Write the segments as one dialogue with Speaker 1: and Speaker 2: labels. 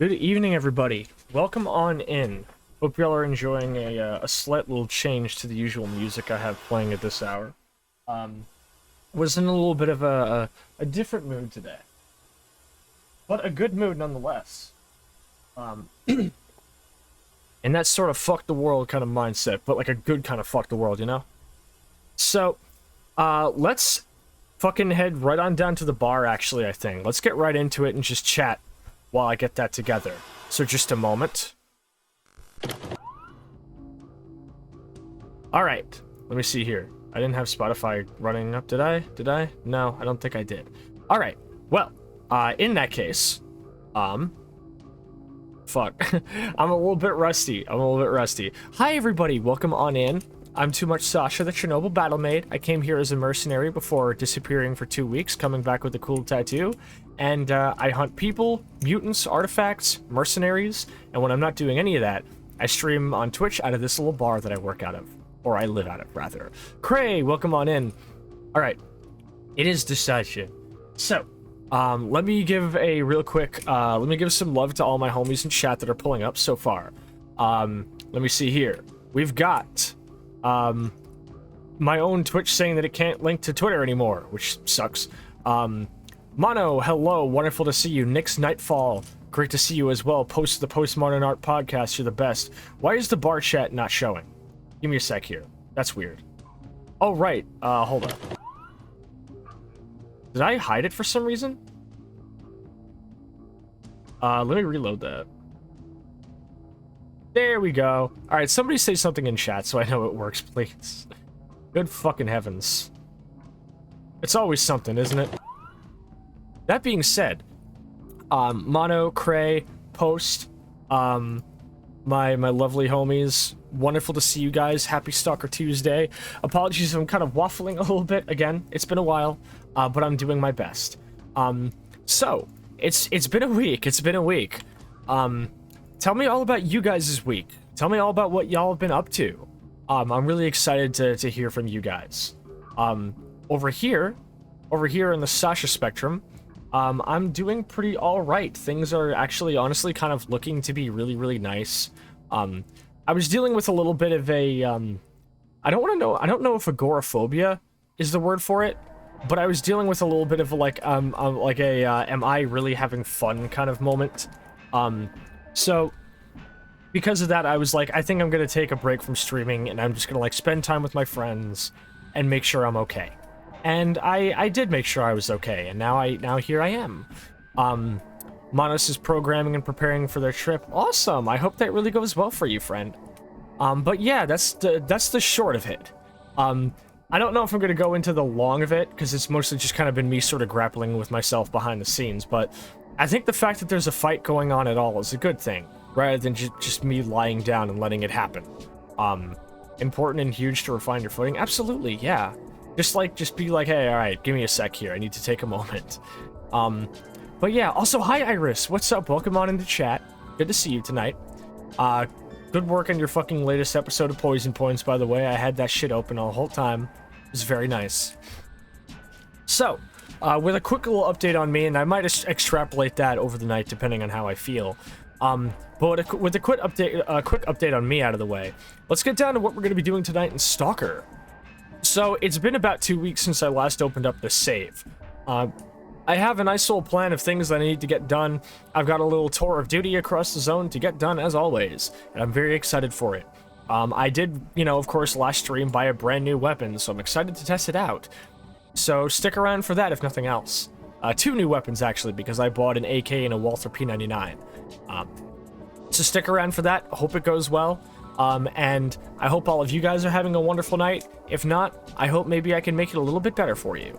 Speaker 1: Good evening, everybody. Welcome on in. Hope y'all are enjoying a slight little change to the usual music I have playing at this hour. Was in a little bit of a different mood today, but a good mood nonetheless. And that sort of fuck the world kind of mindset, but like a good kind of fuck the world, you know? So, let's fucking head right on down to the bar, actually, I think. Let's get right into it and just chat while I get that together. So just a moment. Alright, let me see here. I didn't have Spotify running up, did I? Did I? No, I don't think I did. Alright, well, in that case, fuck. I'm a little bit rusty. Hi everybody, welcome on in. I'm Too Much Sascha, the Chernobyl battle maid. I came here as a mercenary before disappearing for 2 weeks, coming back with a cool tattoo. And I hunt people, mutants, artifacts, mercenaries, and when I'm not doing any of that, I stream on Twitch out of this little bar that I work out of. Or I live out of, rather. Cray, welcome on in. Alright, it is decided. So, let me give a real quick, let me give some love to all my homies in chat that are pulling up so far. Let me see here. We've got my own Twitch saying that it can't link to Twitter anymore, which sucks. Mono, hello, wonderful to see you. Nick's Nightfall, great to see you as well. Post the Postmodern Art Podcast, you're the best. Why is the bar chat not showing? Give me a sec here. That's weird. Oh, right. Hold up. Did I hide it for some reason? Let me reload that. There we go. Alright, somebody say something in chat so I know it works, please. Good fucking heavens. It's always something, isn't it? That being said, Mono, Cray, Post, my lovely homies, wonderful to see you guys. Happy Stalker Tuesday. Apologies if I'm kind of waffling a little bit. Again, it's been a while, but I'm doing my best. So, it's been a week. Tell me all about you guys' week. Tell me all about what y'all have been up to. I'm really excited to hear from you guys. Over here in the Sascha spectrum, I'm doing pretty alright. Things are actually, honestly, kind of looking to be really, really nice. I was dealing with a little bit of a, I don't know if agoraphobia is the word for it, but I was dealing with a little bit of like am I really having fun kind of moment. So, because of that, I was like, I think I'm gonna take a break from streaming, and I'm just gonna, like, spend time with my friends, and make sure I'm okay. And I did make sure I was okay, and now here I am. Monos is programming and preparing for their trip. Awesome! I hope that really goes well for you, friend. But yeah, that's the short of it. I don't know if I'm gonna go into the long of it, because it's mostly just kind of been me sort of grappling with myself behind the scenes, but I think the fact that there's a fight going on at all is a good thing, rather than just me lying down and letting it happen. Important and huge to refine your footing? Absolutely, yeah. Just be like, hey, alright, give me a sec here, I need to take a moment. But yeah, also, hi Iris, what's up? Welcome on into chat. Good to see you tonight. Good work on your fucking latest episode of Poison Points, by the way. I had that shit open all the whole time. It was very nice. So, with a quick little update on me, and I might extrapolate that over the night depending on how I feel. But with a quick update on me out of the way, let's get down to what we're going to be doing tonight in Stalker. So, it's been about 2 weeks since I last opened up this save. I have a nice little plan of things that I need to get done. I've got a little tour of duty across the zone to get done, as always, and I'm very excited for it. I did, of course, last stream buy a brand new weapon, so I'm excited to test it out. So stick around for that, if nothing else. 2 new weapons, actually, because I bought an AK and a Walther P99. So stick around for that. Hope it goes well. And I hope all of you guys are having a wonderful night. If not, I hope maybe I can make it a little bit better for you.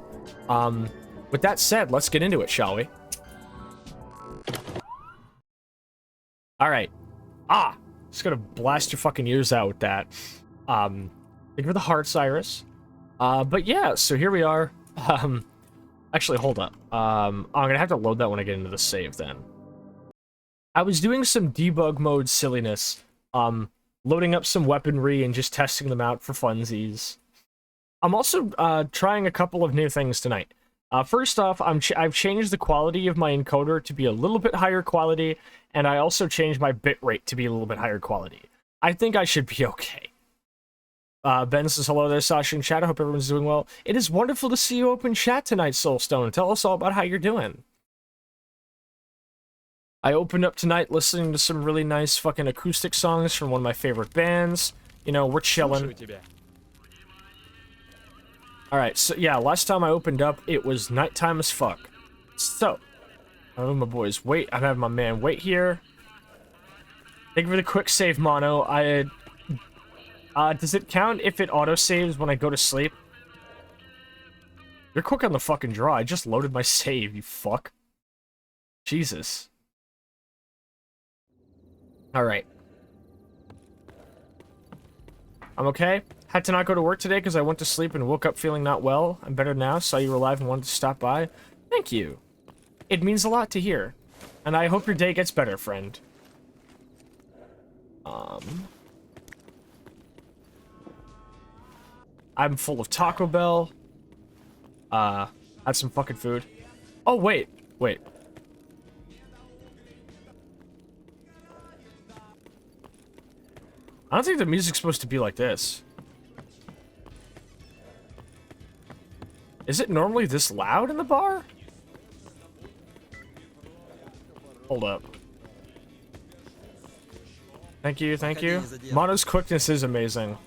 Speaker 1: With that said, let's get into it, shall we? Alright. Just gonna blast your fucking ears out with that. Thank you for the hearts, Iris. But yeah, so here we are. Actually, hold up. I'm gonna have to load that when I get into the save then. I was doing some debug mode silliness, loading up some weaponry and just testing them out for funsies. I'm also trying a couple of new things tonight. First off, I've changed the quality of my encoder to be a little bit higher quality, and I also changed my bitrate to be a little bit higher quality. I think I should be okay. Ben says, hello there, Sascha and chat. I hope everyone's doing well. It is wonderful to see you open chat tonight, Soulstone. Tell us all about how you're doing. I opened up tonight listening to some really nice fucking acoustic songs from one of my favorite bands. You know, we're chilling. Alright, so yeah, last time I opened up, it was nighttime as fuck. So, I'm having my boys wait. I'm having my man wait here. Thank you for the quick save, Mono. Does it count if it auto-saves when I go to sleep? You're quick on the fucking draw. I just loaded my save, you fuck. Jesus. Alright. I'm okay. Had to not go to work today because I went to sleep and woke up feeling not well. I'm better now. Saw you were live and wanted to stop by. Thank you. It means a lot to hear. And I hope your day gets better, friend. I'm full of Taco Bell. Had some fucking food. Oh, wait. Wait. I don't think the music's supposed to be like this. Is it normally this loud in the bar? Hold up. Thank you, thank you. Mono's quickness is amazing.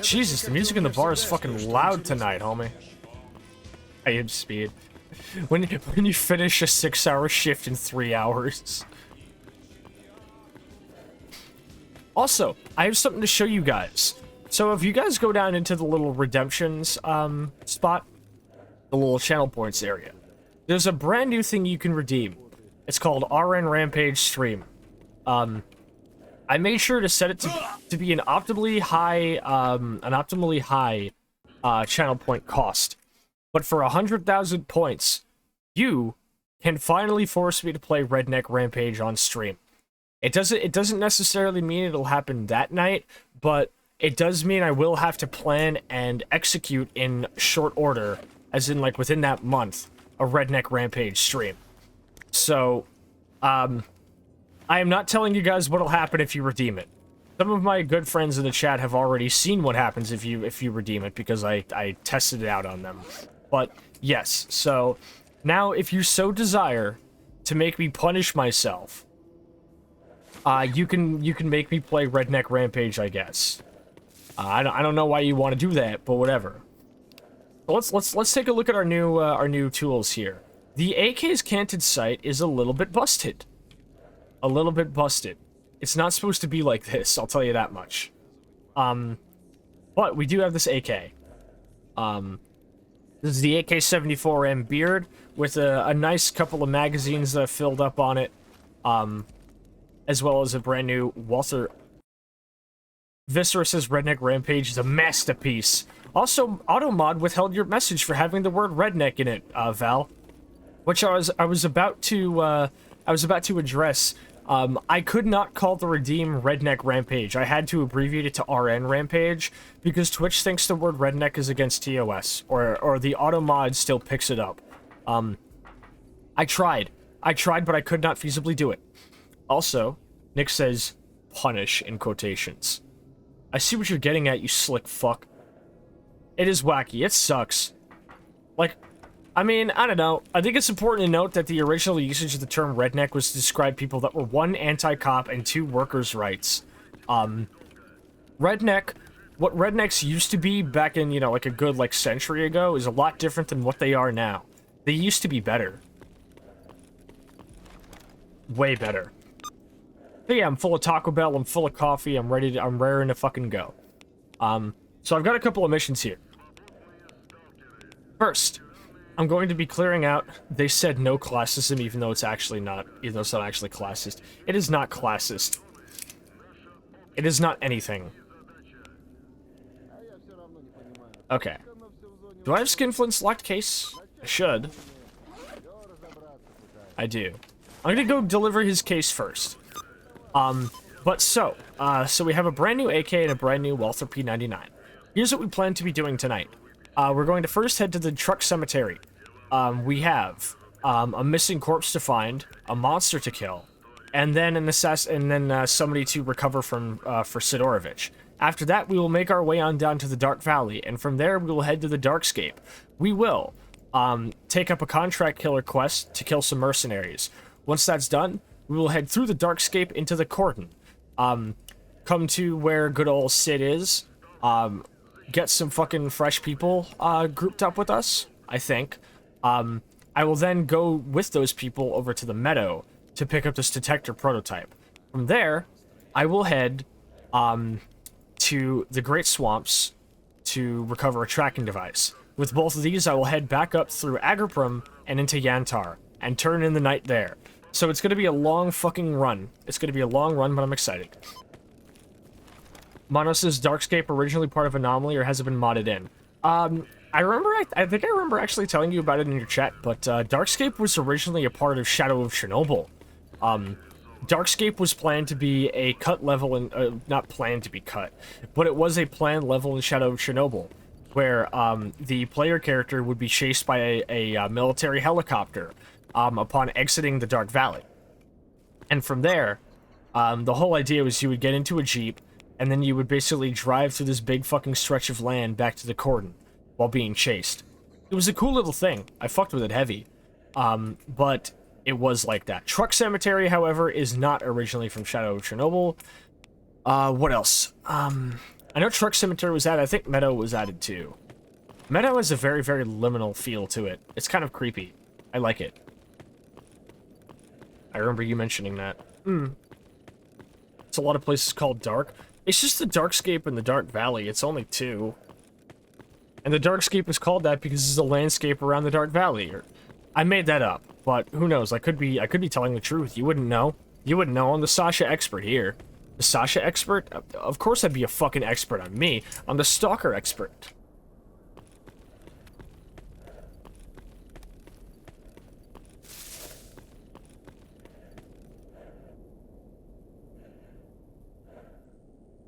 Speaker 1: Jesus, the music in the bar is fucking loud tonight, homie. I am speed. When you finish a 6-hour shift in 3 hours. Also, I have something to show you guys. So if you guys go down into the little redemptions spot, the little channel points area, there's a brand new thing you can redeem. It's called RN Rampage Stream. I made sure to set it to be an optimally high channel point cost. But for 100,000 points, you can finally force me to play Redneck Rampage on stream. It doesn't necessarily mean it'll happen that night, but it does mean I will have to plan and execute in short order, as in like within that month, a Redneck Rampage stream. So, I am not telling you guys what'll happen if you redeem it. Some of my good friends in the chat have already seen what happens if you redeem it because I tested it out on them. But yes, so now if you so desire to make me punish myself, you can make me play Redneck Rampage, I guess. I don't know why you want to do that, but whatever. Let's take a look at our new tools here. The AK's canted sight is a little bit busted. A little bit busted. It's not supposed to be like this, I'll tell you that much. But we do have this AK. This is the AK-74M Beard with a nice couple of magazines filled up on it. As well as a brand new Walther. Viscera says Redneck Rampage is a masterpiece. Also, Automod withheld your message for having the word redneck in it, Val. Which I was about to address. I could not call the redeem Redneck Rampage. I had to abbreviate it to RN Rampage because Twitch thinks the word redneck is against TOS, or the Automod still picks it up. I tried, but I could not feasibly do it. Also, Nick says, punish in quotations. I see what you're getting at, you slick fuck. It is wacky. It sucks. Like, I mean, I don't know. I think it's important to note that the original usage of the term redneck was to describe people that were 1, anti-cop, and 2, workers' rights. Redneck, what rednecks used to be back in, you know, like a good, like, century ago is a lot different than what they are now. They used to be better. Way better. But yeah, I'm full of Taco Bell, I'm full of coffee, I'm raring to fucking go. So I've got a couple of missions here. First, I'm going to be clearing out, they said no classism, even though it's not actually classist. It is not classist. It is not anything. Okay. Do I have Skinflint's locked case? I should. I do. I'm gonna go deliver his case first. So we have a brand new AK and a brand new Walther P99. Here's what we plan to be doing tonight. we're going to first head to the truck cemetery. We have a missing corpse to find, a monster to kill, and then somebody to recover from for Sidorovich. After that, we will make our way on down to the Dark Valley, and from there we will head to the Darkscape. We will take up a contract killer quest to kill some mercenaries. Once that's done, we will head through the Darkscape into the Cordon. Come to where good old Sid is. Get some fucking fresh people grouped up with us, I think. I will then go with those people over to the meadow to pick up this detector prototype. From there, I will head to the Great Swamps to recover a tracking device. With both of these, I will head back up through Agriprum and into Yantar, and turn in the night there. So it's going to be a long fucking run. It's going to be a long run, but I'm excited. Mono says Darkscape originally part of Anomaly, or has it been modded in? I think I remember actually telling you about it in your chat, but Darkscape was originally a part of Shadow of Chernobyl. Darkscape was planned to be a cut level, and not planned to be cut, but it was a planned level in Shadow of Chernobyl, where the player character would be chased by a military helicopter upon exiting the Dark Valley. And from there, the whole idea was you would get into a Jeep, and then you would basically drive through this big fucking stretch of land back to the Cordon while being chased. It was a cool little thing. I fucked with it heavy. But it was like that. Truck Cemetery, however, is not originally from Shadow of Chernobyl. What else? I know Truck Cemetery was added. I think Meadow was added too. Meadow has a very, very liminal feel to it. It's kind of creepy. I like it. I remember you mentioning that. It's a lot of places called Dark. It's just the Darkscape and the Dark Valley. It's only two. And the Darkscape is called that because it's a landscape around the Dark Valley. Or, I made that up, but who knows? I could be telling the truth. You wouldn't know. You wouldn't know. I'm the Sascha expert here. The Sascha expert? Of course I'd be a fucking expert on me. I'm the Stalker expert.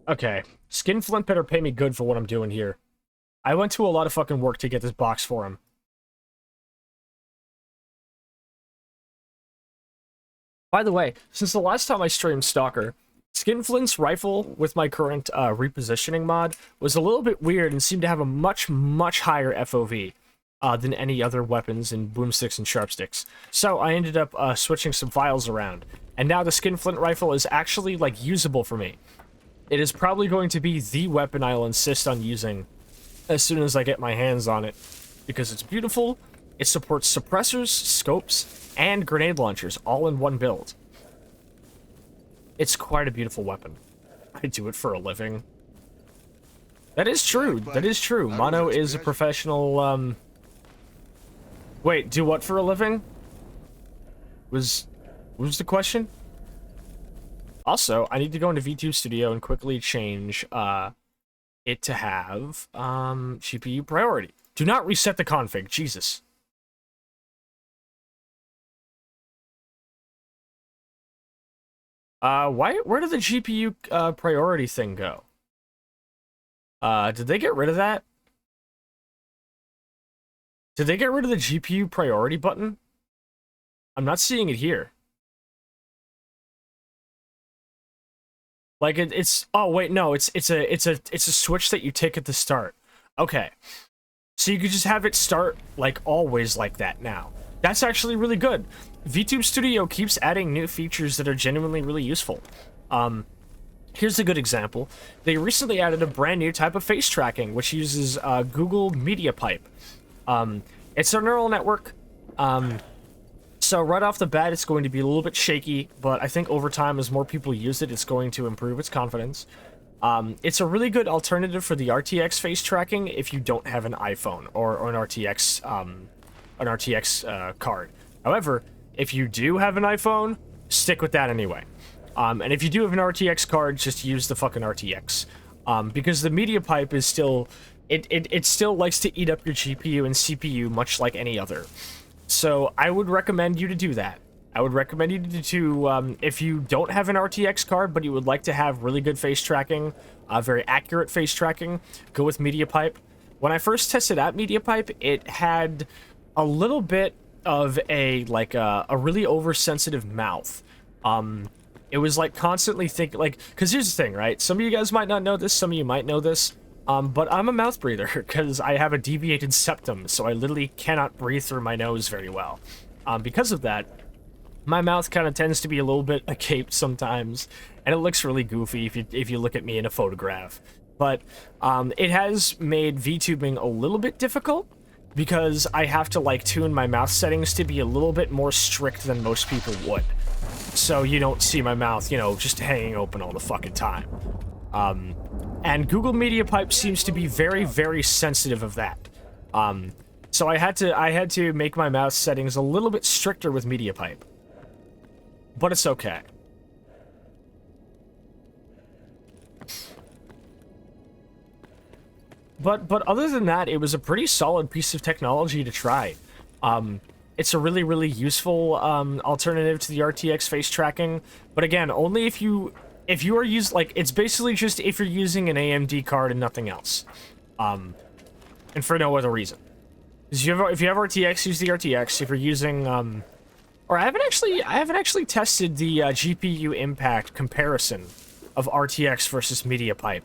Speaker 1: Okay. Skinflint better pay me good for what I'm doing here. I went to a lot of fucking work to get this box for him. By the way, since the last time I streamed Stalker, Skinflint's rifle with my current repositioning mod was a little bit weird and seemed to have a much, much higher FOV than any other weapons in boomsticks and sharpsticks. So I ended up switching some files around, and now the Skinflint rifle is actually, like, usable for me. It is probably going to be the weapon I'll insist on using as soon as I get my hands on it, because it's beautiful, it supports suppressors, scopes, and grenade launchers all in one build. It's quite a beautiful weapon. I do it for a living. That is true, that is true. Mono is a professional, Wait, do what for a living? What was the question? Also, I need to go into VTube Studio and quickly change, it to have, GPU priority. Do not reset the config, Jesus. Where did the GPU, priority thing go? Did they get rid of that? Did they get rid of the GPU priority button? I'm not seeing it here. Like it's oh wait, no, it's a switch that you take at the start. Okay. So you could just have it start like always like that now. That's actually really good. VTube Studio keeps adding new features that are genuinely really useful. Here's a good example. They recently added a brand new type of face tracking, which uses Google Media Pipe. It's a neural network. So right off the bat, it's going to be a little bit shaky, but I think over time, as more people use it, it's going to improve its confidence. It's a really good alternative for the RTX face tracking if you don't have an iPhone or an RTX card. However, if you do have an iPhone, stick with that anyway. And if you do have an RTX card, just use the fucking RTX. Because the media pipe is still... It still likes to eat up your GPU and CPU much like any other. So I would recommend you to do that. I would recommend you to if you don't have an RTX card, but you would like to have really good face tracking, very accurate face tracking, go with media pipe. when I first tested out MediaPipe, it had a little bit of a really oversensitive mouth. It was like constantly thinking, like, because here's the thing, right? Some of you guys might not know this, some of you might know this, but I'm a mouth breather because I have a deviated septum, so I literally cannot breathe through my nose very well. Because of that, my mouth kind of tends to be a little bit agape sometimes, and it looks really goofy if you look at me in a photograph. But it has made VTubing a little bit difficult because I have to like tune my mouth settings to be a little bit more strict than most people would. So you don't see my mouth, you know, just hanging open all the fucking time. And Google MediaPipe seems to be very, very sensitive of that. So I had to make my mouth settings a little bit stricter with MediaPipe. But it's okay. But other than that, it was a pretty solid piece of technology to try. It's a really, really useful alternative to the RTX face tracking. But again, only if you are it's basically just if you're using an AMD card and nothing else. And for no other reason. Because if you have RTX, use the RTX. If you're using or I haven't actually tested the GPU impact comparison of RTX versus MediaPipe.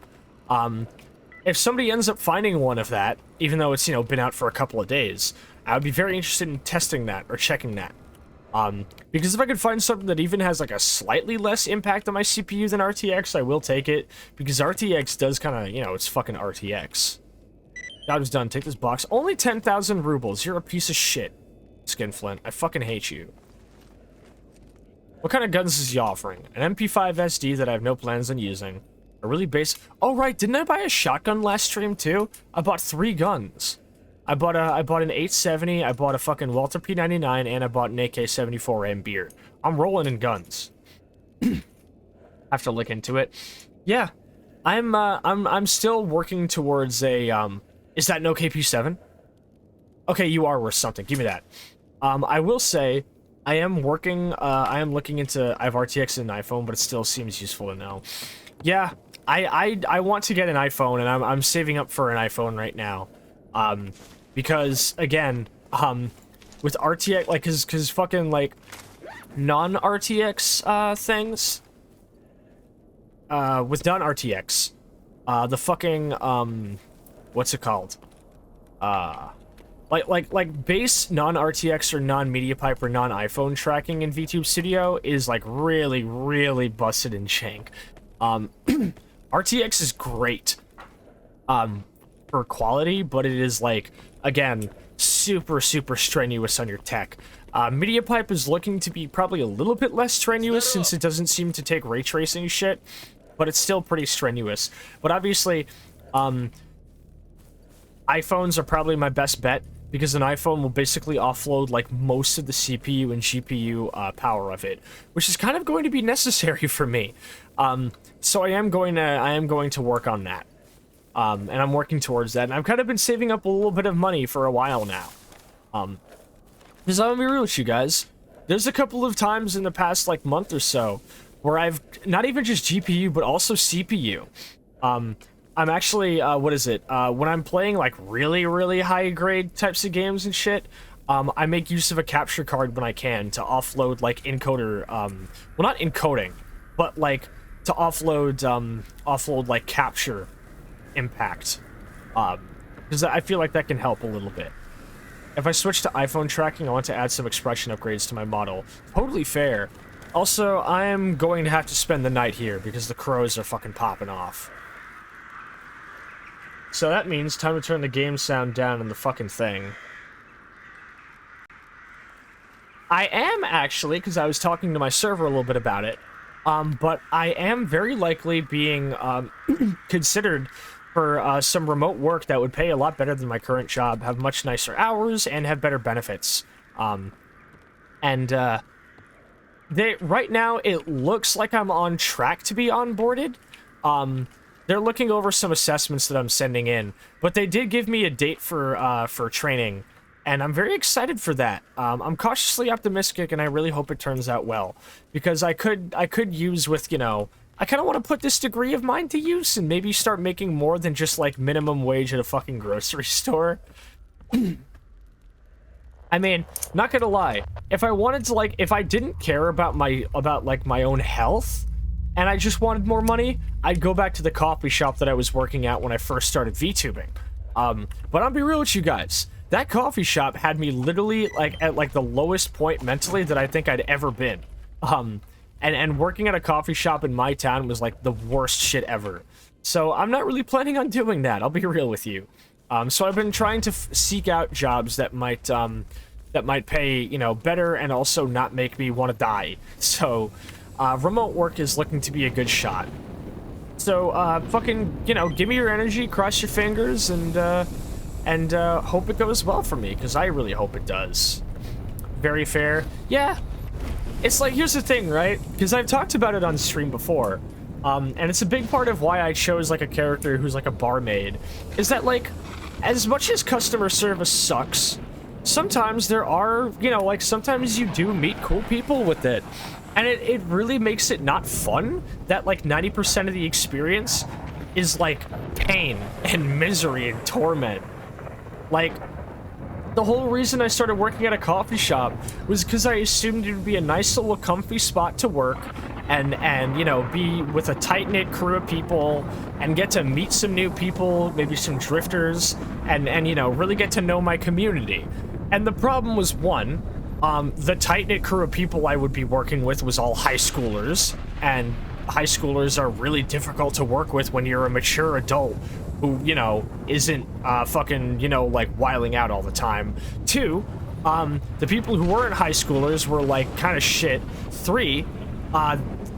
Speaker 1: If somebody ends up finding one of that, even though it's, you know, been out for a couple of days, I would be very interested in testing that or checking that. Because if I could find something that even has like a slightly less impact on my CPU than RTX, I will take it. Because RTX does kind of, you know, it's fucking RTX. Job is done. Take this box. Only 10,000 rubles. You're a piece of shit, Skinflint. I fucking hate you. What kind of guns is he offering? An MP5 SD that I have no plans on using. A really base. Oh right, didn't I buy a shotgun last stream too? I bought 3 guns. I bought an 870. I bought a fucking Walther P99, and I bought an AK-74 beer. I'm rolling in guns. Have to look into it. Yeah, I'm still working towards a Is that no KP7? Okay, you are worth something. Give me that. I will say, I am working. I am looking into. I have RTX and an iPhone, but it still seems useful to know. Yeah, I want to get an iPhone, and I'm saving up for an iPhone right now. Because again, with RTX, like, cause fucking like non-RTX things. With non-RTX, the fucking what's it called? Like base non-RTX or non-MediaPipe or non-iPhone tracking in VTube Studio is like really, really busted and shank. RTX is great for quality, but it is like, again, super, super strenuous on your tech. MediaPipe is looking to be probably a little bit less strenuous since it doesn't seem to take ray tracing shit, but it's still pretty strenuous. But obviously, iPhones are probably my best bet, because an iPhone will basically offload like most of the CPU and GPU power of it, which is kind of going to be necessary for me. So I am going to work on that, and I'm working towards that. And I've kind of been saving up a little bit of money for a while now. Because I'm gonna be real with you guys, there's a couple of times in the past like month or so where I've not even just GPU but also CPU. I'm actually, what is it? When I'm playing, like, really, really high-grade types of games and shit, I make use of a capture card when I can to offload, like, encoder, well, not encoding, but, like, to offload, like, capture impact. Because I feel like that can help a little bit. If I switch to iPhone tracking, I want to add some expression upgrades to my model. Totally fair. Also, I am going to have to spend the night here, because the crows are fucking popping off. So that means time to turn the game sound down in the fucking thing. I am actually, because I was talking to my server a little bit about it, but I am very likely being considered for some remote work that would pay a lot better than my current job, have much nicer hours, and have better benefits. Right now, it looks like I'm on track to be onboarded. They're looking over some assessments that I'm sending in, but they did give me a date for training, and I'm very excited for that. I'm cautiously optimistic, and I really hope it turns out well, because I could use with, you know, I kind of want to put this degree of mine to use and maybe start making more than just like minimum wage at a fucking grocery store. I mean, not gonna lie, if I wanted to, like, if I didn't care about my own health, and I just wanted more money, I'd go back to the coffee shop that I was working at when I first started VTubing. But I'll be real with you guys, that coffee shop had me literally, like, at, like, the lowest point mentally that I think I'd ever been. And working at a coffee shop in my town was, like, the worst shit ever. So I'm not really planning on doing that, I'll be real with you. So I've been trying to seek out jobs that might pay, you know, better and also not make me want to die. So, remote work is looking to be a good shot. So, fucking, you know, give me your energy, cross your fingers, and hope it goes well for me, because I really hope it does. Very fair. Yeah. It's like, here's the thing, right? Because I've talked about it on stream before. And it's a big part of why I chose, like, a character who's, like, a barmaid. Is that, like, as much as customer service sucks, sometimes there are, you know, like, sometimes you do meet cool people with it. And it really makes it not fun that, like, 90% of the experience is, like, pain and misery and torment. Like, the whole reason I started working at a coffee shop was because I assumed it would be a nice little comfy spot to work and you know, be with a tight-knit crew of people and get to meet some new people, maybe some drifters, and you know, really get to know my community. And the problem was, one, the tight-knit crew of people I would be working with was all high schoolers, and high schoolers are really difficult to work with when you're a mature adult who, you know, isn't fucking, you know, like, wiling out all the time. Two, the people who weren't high schoolers were, like, kind of shit. Three,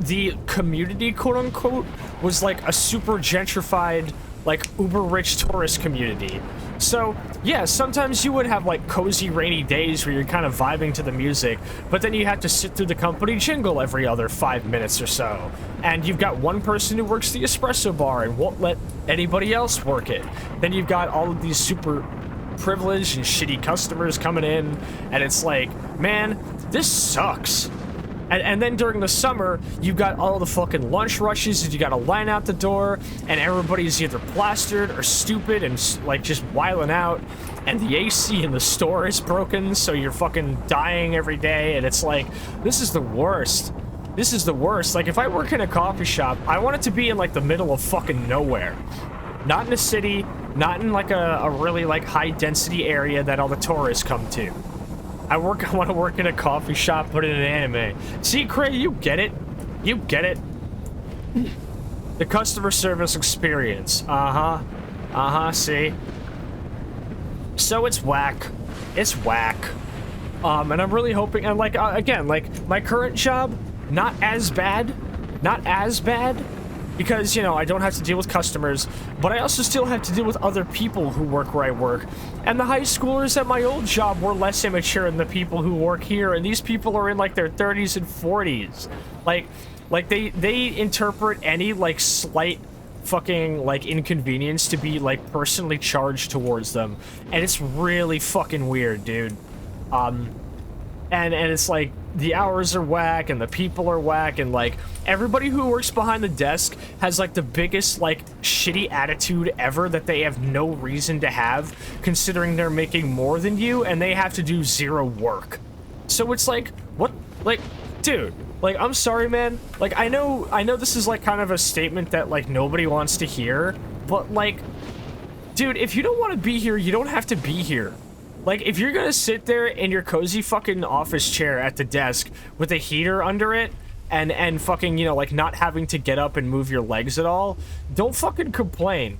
Speaker 1: the community, quote-unquote, was, like, a super gentrified, like, uber-rich tourist community. So, yeah, sometimes you would have, like, cozy rainy days where you're kind of vibing to the music, but then you have to sit through the company jingle every other 5 minutes or so. And you've got one person who works the espresso bar and won't let anybody else work it. Then you've got all of these super privileged and shitty customers coming in, and it's like, man, this sucks. And then during the summer, you've got all the fucking lunch rushes, and you gotta line out the door, and everybody's either plastered or stupid and, like, just wiling out, and the AC in the store is broken, so you're fucking dying every day, and it's like, this is the worst. This is the worst. Like, if I work in a coffee shop, I want it to be in, like, the middle of fucking nowhere. Not in a city, not in, like, a really, like, high-density area that all the tourists come to. I want to work in a coffee shop, but in an anime. See, Cray, you get it. You get it. The customer service experience. See? So it's whack. It's whack. And I'm really hoping, and, like, again, like, my current job, not as bad. Not as bad. Because, you know, I don't have to deal with customers, but I also still have to deal with other people who work where I work. And the high schoolers at my old job were less immature than the people who work here, and these people are in, like, their 30s and 40s. Like they interpret any, like, slight fucking, like, inconvenience to be, like, personally charged towards them. And it's really fucking weird, dude. And it's like, the hours are whack, and the people are whack, and, like, everybody who works behind the desk has, like, the biggest, like, shitty attitude ever that they have no reason to have, considering they're making more than you, and they have to do zero work. So it's like, what? Like, dude, like, I'm sorry, man. Like, I know this is, like, kind of a statement that, like, nobody wants to hear, but, like, dude, if you don't want to be here, you don't have to be here. Like, if you're gonna sit there in your cozy fucking office chair at the desk with a heater under it and fucking, you know, like, not having to get up and move your legs at all, don't fucking complain.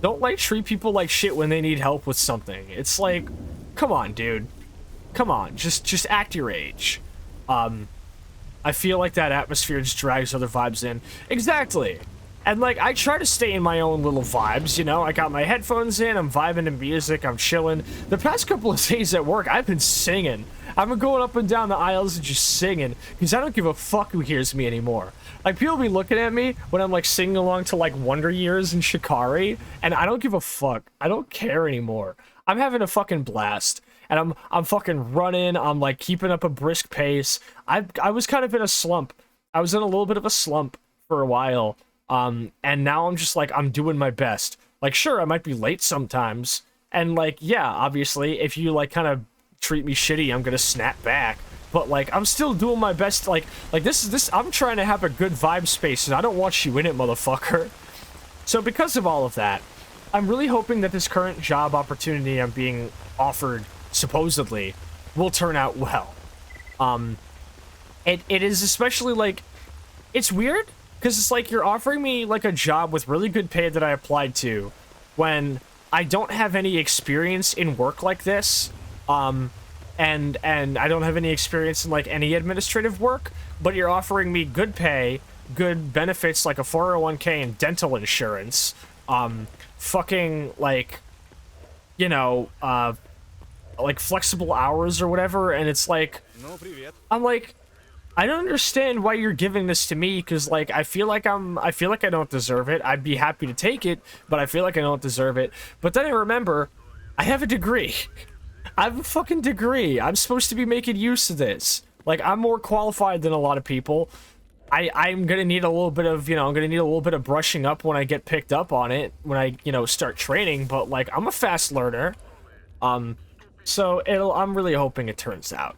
Speaker 1: Don't, like, treat people like shit when they need help with something. It's like, come on, dude. Come on, just act your age. I feel like that atmosphere just drags other vibes in. Exactly. And, like, I try to stay in my own little vibes, you know? I got my headphones in, I'm vibing to music, I'm chilling. The past couple of days at work, I've been singing. I've been going up and down the aisles and just singing, because I don't give a fuck who hears me anymore. Like, people be looking at me when I'm, like, singing along to, like, Wonder Years and Shikari, and I don't give a fuck. I don't care anymore. I'm having a fucking blast. And I'm fucking running, I'm, like, keeping up a brisk pace. I was kind of in a slump. I was in a little bit of a slump for a while. And now I'm just like, I'm doing my best. Like, sure, I might be late sometimes. And like, yeah, obviously, if you like kind of treat me shitty, I'm gonna snap back. But like, I'm still doing my best. Like this, I'm trying to have a good vibe space, and I don't want you in it, motherfucker. So because of all of that, I'm really hoping that this current job opportunity I'm being offered, supposedly, will turn out well. It is especially like, it's weird, because it's like you're offering me like a job with really good pay that I applied to, when I don't have any experience in work like this, and I don't have any experience in like any administrative work, but you're offering me good pay, good benefits like a 401k and dental insurance, fucking like, you know, like flexible hours or whatever, and it's like, I'm like, I don't understand why you're giving this to me, because like I feel like I don't deserve it. I'd be happy to take it, but I feel like I don't deserve it. But then I remember, I have a degree. I have a fucking degree. I'm supposed to be making use of this. Like, I'm more qualified than a lot of people. I'm gonna need a little bit of, you know, I'm gonna need a little bit of brushing up when I get picked up on it, when I, you know, start training, but like, I'm a fast learner. So I'm really hoping it turns out.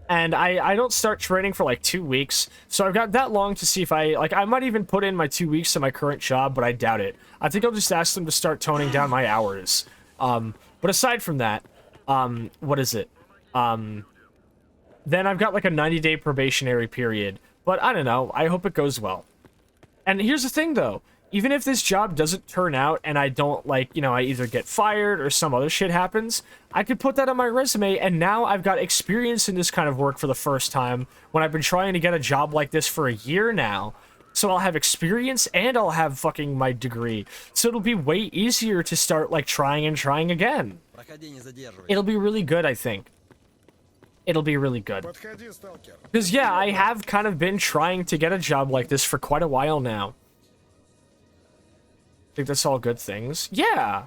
Speaker 1: And I don't start training for like 2 weeks, so I've got that long to see if I might even put in my 2 weeks in my current job, but I doubt it. I think I'll just ask them to start toning down my hours. But aside from that, what is it? Then I've got like a 90-day probationary period, but I don't know, I hope it goes well. And here's the thing though, even if this job doesn't turn out and I don't, like, you know, I either get fired or some other shit happens, I could put that on my resume, and now I've got experience in this kind of work for the first time, when I've been trying to get a job like this for a year now. So I'll have experience and I'll have fucking my degree. So it'll be way easier to start, like, trying and trying again. It'll be really good, I think. It'll be really good. Because, yeah, I have kind of been trying to get a job like this for quite a while now. I think that's all good things. Yeah.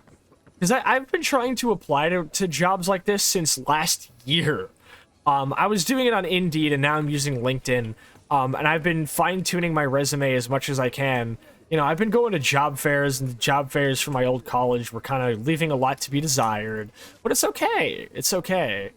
Speaker 1: Because I've been trying to apply to jobs like this since last year. I was doing it on Indeed, and now I'm using LinkedIn. And I've been fine-tuning my resume as much as I can. You know, I've been going to job fairs, and the job fairs from my old college were kind of leaving a lot to be desired. But it's okay. It's okay.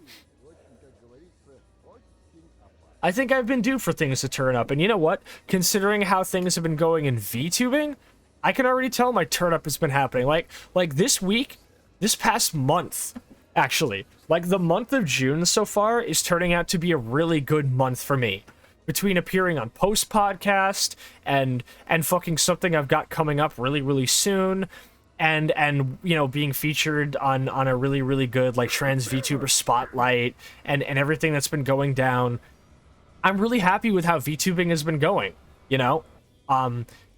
Speaker 1: I think I've been due for things to turn up. And you know what? Considering how things have been going in VTubing, I can already tell my turn up has been happening. Like this week, this past month, actually, like the month of June so far is turning out to be a really good month for me. Between appearing on Post Podcast and fucking something I've got coming up really, really soon, and you know, being featured on a really, really good like trans VTuber spotlight, and everything that's been going down, I'm really happy with how VTubing has been going, you know?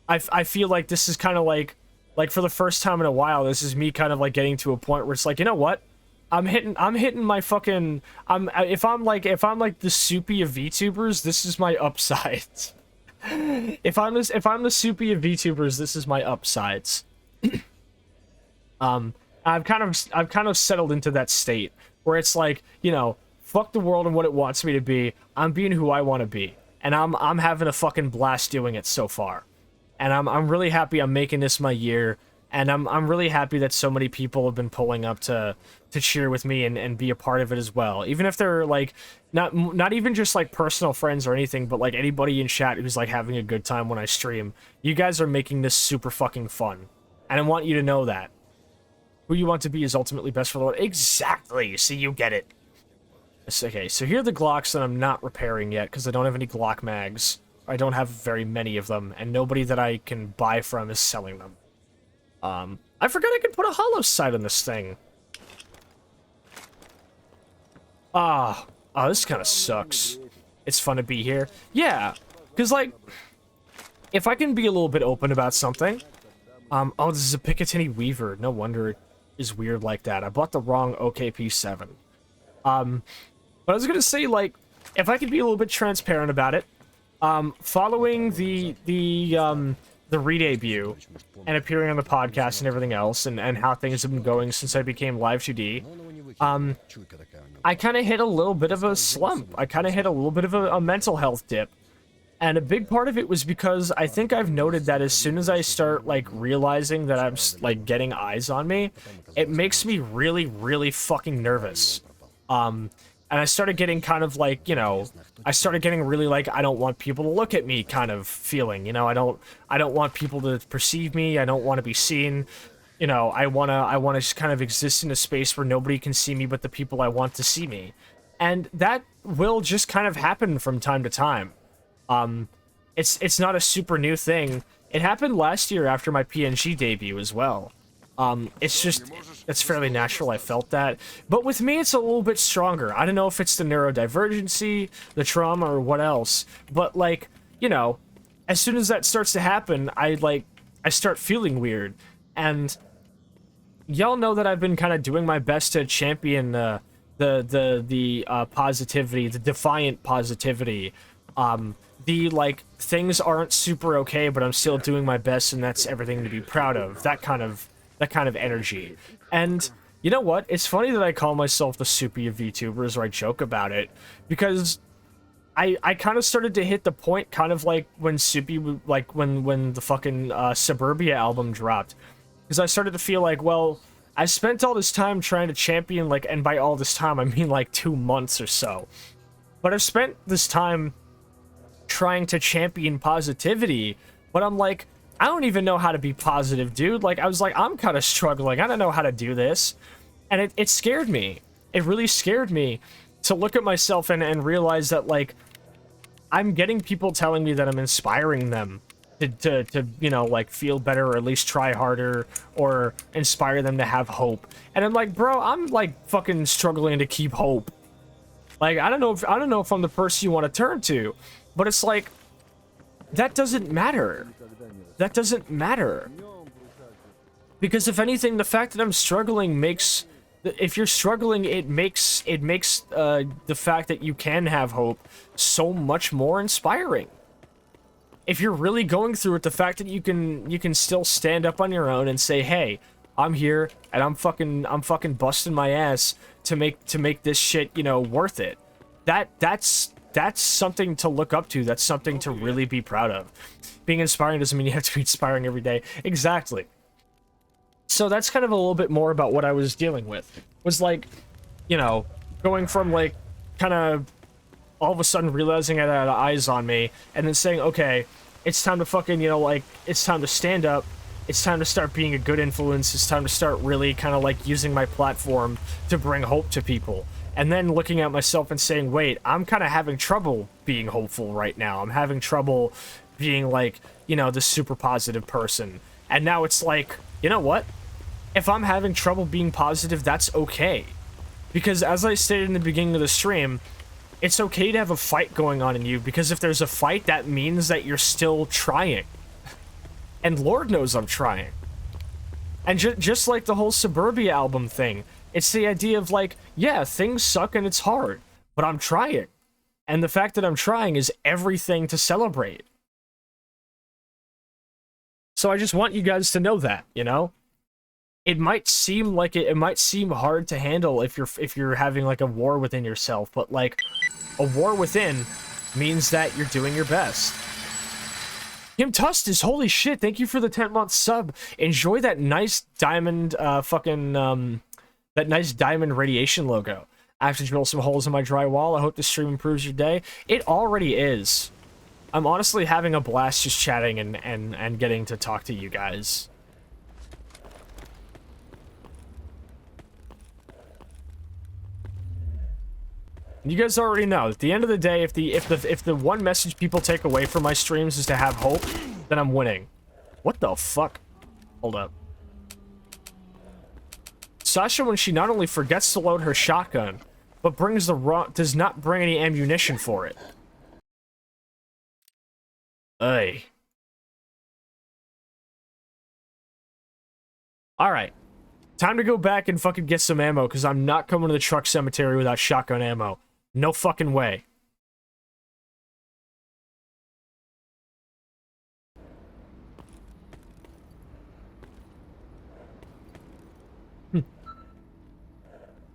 Speaker 1: I feel like this is kind of like for the first time in a while, this is me kind of like getting to a point where it's like, you know what? I'm hitting my fucking, if I'm like the soupy of VTubers, this is my upsides. if I'm the soupy of VTubers, this is my upsides. I've kind of settled into that state where it's like, you know, fuck the world and what it wants me to be. I'm being who I want to be, and I'm having a fucking blast doing it so far. And I'm really happy I'm making this my year, and I'm really happy that so many people have been pulling up to cheer with me and be a part of it as well. Even if they're like not even just like personal friends or anything, but like anybody in chat who's like having a good time when I stream. You guys are making this super fucking fun, and I want you to know that. Who you want to be is ultimately best for the world. Exactly. See, you get it. Okay, so here are the Glocks that I'm not repairing yet because I don't have any Glock mags. I don't have very many of them, and nobody that I can buy from is selling them. I forgot I could put a hollow sight on this thing. Oh, this kind of sucks. It's fun to be here. Yeah, because, like, if I can be a little bit open about something... oh, this is a Picatinny Weaver. No wonder it is weird like that. I bought the wrong OKP7. But I was gonna say, like, if I could be a little bit transparent about it, following the re-debut and appearing on the podcast and everything else, and how things have been going since I became Live 2D, I kind of hit a little bit of a slump. I kind of hit a little bit of a mental health dip. And a big part of it was because I think I've noted that as soon as I start, like, realizing that I'm, like, getting eyes on me, it makes me really, really fucking nervous. And I started getting kind of, like, you know, I started getting really, like, I don't want people to look at me kind of feeling, you know? I don't want people to perceive me, I don't want to be seen, you know, I wanna just kind of exist in a space where nobody can see me but the people I want to see me. And that will just kind of happen from time to time. It's not a super new thing. It happened last year after my PNG debut as well. It's just, it's fairly natural, I felt that. But with me, it's a little bit stronger. I don't know if it's the neurodivergency, the trauma, or what else. But, like, you know, as soon as that starts to happen, I start feeling weird. And y'all know that I've been kind of doing my best to champion the positivity, the defiant positivity. Like, things aren't super okay, but I'm still doing my best, and that's everything to be proud of. That kind of energy. And you know what? It's funny that I call myself the soupy of VTubers, or I joke about it, because I kind of started to hit the point, kind of like when Soupy, like when the fucking Suburbia album dropped, because I started to feel like, well, I spent all this time trying to champion, like, and by all this time I mean like 2 months or so, but I've spent this time trying to champion positivity, but I'm like, I don't even know how to be positive, dude. Like, I was like, I'm kind of struggling. I don't know how to do this. And it scared me. It really scared me to look at myself and realize that, like, I'm getting people telling me that I'm inspiring them to you know, like, feel better, or at least try harder, or inspire them to have hope. And I'm like, bro, I'm, like, fucking struggling to keep hope. Like, I don't know if I'm the person you want to turn to. But it's like, that doesn't matter. That doesn't matter. Because if anything, the fact that I'm struggling makes... If you're struggling, it makes the fact that you can have hope so much more inspiring. If you're really going through it, the fact that you can still stand up on your own and say, hey, I'm here, and I'm fucking busting my ass to make this shit, you know, worth it. That's something to look up to. That's something to really be proud of. Being inspiring doesn't mean you have to be inspiring every day. Exactly. So that's kind of a little bit more about what I was dealing with. Was like, you know, going from, like, kind of all of a sudden realizing I had eyes on me, and then saying, okay, it's time to fucking, you know, like, it's time to stand up. It's time to start being a good influence. It's time to start really kind of, like, using my platform to bring hope to people. And then looking at myself and saying, wait, I'm kind of having trouble being hopeful right now. I'm having trouble being, like, you know, the super positive person. And now it's like, you know what? If I'm having trouble being positive, that's okay. Because as I stated in the beginning of the stream, it's okay to have a fight going on in you, because if there's a fight, that means that you're still trying. And Lord knows I'm trying. And just like the whole Suburbia album thing, it's the idea of, like, yeah, things suck and it's hard, but I'm trying. And the fact that I'm trying is everything to celebrate. So I just want you guys to know that, you know? It might seem like it might seem hard to handle if you're having, like, a war within yourself, but, like, a war within means that you're doing your best. Kim Tustis, holy shit, thank you for the 10-month sub. Enjoy that nice diamond, that nice diamond radiation logo. I have to drill some holes in my drywall. I hope this stream improves your day. It already is. I'm honestly having a blast just chatting and getting to talk to you guys. You guys already know, at the end of the day, if the one message people take away from my streams is to have hope, then I'm winning. What the fuck? Hold up. Sascha, when she not only forgets to load her shotgun, but does not bring any ammunition for it. Ay. Alright. Time to go back and fucking get some ammo, because I'm not coming to the truck cemetery without shotgun ammo. No fucking way.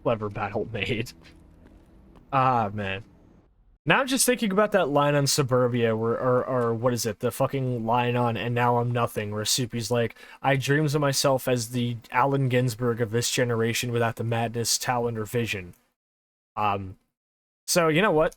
Speaker 1: Clever battle made. Ah, man. Now I'm just thinking about that line on Suburbia, where, or what is it, the fucking line on And Now I'm Nothing, where Soupy's like, I dreams of myself as the Allen Ginsberg of this generation without the madness, talent, or vision. So you know what?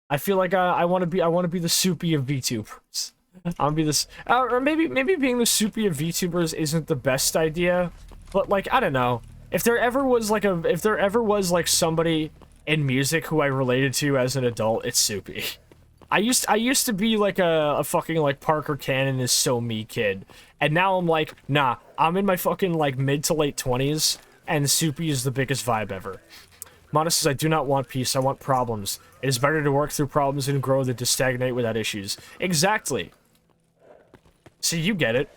Speaker 1: I feel like I want to be the Soupy of VTubers. I want to be this, or maybe being the Soupy of VTubers isn't the best idea, but like, I don't know. If there ever was like somebody in music who I related to as an adult, it's Soupy. I used to be like a fucking like Parker Cannon is so me kid, and now I'm like, nah, I'm in my fucking like mid to late 20s, and Soupy is the biggest vibe ever. Mana says, I do not want peace, I want problems. It is better to work through problems and grow than to stagnate without issues. Exactly. So you get it.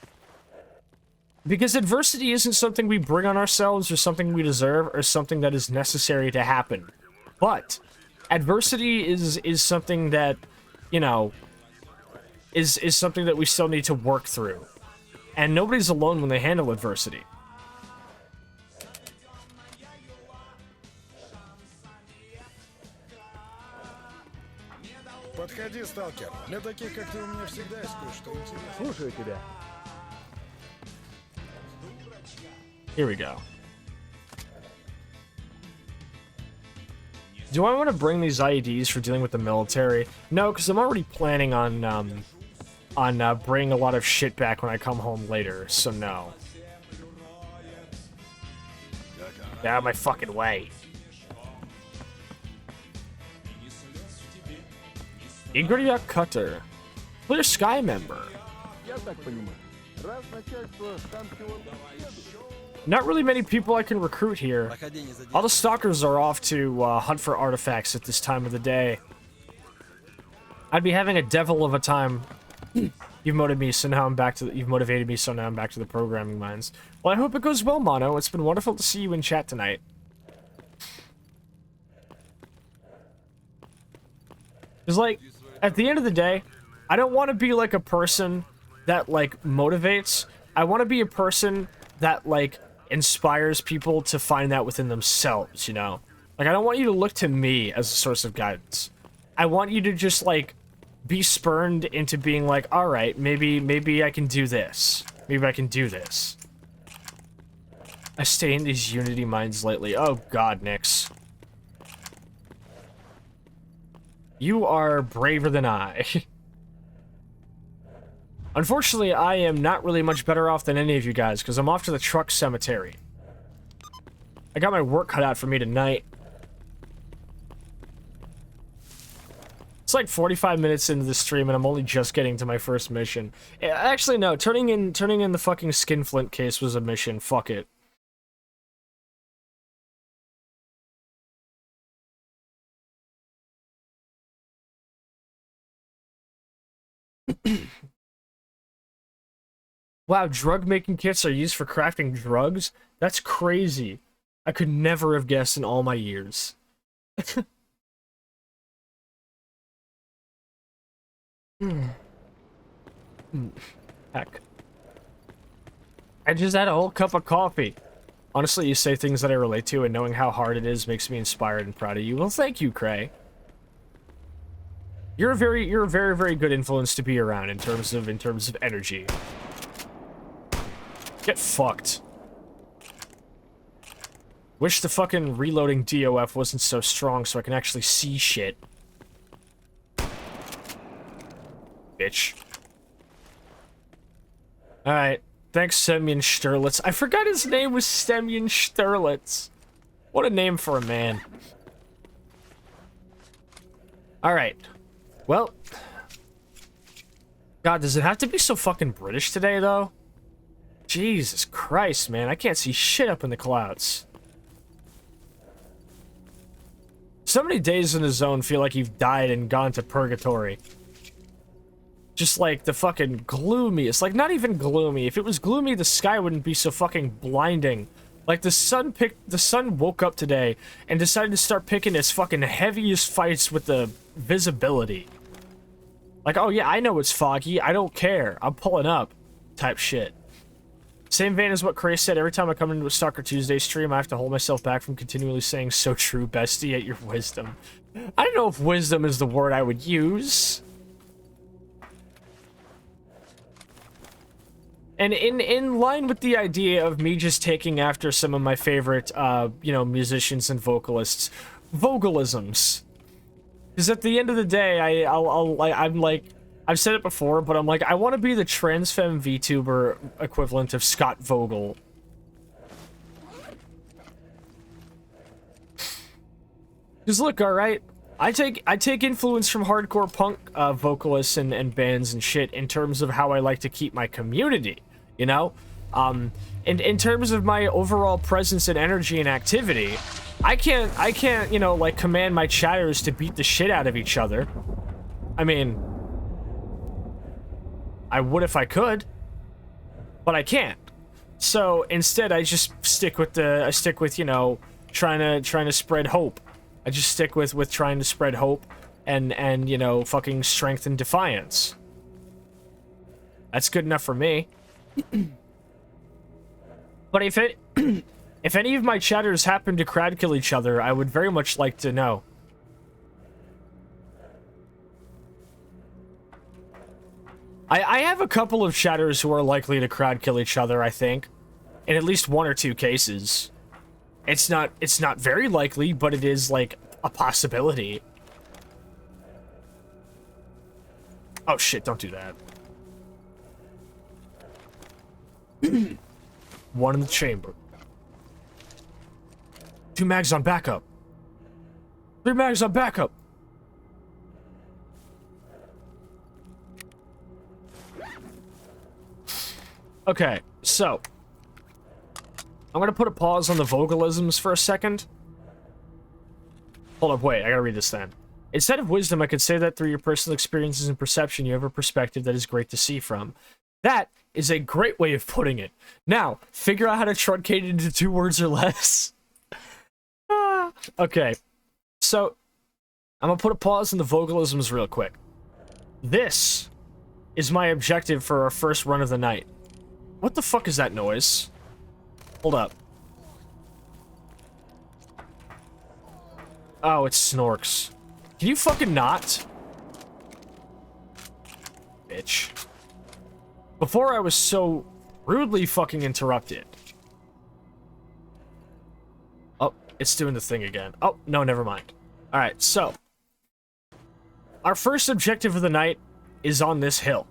Speaker 1: Because adversity isn't something we bring on ourselves or something we deserve or something that is necessary to happen. But adversity is something that, you know, is something that we still need to work through. And nobody's alone when they handle adversity.
Speaker 2: Подходи, сталкер. Для таких, как ты, у меня всегда есть кое-что интересное.
Speaker 3: Слушаю тебя.
Speaker 1: Here we go. Do I want to bring these IEDs for dealing with the military? No, because I'm already planning on bringing a lot of shit back when I come home later, so no. Get out of my fucking way. Igoryak Cutter. Clear Sky member.
Speaker 3: Я так понимаю. Раз начальство там чего...
Speaker 1: Not really many people I can recruit here. All the stalkers are off to hunt for artifacts at this time of the day. I'd be having a devil of a time. You've motivated me, so now I'm back to the programming mines. Well, I hope it goes well, Mono. It's been wonderful to see you in chat tonight. Because, like, at the end of the day, I don't want to be like a person that like motivates. I want to be a person that like inspires people to find that within themselves, you know? Like, I don't want you to look to me as a source of guidance. I want you to just, like, be spurned into being like, alright, maybe I can do this. Maybe I can do this. I stay in these Unity mines lately. Oh god, Nyx. You are braver than I. Unfortunately, I am not really much better off than any of you guys, because I'm off to the truck cemetery. I got my work cut out for me tonight. It's like 45 minutes into the stream, and I'm only just getting to my first mission. Actually, no, turning in the fucking skinflint case was a mission. Fuck it. Wow, drug-making kits are used for crafting drugs? That's crazy. I could never have guessed in all my years. Heck. I just had a whole cup of coffee. Honestly, you say things that I relate to, and knowing how hard it is makes me inspired and proud of you. Well, thank you, Cray. You're a very, very good influence to be around in terms of energy. Get fucked. Wish the fucking reloading DOF wasn't so strong so I can actually see shit. Bitch. Alright. Thanks, Semyon Sterlitz. I forgot his name was Semyon Sterlitz. What a name for a man. Alright. Well. God, does it have to be so fucking British today, though? Jesus Christ, man. I can't see shit up in the clouds. So many days in the zone feel like you've died and gone to purgatory. Just like the fucking gloomy. It's like not even gloomy. If it was gloomy, the sky wouldn't be so fucking blinding. Like the sun woke up today and decided to start picking its fucking heaviest fights with the visibility. Like, oh yeah, I know it's foggy. I don't care. I'm pulling up. Type shit. Same vein as what Cray said, every time I come into a STALKER Tuesday stream, I have to hold myself back from continually saying so true, bestie, at your wisdom. I don't know if wisdom is the word I would use. And in line with the idea of me just taking after some of my favorite, you know, musicians and vocalists, vocalisms. Because at the end of the day, I'm like, I've said it before, but I'm like, I want to be the trans femme VTuber equivalent of Scott Vogel. Because look, alright, I take influence from hardcore punk vocalists and bands and shit in terms of how I like to keep my community, you know? And in terms of my overall presence and energy and activity, I can't, you know, like, command my chatters to beat the shit out of each other. I mean, I would if I could, but I can't. So instead, I just stick with you know, trying to spread hope. I just stick with trying to spread hope and you know, fucking strength and defiance. That's good enough for me. But if any of my chatters happen to crowd kill each other, I would very much like to know. I have a couple of chatters who are likely to crowd kill each other, I think. In at least 1 or 2 cases. It's not very likely, but it is, like, a possibility. Oh shit, don't do that. 1 in the chamber. 2 mags on backup. 3 mags on backup. Okay, so I'm gonna put a pause on the vocalisms for a second. Hold up, wait, I gotta read this then. Instead of wisdom, I could say that through your personal experiences and perception, you have a perspective that is great to see from. That is a great way of putting it. Now, figure out how to truncate it into 2 words or less. Okay, so I'm gonna put a pause on the vocalisms real quick. This is my objective for our first run of the night. What the fuck is that noise? Hold up. Oh, it's Snorks. Can you fucking not? Bitch. Before I was so rudely fucking interrupted. Oh, it's doing the thing again. Oh, no, never mind. Alright, so. Our first objective of the night is on this hill.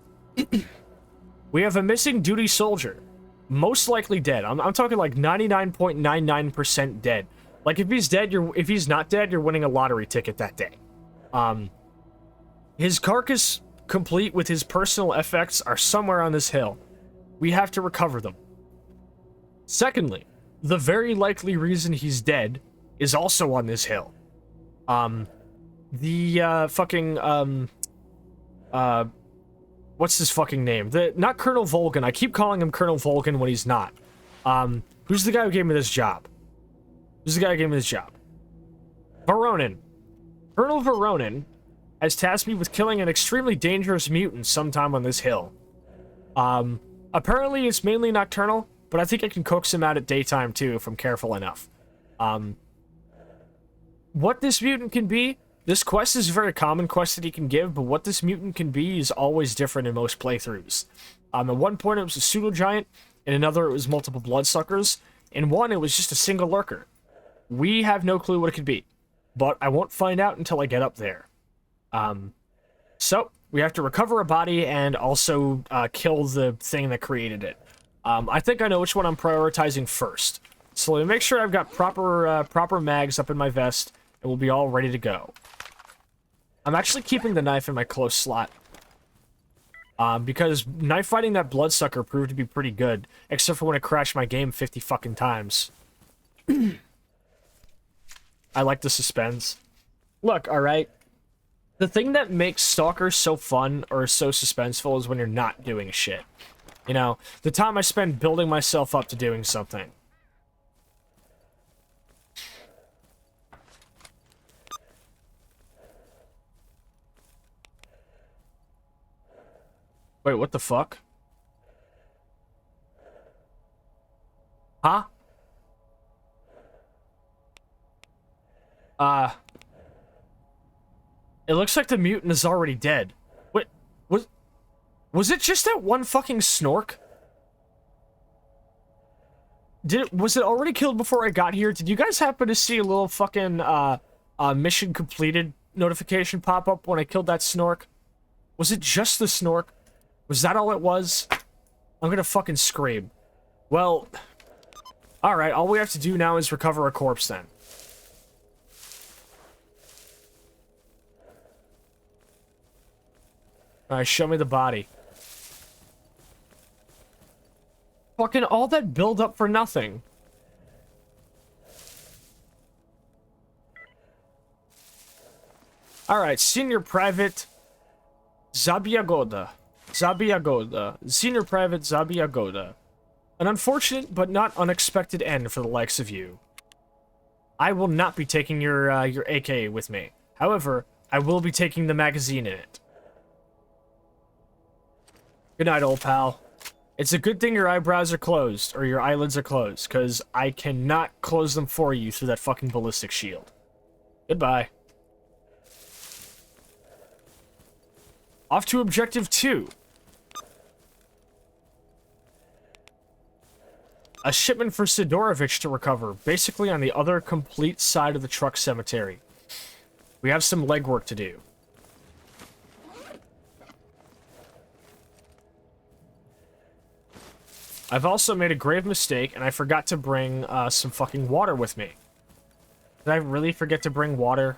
Speaker 1: We have a missing duty soldier. Most likely dead. I'm talking like 99.99% dead. Like, if he's dead, if he's not dead, you're winning a lottery ticket that day. His carcass, complete with his personal effects, are somewhere on this hill. We have to recover them. Secondly, the very likely reason he's dead is also on this hill. What's his fucking name? Not Colonel Volgan. I keep calling him Colonel Volgan when he's not. Who's the guy who gave me this job? Who's the guy who gave me this job? Veronin. Colonel Veronin has tasked me with killing an extremely dangerous mutant sometime on this hill. Apparently it's mainly nocturnal, but I think I can coax him out at daytime too if I'm careful enough. What this mutant can be, this quest is a very common quest that he can give, but what this mutant can be is always different in most playthroughs. At one point it was a pseudo-giant, in another it was multiple bloodsuckers, in one it was just a single lurker. We have no clue what it could be, but I won't find out until I get up there. So, we have to recover a body and also kill the thing that created it. I think I know which one I'm prioritizing first. So let me make sure I've got proper mags up in my vest, and we'll be all ready to go. I'm actually keeping the knife in my close slot. Because knife fighting that bloodsucker proved to be pretty good, except for when it crashed my game 50 fucking times. I like the suspense. Look, alright. The thing that makes Stalker so fun or so suspenseful is when you're not doing shit. You know, the time I spend building myself up to doing something. Wait, what the fuck? Huh? It looks like the mutant is already dead. Wait, was it just that one fucking snork? Was it already killed before I got here? Did you guys happen to see a little fucking, mission completed notification pop up when I killed that snork? Was it just the snork? Was that all it was? I'm gonna fucking scream. Well, alright, all we have to do now is recover a corpse then. Alright, show me the body. Fucking all that build up for nothing. Alright, Senior Private Zabiagoda. Senior Private Zabiagoda. An unfortunate but not unexpected end for the likes of you. I will not be taking your AK with me. However, I will be taking the magazine in it. Good night, old pal. It's a good thing your eyebrows are closed, or your eyelids are closed, because I cannot close them for you through that fucking ballistic shield. Goodbye. Off to Objective 2. A shipment for Sidorovich to recover, basically on the other complete side of the truck cemetery. We have some legwork to do. I've also made a grave mistake, and I forgot to bring some fucking water with me. Did I really forget to bring water?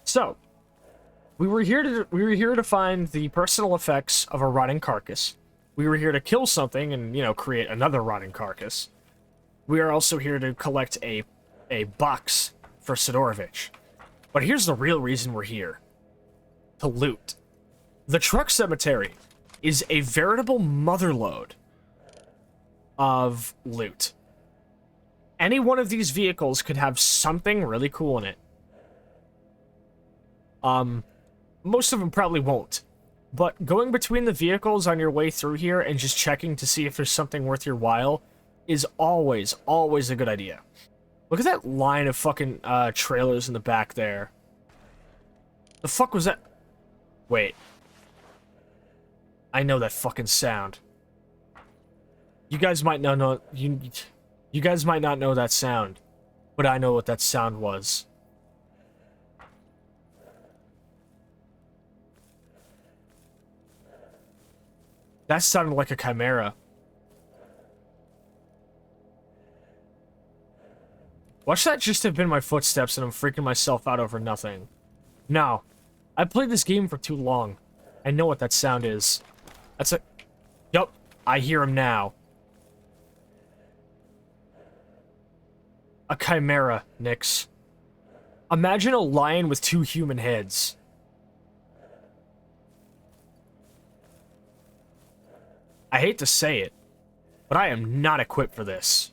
Speaker 1: So, we were here to find the personal effects of a rotting carcass. We were here to kill something and, you know, create another rotting carcass. We are also here to collect a box for Sidorovich. But here's the real reason we're here. To loot. The truck cemetery is a veritable motherlode of loot. Any one of these vehicles could have something really cool in it. Most of them probably won't. But going between the vehicles on your way through here and just checking to see if there's something worth your while is always, always a good idea. Look at that line of fucking trailers in the back there. The fuck was that? Wait. I know that fucking sound. You guys might not know you guys might not know that sound, but I know what that sound was. That sounded like a chimera. Watch that just have been my footsteps and I'm freaking myself out over nothing. No. I played this game for too long. I know what that sound is. That's a... Yup. I hear him now. A chimera, Nix. Imagine a lion with 2 human heads. I hate to say it, but I am not equipped for this.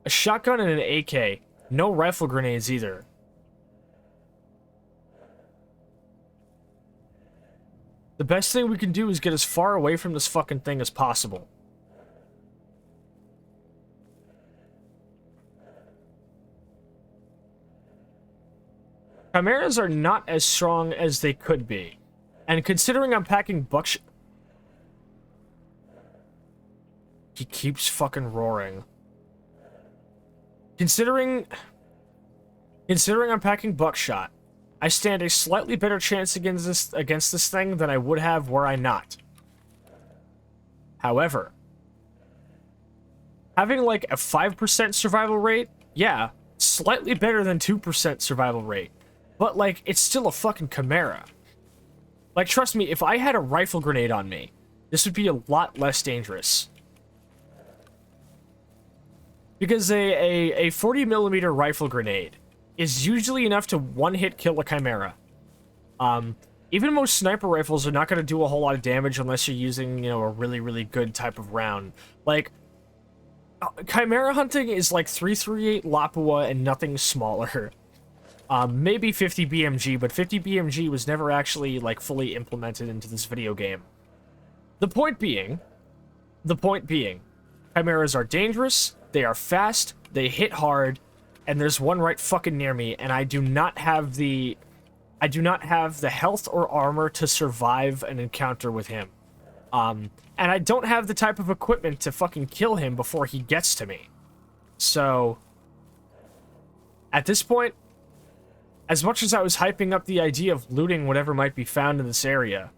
Speaker 1: A shotgun and an AK. No rifle grenades either. The best thing we can do is get as far away from this fucking thing as possible. Chimeras are not as strong as they could be. And considering I'm packing buckshot... He keeps fucking roaring. Considering I'm packing buckshot, I stand a slightly better chance against this thing than I would have were I not. However, having like a 5% survival rate, yeah, slightly better than 2% survival rate. But like, it's still a fucking chimera. Like, trust me, if I had a rifle grenade on me, this would be a lot less dangerous. Because a 40mm rifle grenade is usually enough to one-hit kill a chimera. Even most sniper rifles are not going to do a whole lot of damage unless you're using, you know, a really, really good type of round. Like, Chimera hunting is like 338 Lapua and nothing smaller. Maybe 50 BMG, but 50 BMG was never actually, like, fully implemented into this video game. The point being, Chimeras are dangerous, they are fast, they hit hard, and there's one right fucking near me, and I do not have the health or armor to survive an encounter with him. And I don't have the type of equipment to fucking kill him before he gets to me. So, at this point, as much as I was hyping up the idea of looting whatever might be found in this area,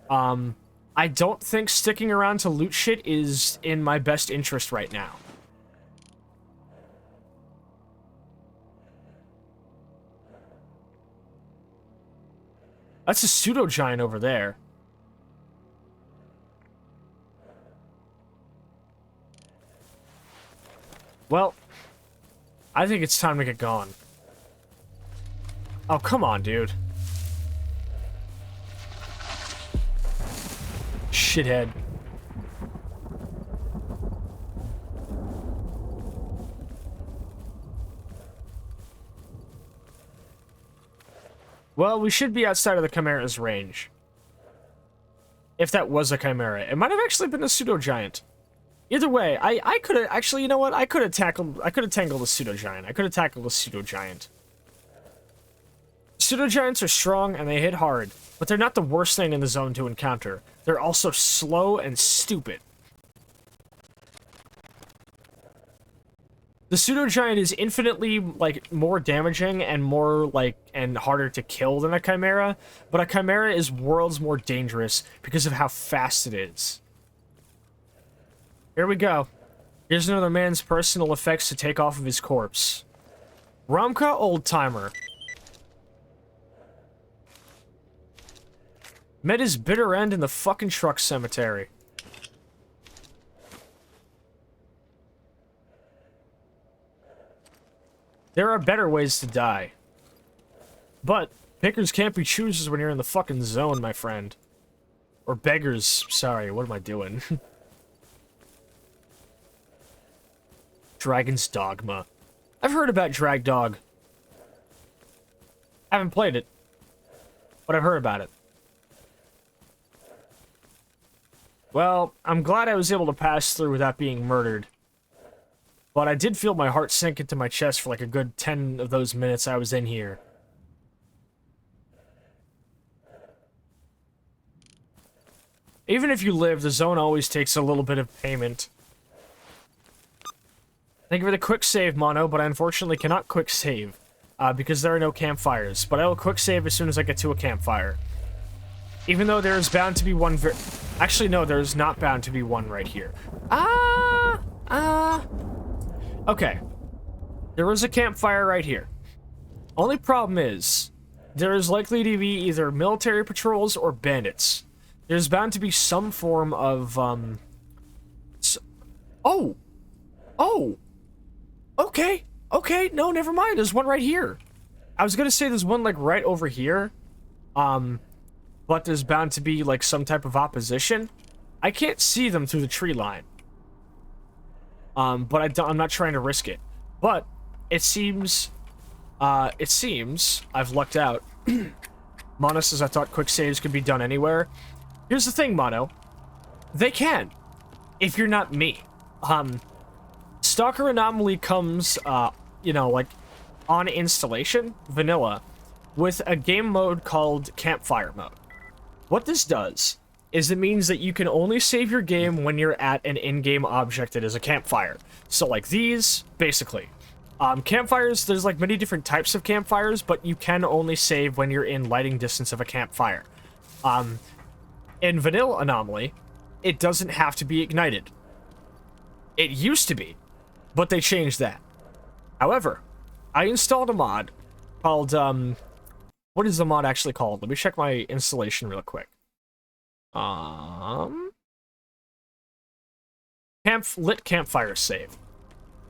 Speaker 1: I don't think sticking around to loot shit is in my best interest right now. That's a pseudo-giant over there. Well, I think it's time to get going. Oh, come on, dude. Shithead. Well, we should be outside of the Chimera's range. If that was a Chimera. It might have actually been a pseudo-giant. Either way, I could have... Actually, you know what? I could have tangled a pseudo-giant. I could have tackled a pseudo-giant. Pseudo-giants are strong and they hit hard, but they're not the worst thing in the zone to encounter. They're also slow and stupid. The pseudo-giant is infinitely, like, more damaging and more, like, and harder to kill than a Chimera, but a Chimera is worlds more dangerous because of how fast it is. Here we go. Here's another man's personal effects to take off of his corpse. Romka Old-Timer. Met his bitter end in the fucking truck cemetery. There are better ways to die. But, pickers can't be choosers when you're in the fucking zone, my friend. Or beggars. Sorry, what am I doing? Dragon's Dogma. I've heard about Drag Dog. I haven't played it. But I've heard about it. Well, I'm glad I was able to pass through without being murdered. But I did feel my heart sink into my chest for like a good 10 of those minutes I was in here. Even if you live, the zone always takes a little bit of payment. Thank you for the quick save, Mono, but I unfortunately cannot quick save. Because there are no campfires. But I will quick save as soon as I get to a campfire. Even though there is bound to be one actually, no, there is not bound to be one right here. Okay. There is a campfire right here. Only problem is, there is likely to be either military patrols or bandits. There's bound to be some form of, Oh! Okay, no, never mind, there's one right here. I was gonna say there's one, like, right over here. But there's bound to be, like, some type of opposition. I can't see them through the tree line. But I'm not trying to risk it. But, it seems I've lucked out. Mono says I thought quick saves could be done anywhere. Here's the thing, Mono. They can. If you're not me. Stalker Anomaly comes, you know, like, on installation, vanilla, with a game mode called Campfire Mode. What this does is it means that you can only save your game when you're at an in-game object that is a campfire. So, like these, basically. Campfires, there's, like, many different types of campfires, but you can only save when you're in lighting distance of a campfire. In Vanilla Anomaly, it doesn't have to be ignited. It used to be, but they changed that. However, I installed a mod called, what is the mod actually called? Let me check my installation real quick. Lit Campfire Save.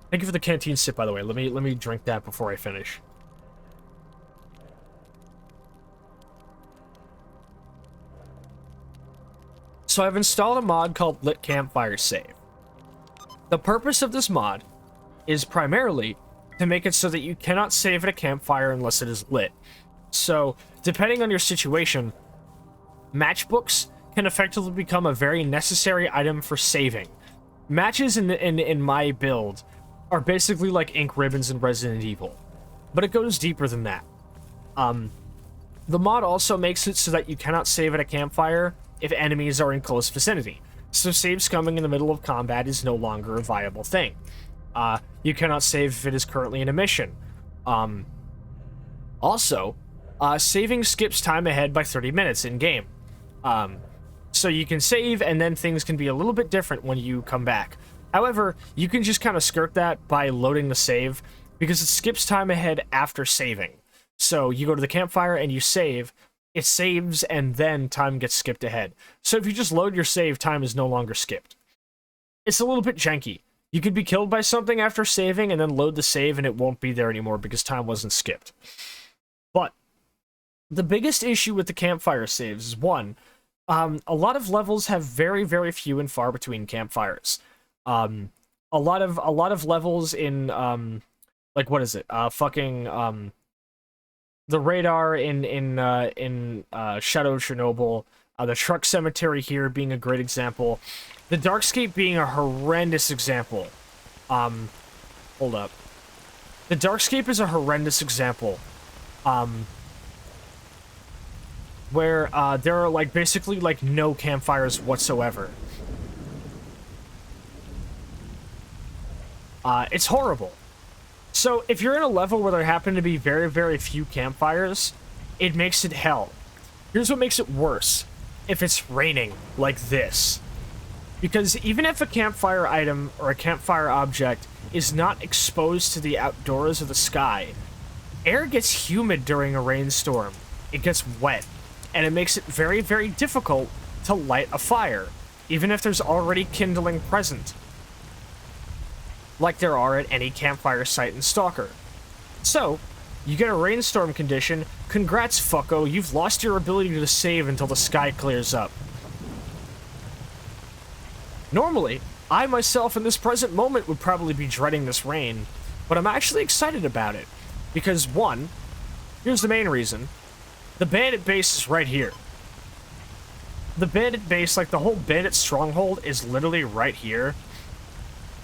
Speaker 1: Thank you for the canteen sip, by the way. Let me drink that before I finish. So I've installed a mod called Lit Campfire Save. The purpose of this mod is primarily to make it so that you cannot save at a campfire unless it is lit. So, depending on your situation, matchbooks can effectively become a very necessary item for saving. Matches in my build are basically like ink ribbons in Resident Evil, but it goes deeper than that. The mod also makes it so that you cannot save at a campfire if enemies are in close vicinity. So save scumming in the middle of combat is no longer a viable thing. You cannot save if it is currently in a mission. Also, saving skips time ahead by 30 minutes in-game. So you can save, and then things can be a little bit different when you come back. However, you can just kind of skirt that by loading the save, because it skips time ahead after saving. So you go to the campfire and you save, it saves, and then time gets skipped ahead. So if you just load your save, time is no longer skipped. It's a little bit janky. You could be killed by something after saving and then load the save and it won't be there anymore because time wasn't skipped. But the biggest issue with the campfire saves is, one, a lot of levels have very, very few and far between campfires. A lot of levels in like, what is it? The radar in Shadow of Chernobyl, the truck cemetery here being a great example, the Darkscape being a horrendous example. Hold up. The Darkscape is a horrendous example. Where there are like basically like no campfires whatsoever. It's horrible. So if you're in a level where there happen to be very, very few campfires, it makes it hell. Here's what makes it worse. If it's raining like this. Because even if a campfire item or a campfire object is not exposed to the outdoors or the sky, air gets humid during a rainstorm. It gets wet. And it makes it very, very difficult to light a fire, even if there's already kindling present, like there are at any campfire site in Stalker. So, you get a rainstorm condition, congrats fucko, you've lost your ability to save until the sky clears up. Normally, I myself in this present moment would probably be dreading this rain, but I'm actually excited about it, because one, here's the main reason. The bandit base is right here. The bandit base, like the whole bandit stronghold, is literally right here.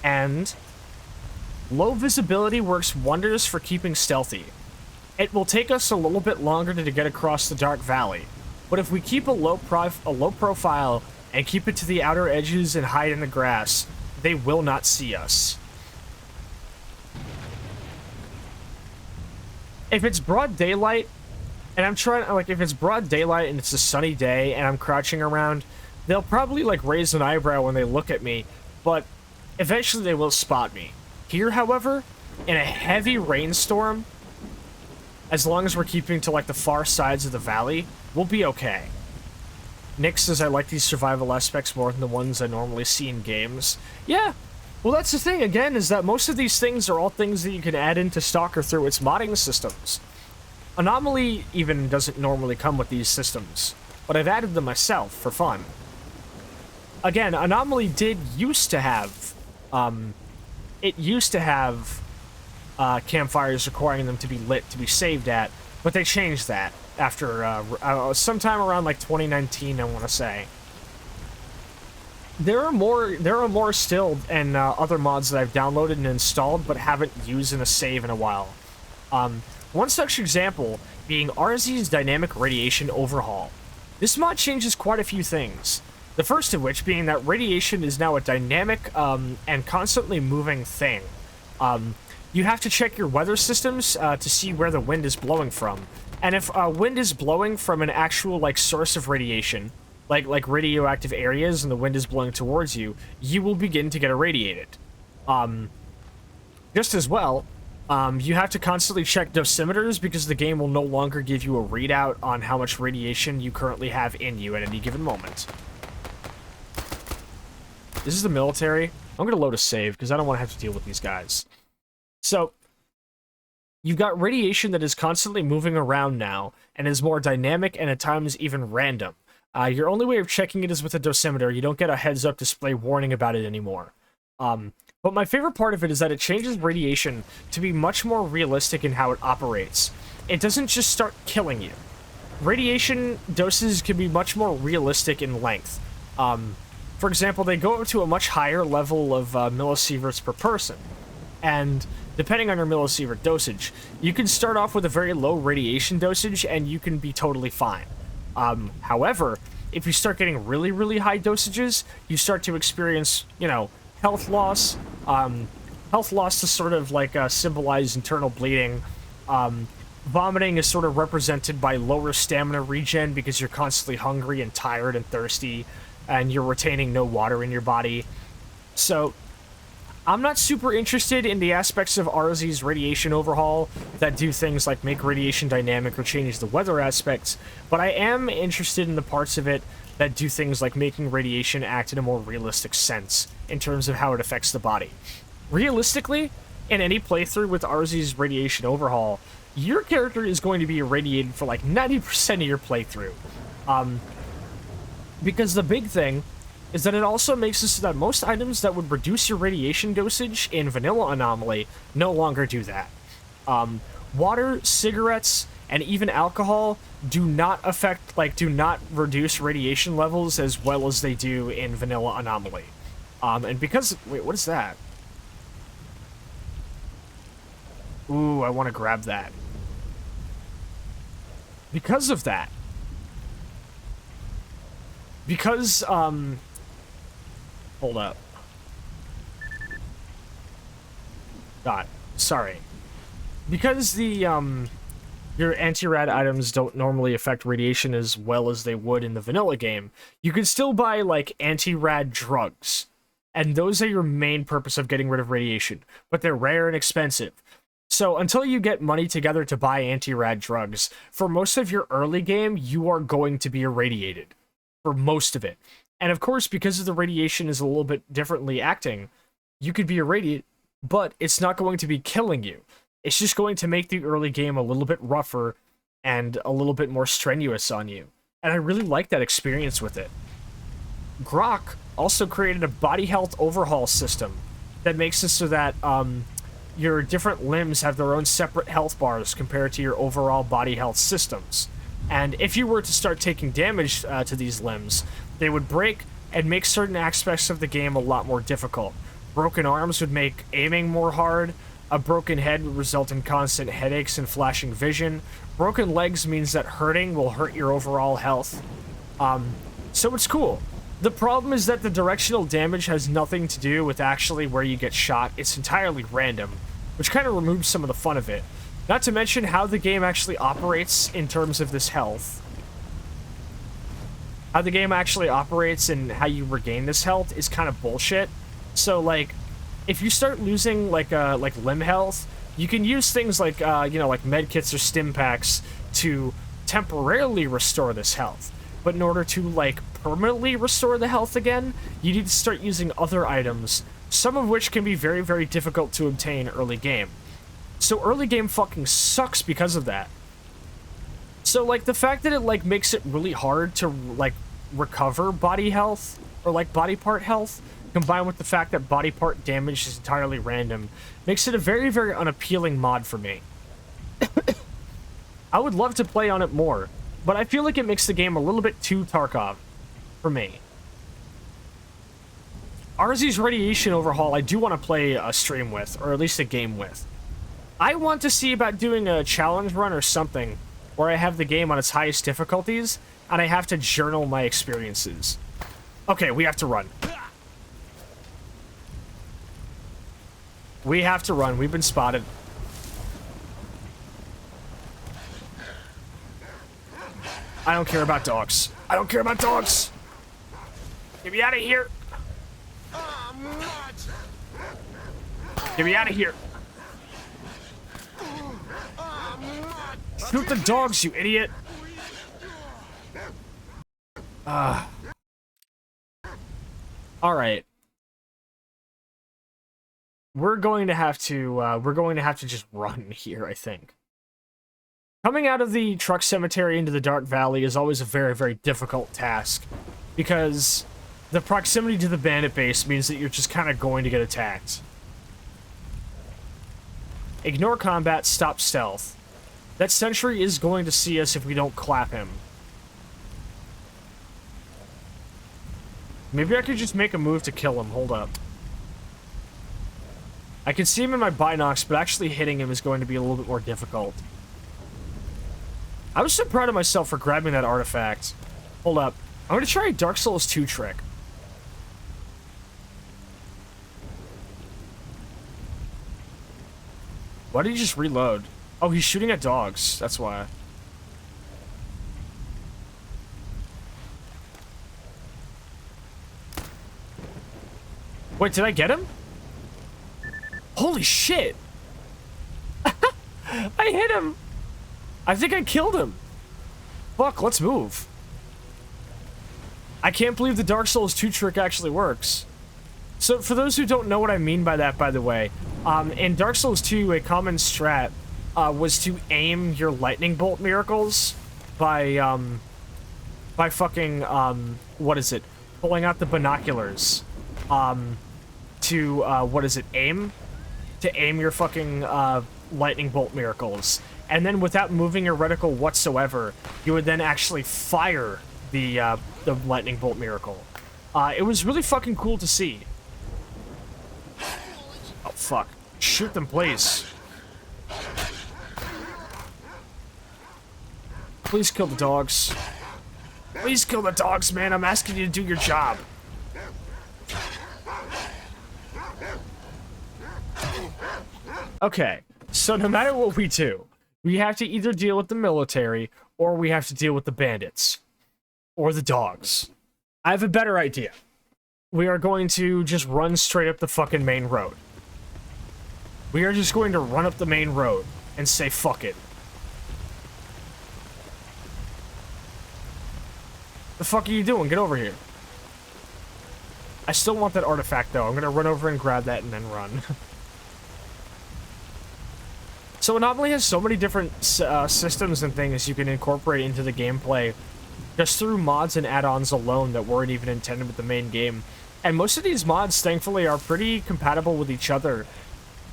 Speaker 1: And low visibility works wonders for keeping stealthy. It will take us a little bit longer to get across the dark valley, but if we keep a low profile and keep it to the outer edges and hide in the grass, they will not see us. If it's broad daylight, and I'm trying, like, if it's broad daylight and it's a sunny day and I'm crouching around, they'll probably, like, raise an eyebrow when they look at me, but eventually they will spot me. Here, however, in a heavy rainstorm, as long as we're keeping to, like, the far sides of the valley, we'll be okay. Nick says, I like these survival aspects more than the ones I normally see in games. Yeah, well, that's the thing, again, is that most of these things are all things that you can add into Stalker through its modding systems. Anomaly even doesn't normally come with these systems, but I've added them myself for fun. Again, Anomaly did used to have, campfires requiring them to be lit to be saved at, but they changed that after, sometime around like 2019, I want to say. There are more still, and other mods that I've downloaded and installed, but haven't used in a save in a while. One such example being RZ's Dynamic Radiation Overhaul. This mod changes quite a few things. The first of which being that radiation is now a dynamic and constantly moving thing. You have to check your weather systems to see where the wind is blowing from. And if wind is blowing from an actual like source of radiation, like radioactive areas, and the wind is blowing towards you, you will begin to get irradiated. Just as well, you have to constantly check dosimeters because the game will no longer give you a readout on how much radiation you currently have in you at any given moment. This is the military. I'm going to load a save because I don't want to have to deal with these guys. So, you've got radiation that is constantly moving around now and is more dynamic and at times even random. Your only way of checking it is with a dosimeter. You don't get a heads-up display warning about it anymore. But my favorite part of it is that it changes radiation to be much more realistic in how it operates. It doesn't just start killing you. Radiation doses can be much more realistic in length. For example, they go up to a much higher level of millisieverts per person. And depending on your millisievert dosage, you can start off with a very low radiation dosage and you can be totally fine. However, if you start getting really, really high dosages, you start to experience, you know, health loss. Health loss is sort of like symbolize internal bleeding. Vomiting is sort of represented by lower stamina regen because you're constantly hungry and tired and thirsty, and you're retaining no water in your body. So, I'm not super interested in the aspects of RZ's radiation overhaul that do things like make radiation dynamic or change the weather aspects, but I am interested in the parts of it that do things like making radiation act in a more realistic sense in terms of how it affects the body. Realistically, in any playthrough with RZ's radiation overhaul, your character is going to be irradiated for like 90% of your playthrough. Because the big thing is that it also makes it so that most items that would reduce your radiation dosage in Vanilla Anomaly no longer do that. Water, cigarettes, and even alcohol do not reduce radiation levels as well as they do in Vanilla Anomaly. And because... Wait, what is that? Ooh, I want to grab that. Because of that. Because, hold up. God, sorry. Because your anti-rad items don't normally affect radiation as well as they would in the vanilla game, you can still buy, like, anti-rad drugs. And those are your main purpose of getting rid of radiation. But they're rare and expensive. So until you get money together to buy anti-rad drugs, for most of your early game, you are going to be irradiated. For most of it. And of course, because of the radiation is a little bit differently acting, you could be irradiated, but it's not going to be killing you. It's just going to make the early game a little bit rougher and a little bit more strenuous on you. And I really like that experience with it. Grok also created a body health overhaul system that makes it so that your different limbs have their own separate health bars compared to your overall body health systems. And if you were to start taking damage to these limbs, they would break and make certain aspects of the game a lot more difficult. Broken arms would make aiming more hard. A broken head would result in constant headaches and flashing vision. Broken legs means that hurting will hurt your overall health. So it's cool. The problem is that the directional damage has nothing to do with actually where you get shot. It's entirely random, which kind of removes some of the fun of it. Not to mention how the game actually operates in terms of this health. How the game actually operates and how you regain this health is kind of bullshit. So, like, if you start losing, like limb health, you can use things like, like medkits or stim packs to temporarily restore this health. But in order to, like, permanently restore the health again, you need to start using other items, some of which can be very, very difficult to obtain early game. So early game fucking sucks because of that. So, like, the fact that it, like, makes it really hard to, like, recover body health, or, like, body part health, combined with the fact that body part damage is entirely random, makes it a very, very unappealing mod for me. I would love to play on it more, but I feel like it makes the game a little bit too Tarkov for me. RZ's Radiation Overhaul I do want to play a stream with, or at least a game with. I want to see about doing a challenge run or something where I have the game on its highest difficulties, and I have to journal my experiences. Okay, we have to run. We have to run. We've been spotted. I don't care about dogs. I don't care about dogs. Get me out of here. Get me out of here. Shoot the dogs, you idiot. Alright. We're going to have to just run here, I think. Coming out of the truck cemetery into the Dark Valley is always a very, very difficult task, because the proximity to the bandit base means that you're just kind of going to get attacked. Ignore combat, stop stealth. That sentry is going to see us if we don't clap him. Maybe I could just make a move to kill him. Hold up. I can see him in my binocs, but actually hitting him is going to be a little bit more difficult. I was so proud of myself for grabbing that artifact. Hold up. I'm going to try a Dark Souls 2 trick. Why did he just reload? Oh, he's shooting at dogs. That's why. Wait, did I get him? Holy shit! I hit him! I think I killed him! Fuck, let's move. I can't believe the Dark Souls 2 trick actually works. So, for those who don't know what I mean by that, by the way, in Dark Souls 2, a common strat was to aim your lightning bolt miracles by fucking, what is it? Pulling out the binoculars, aim? To aim your fucking, lightning bolt miracles. And then without moving your reticle whatsoever, you would then actually fire the lightning bolt miracle. It was really fucking cool to see. Oh, fuck. Shoot them, please. Please kill the dogs. Please kill the dogs, man. I'm asking you to do your job. Okay, so no matter what we do, we have to either deal with the military, or we have to deal with the bandits. Or the dogs. I have a better idea. We are going to just run straight up the fucking main road. We are just going to run up the main road and say fuck it. The fuck are you doing? Get over here. I still want that artifact though. I'm gonna run over and grab that and then run. So Anomaly has so many different systems and things you can incorporate into the gameplay just through mods and add-ons alone that weren't even intended with the main game. And most of these mods, thankfully, are pretty compatible with each other.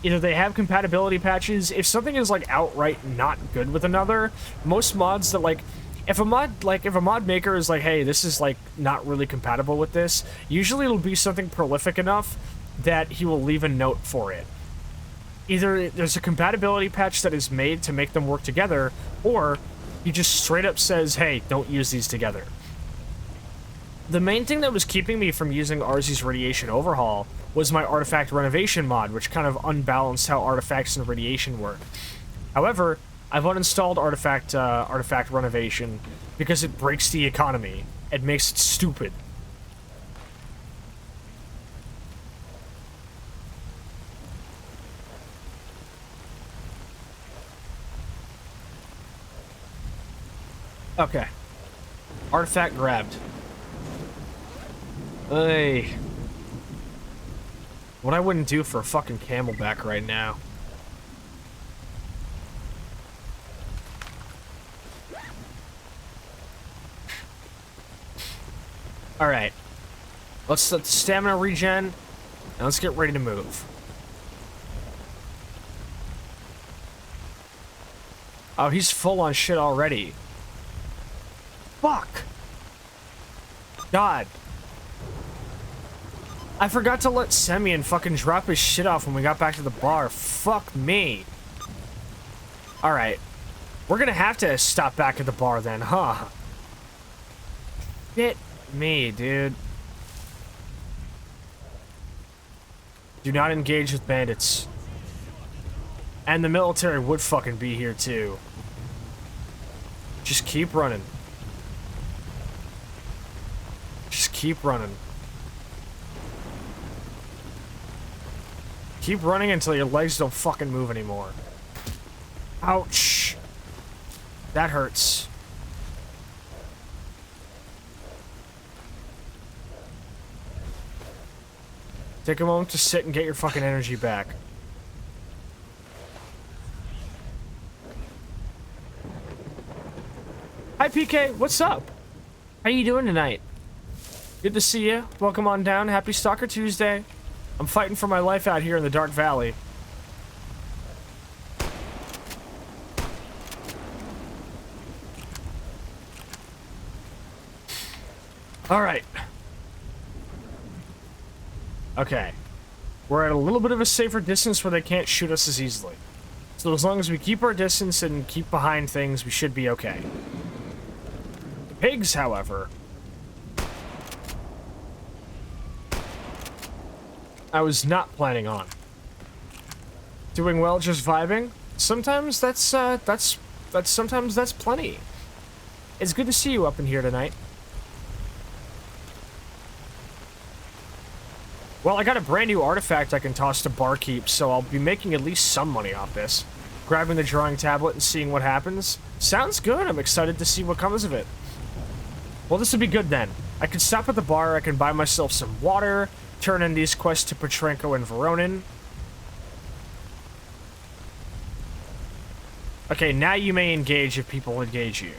Speaker 1: Either they have compatibility patches. If something is like outright not good with another, most mods that like if a mod maker is like, hey, this is like not really compatible with this, usually it'll be something prolific enough that he will leave a note for it. Either there's a compatibility patch that is made to make them work together, or he just straight up says, hey, don't use these together. The main thing that was keeping me from using RZ's Radiation Overhaul was my Artifact Renovation mod, which kind of unbalanced how artifacts and radiation work. However, I've uninstalled Artifact Renovation because it breaks the economy. It makes it stupid. Okay. Artifact grabbed. Hey. What I wouldn't do for a fucking camelback right now. Alright. Let's let the stamina regen, and let's get ready to move. Oh, he's full on shit already. Fuck! God. I forgot to let Semyon fucking drop his shit off when we got back to the bar. Fuck me. Alright. We're gonna have to stop back at the bar then, huh? Shit me, dude. Do not engage with bandits. And the military would fucking be here too. Just keep running. Just keep running. Keep running until your legs don't fucking move anymore. Ouch. That hurts. Take a moment to sit and get your fucking energy back. Hi PK, what's up? How you doing tonight? Good to see you. Welcome on down. Happy Stalker Tuesday. I'm fighting for my life out here in the Dark Valley. Alright. Okay. We're at a little bit of a safer distance where they can't shoot us as easily. So as long as we keep our distance and keep behind things, we should be okay. The pigs, however... I was not planning on. Doing well, just vibing? Sometimes sometimes that's plenty. It's good to see you up in here tonight. Well, I got a brand new artifact I can toss to Barkeep, so I'll be making at least some money off this. Grabbing the drawing tablet and seeing what happens. Sounds good, I'm excited to see what comes of it. Well, this will be good then. I can stop at the bar, I can buy myself some water, turn in these quests to Petrenko and Voronin. Okay, now you may engage if people engage you.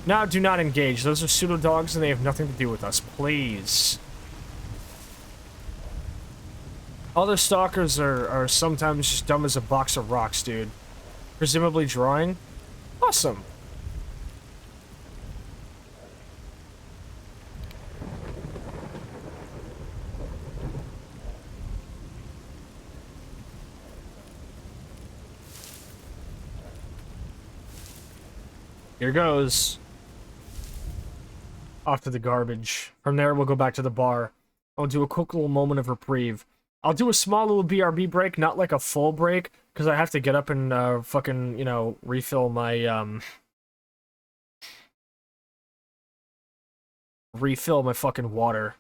Speaker 1: No, do not engage. Those are pseudo-dogs and they have nothing to do with us. Please. Other stalkers are sometimes just dumb as a box of rocks, dude. Presumably drawing. Awesome. Here goes. Off to the garbage. From there, we'll go back to the bar. I'll do a quick little moment of reprieve. I'll do a small little BRB break, not like a full break, because I have to get up and fucking, you know, refill my, refill my fucking water.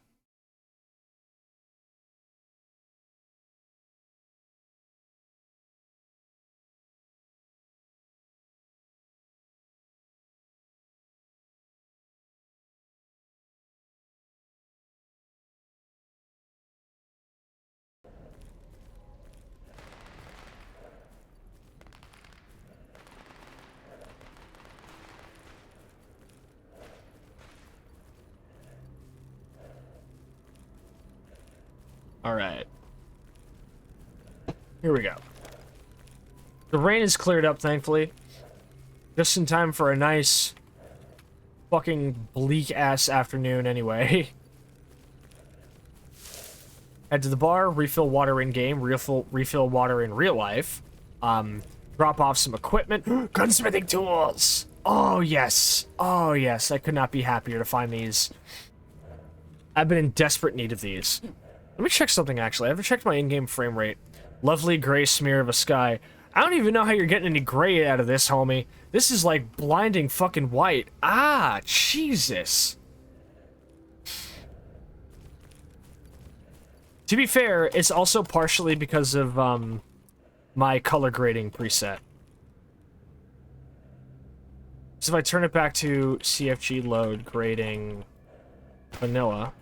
Speaker 1: Alright. Here we go. The rain has cleared up, thankfully. Just in time for a nice fucking bleak-ass afternoon, anyway. Head to the bar, refill water in-game, refill water in real life. Drop off some equipment. Gunsmithing tools! Oh, yes. Oh, yes. I could not be happier to find these. I've been in desperate need of these. Let me check something, actually. I haven't checked my in-game frame rate. Lovely gray smear of a sky. I don't even know how you're getting any gray out of this, homie. This is like blinding fucking white. Ah, Jesus. To be fair, it's also partially because of, my color grading preset. So if I turn it back to CFG load grading vanilla...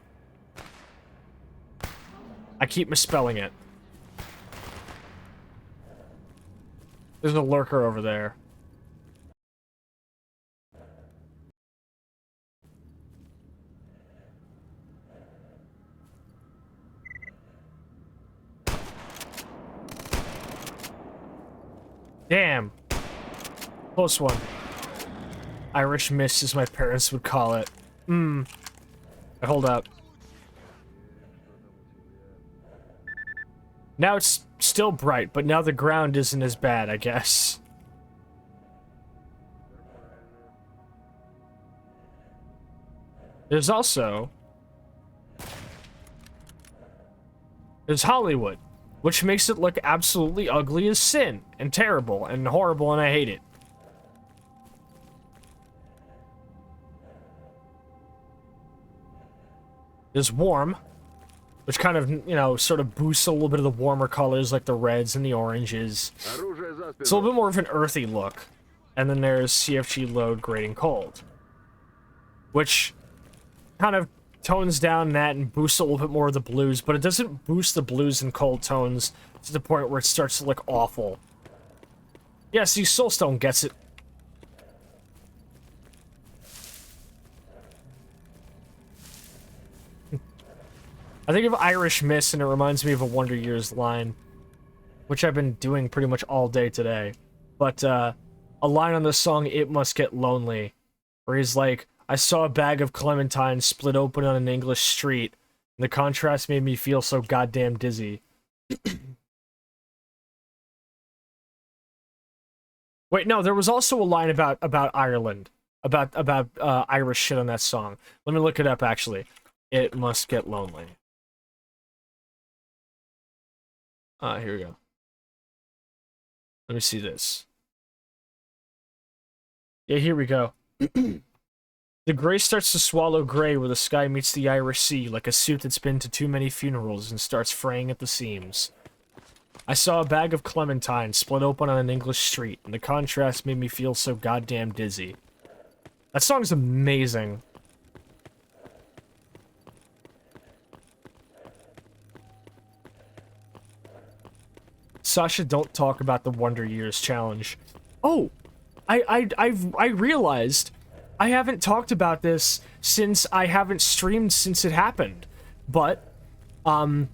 Speaker 1: I keep misspelling it. There's a lurker over there. Damn. Close one. Irish mist, as my parents would call it. Hold up. Now it's still bright, but now the ground isn't as bad, I guess. There's also... There's Hollywood, which makes it look absolutely ugly as sin, and terrible, and horrible, and I hate it. There's warm, which kind of, you know, sort of boosts a little bit of the warmer colors, like the reds and the oranges. It's a little bit more of an earthy look. And then there's CFG load grading cold, which kind of tones down that and boosts a little bit more of the blues, but it doesn't boost the blues and cold tones to the point where it starts to look awful. Yeah, see, Soulstone gets it. I think of Irish Mist, and it reminds me of a Wonder Years line, which I've been doing pretty much all day today. But, a line on the song, It Must Get Lonely, where he's like, I saw a bag of clementines split open on an English street, and the contrast made me feel so goddamn dizzy. Wait, no, there was also a line about Ireland, about Irish shit on that song. Let me look it up. Actually, it must get lonely. Here we go. Let me see this. Yeah, here we go. The gray starts to swallow gray where the sky meets the Irish Sea, like a suit that's been to too many funerals and starts fraying at the seams. I saw a bag of clementines split open on an English street, and the contrast made me feel so goddamn dizzy. That song's amazing. Sascha, don't talk about the Wonder Years challenge. Oh, I realized I haven't talked about this since I haven't streamed since it happened, but I've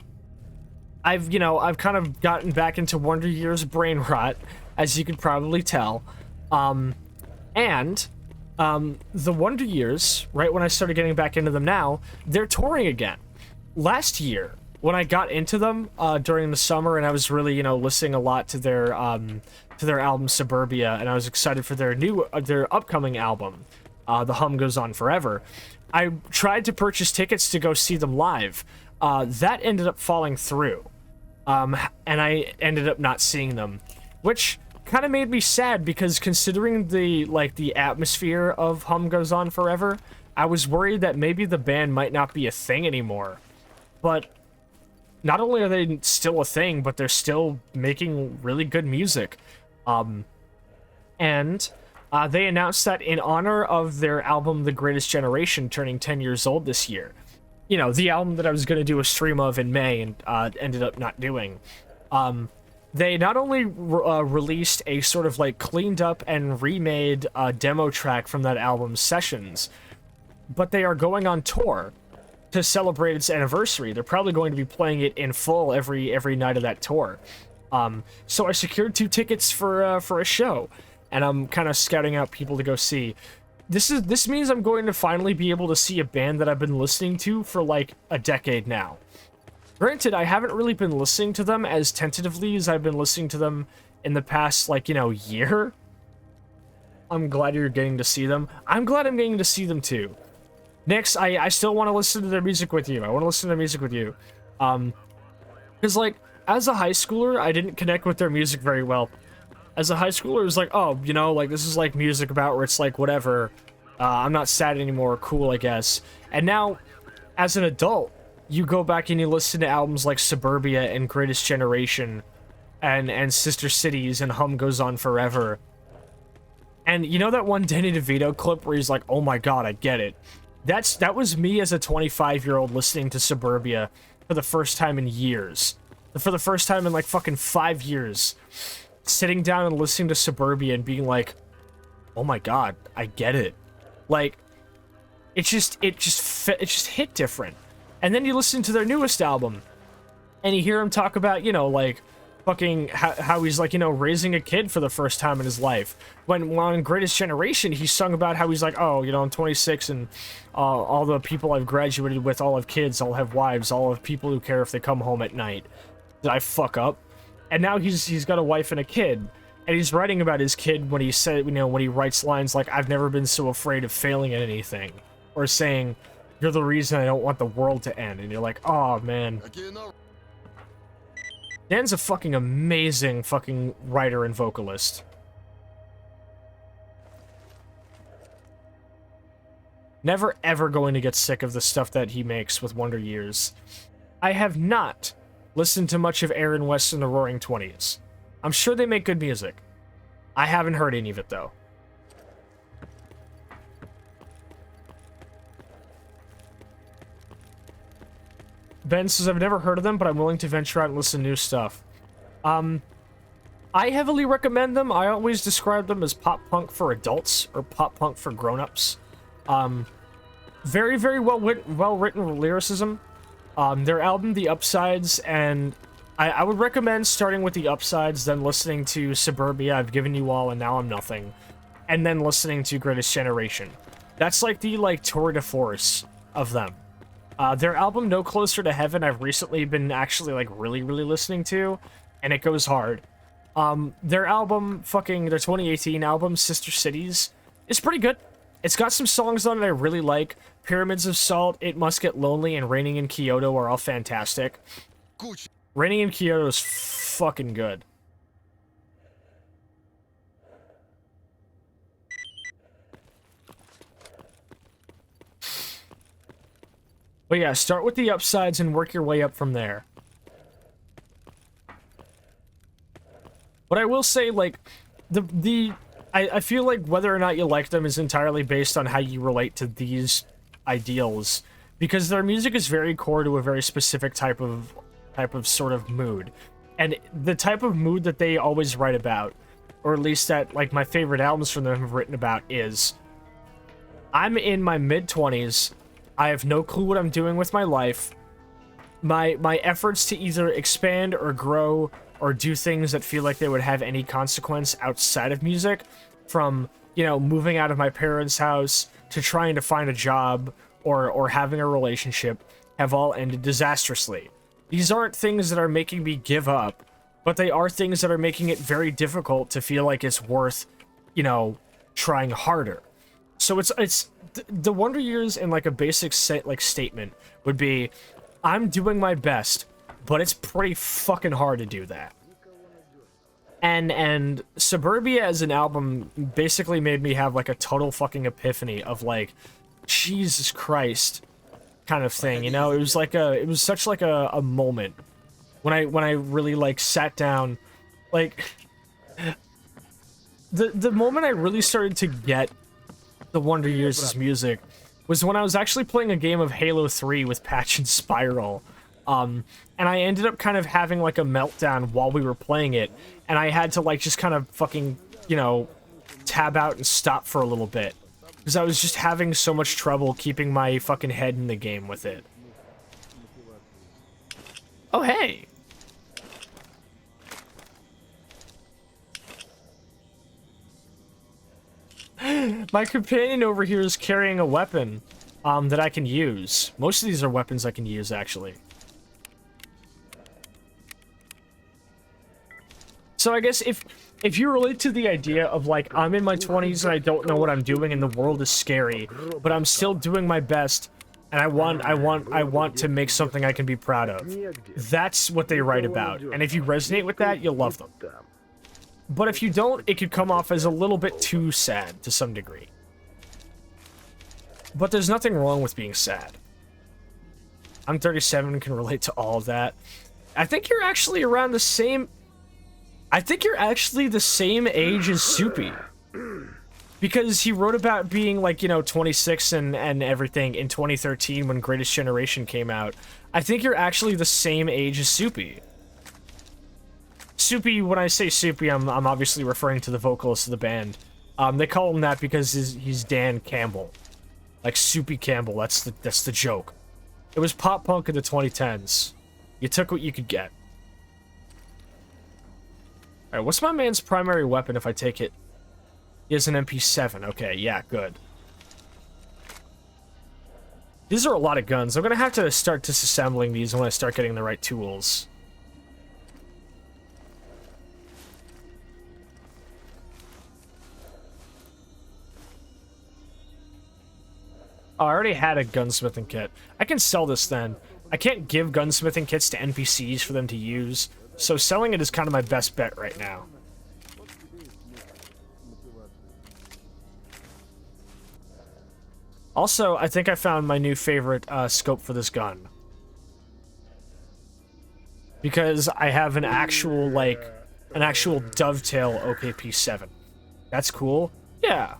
Speaker 1: kind of gotten back into Wonder Years brain rot, as you could probably tell, and the Wonder Years, right when I started getting back into them now, they're touring again. Last year, when I got into them during the summer, and I was really, listening a lot to their album Suburbia, and I was excited for their upcoming album, The Hum Goes On Forever. I tried to purchase tickets to go see them live. That ended up falling through, and I ended up not seeing them, which kind of made me sad because considering the atmosphere of Hum Goes On Forever, I was worried that maybe the band might not be a thing anymore. But not only are they still a thing, but they're still making really good music. And they announced that in honor of their album The Greatest Generation turning 10 years old this year, the album that I was going to do a stream of in May and ended up not doing, they not only released a sort of cleaned up and remade demo track from that album's sessions, but they are going on tour to celebrate its anniversary. They're probably going to be playing it in full every night of that tour. So I secured 2 tickets for a show, and I'm kind of scouting out people to go see. This means I'm going to finally be able to see a band that I've been listening to for a decade now. Granted, I haven't really been listening to them as tentatively as I've been listening to them in the past year. I'm glad you're getting to see them. I'm glad I'm getting to see them too. Next, I still want to listen to their music with you. I want to listen to their music with you. Because, as a high schooler, I didn't connect with their music very well. As a high schooler, it was oh, this is, music about where it's, whatever. I'm not sad anymore. Cool, I guess. And now, as an adult, you go back and you listen to albums like Suburbia and Greatest Generation and Sister Cities and Hum Goes On Forever. And you know that one Danny DeVito clip where he's like, oh my god, I get it. That was me as a 25-year-old listening to Suburbia for the first time in years. For the first time in fucking 5 years. Sitting down and listening to Suburbia and being like, oh my god, I get it. It just hit different. And then you listen to their newest album and you hear him talk about, fucking how he's raising a kid for the first time in his life. When on Greatest Generation, he sung about how he's oh, I'm 26 and all the people I've graduated with all have kids, all have wives, all have people who care if they come home at night. Did I fuck up? And now he's got a wife and a kid, and he's writing about his kid when he said, when he writes lines like, I've never been so afraid of failing at anything, or saying, you're the reason I don't want the world to end, and you're like, oh man. Dan's a fucking amazing fucking writer and vocalist. Never ever going to get sick of the stuff that he makes with Wonder Years. I have not listened to much of Aaron West and the Roaring Twenties. I'm sure they make good music. I haven't heard any of it though. Ben says, I've never heard of them, but I'm willing to venture out and listen to new stuff. I heavily recommend them. I always describe them as pop punk for adults, or pop punk for grown-ups. Very, very well-written lyricism. Their album, The Upsides, and I would recommend starting with The Upsides, then listening to Suburbia, I've Given You All, and Now I'm Nothing, and then listening to Greatest Generation. That's like the like tour de force of them. Their album No Closer to Heaven I've recently been actually like really listening to, and it goes hard. Their album, their 2018 album, Sister Cities, is pretty good. It's got some songs on it I really like. Pyramids of Salt, It Must Get Lonely, and Raining in Kyoto are all fantastic. Raining in Kyoto is fucking good. But yeah, start with the upsides and work your way up from there. But I will say, like, I feel like whether or not you like them is entirely based on how you relate to these ideals, because their music is very core to a very specific type of sort of mood. And the type of mood that they always write about, or at least that, like, my favorite albums from them have written about is, I'm in my mid-20s, I have no clue what I'm doing with my life. My efforts to either expand or grow or do things that feel like they would have any consequence outside of music, from, you know, moving out of my parents' house to trying to find a job or having a relationship, have all ended disastrously. These aren't things that are making me give up, but they are things that are making it very difficult to feel like it's worth, you know, trying harder. So it's the Wonder Years in like a basic statement would be, I'm doing my best, but it's pretty fucking hard to do that. And Suburbia as an album basically made me have like a total fucking epiphany of like, Jesus Christ kind of thing, you know? It was such like a moment when I really like sat down, like the moment I really started to get the Wonder Years' music was when I was actually playing a game of Halo 3 with Patch and Spiral. And I ended up kind of having like a meltdown while we were playing it, and I had to like just kind of fucking, you know, tab out and stop for a little bit, because I was just having so much trouble keeping my fucking head in the game with it. Oh, hey! My companion over here is carrying a weapon that I can use. Most of these are weapons I can use, actually. So I guess if you relate to the idea of like, I'm in my 20s and I don't know what I'm doing and the world is scary, but I'm still doing my best and I want to make something I can be proud of. That's what they write about. And if you resonate with that, you'll love them. But if you don't, it could come off as a little bit too sad to some degree. But there's nothing wrong with being sad. I'm 37 and can relate to all of that. I think you're actually around the same... I think you're actually the same age as Soupy. Because he wrote about being, like, you know, 26 and everything in 2013 when Greatest Generation came out. I think you're actually the same age as Soupy. Soupy, when I say Soupy, I'm obviously referring to the vocalist of the band. They call him that because he's Dan Campbell. Like Soupy Campbell, that's the joke. It was pop punk in the 2010s. You took what you could get. Alright, what's my man's primary weapon if I take it? He has an MP7. Okay, yeah, good. These are a lot of guns. I'm gonna have to start disassembling these when I start getting the right tools. Oh, I already had a gunsmithing kit. I can sell this then. I can't give gunsmithing kits to NPCs for them to use, so selling it is kind of my best bet right now. Also, I think I found my new favorite scope for this gun. Because I have an actual, like, an actual dovetail OKP7. That's cool. Yeah.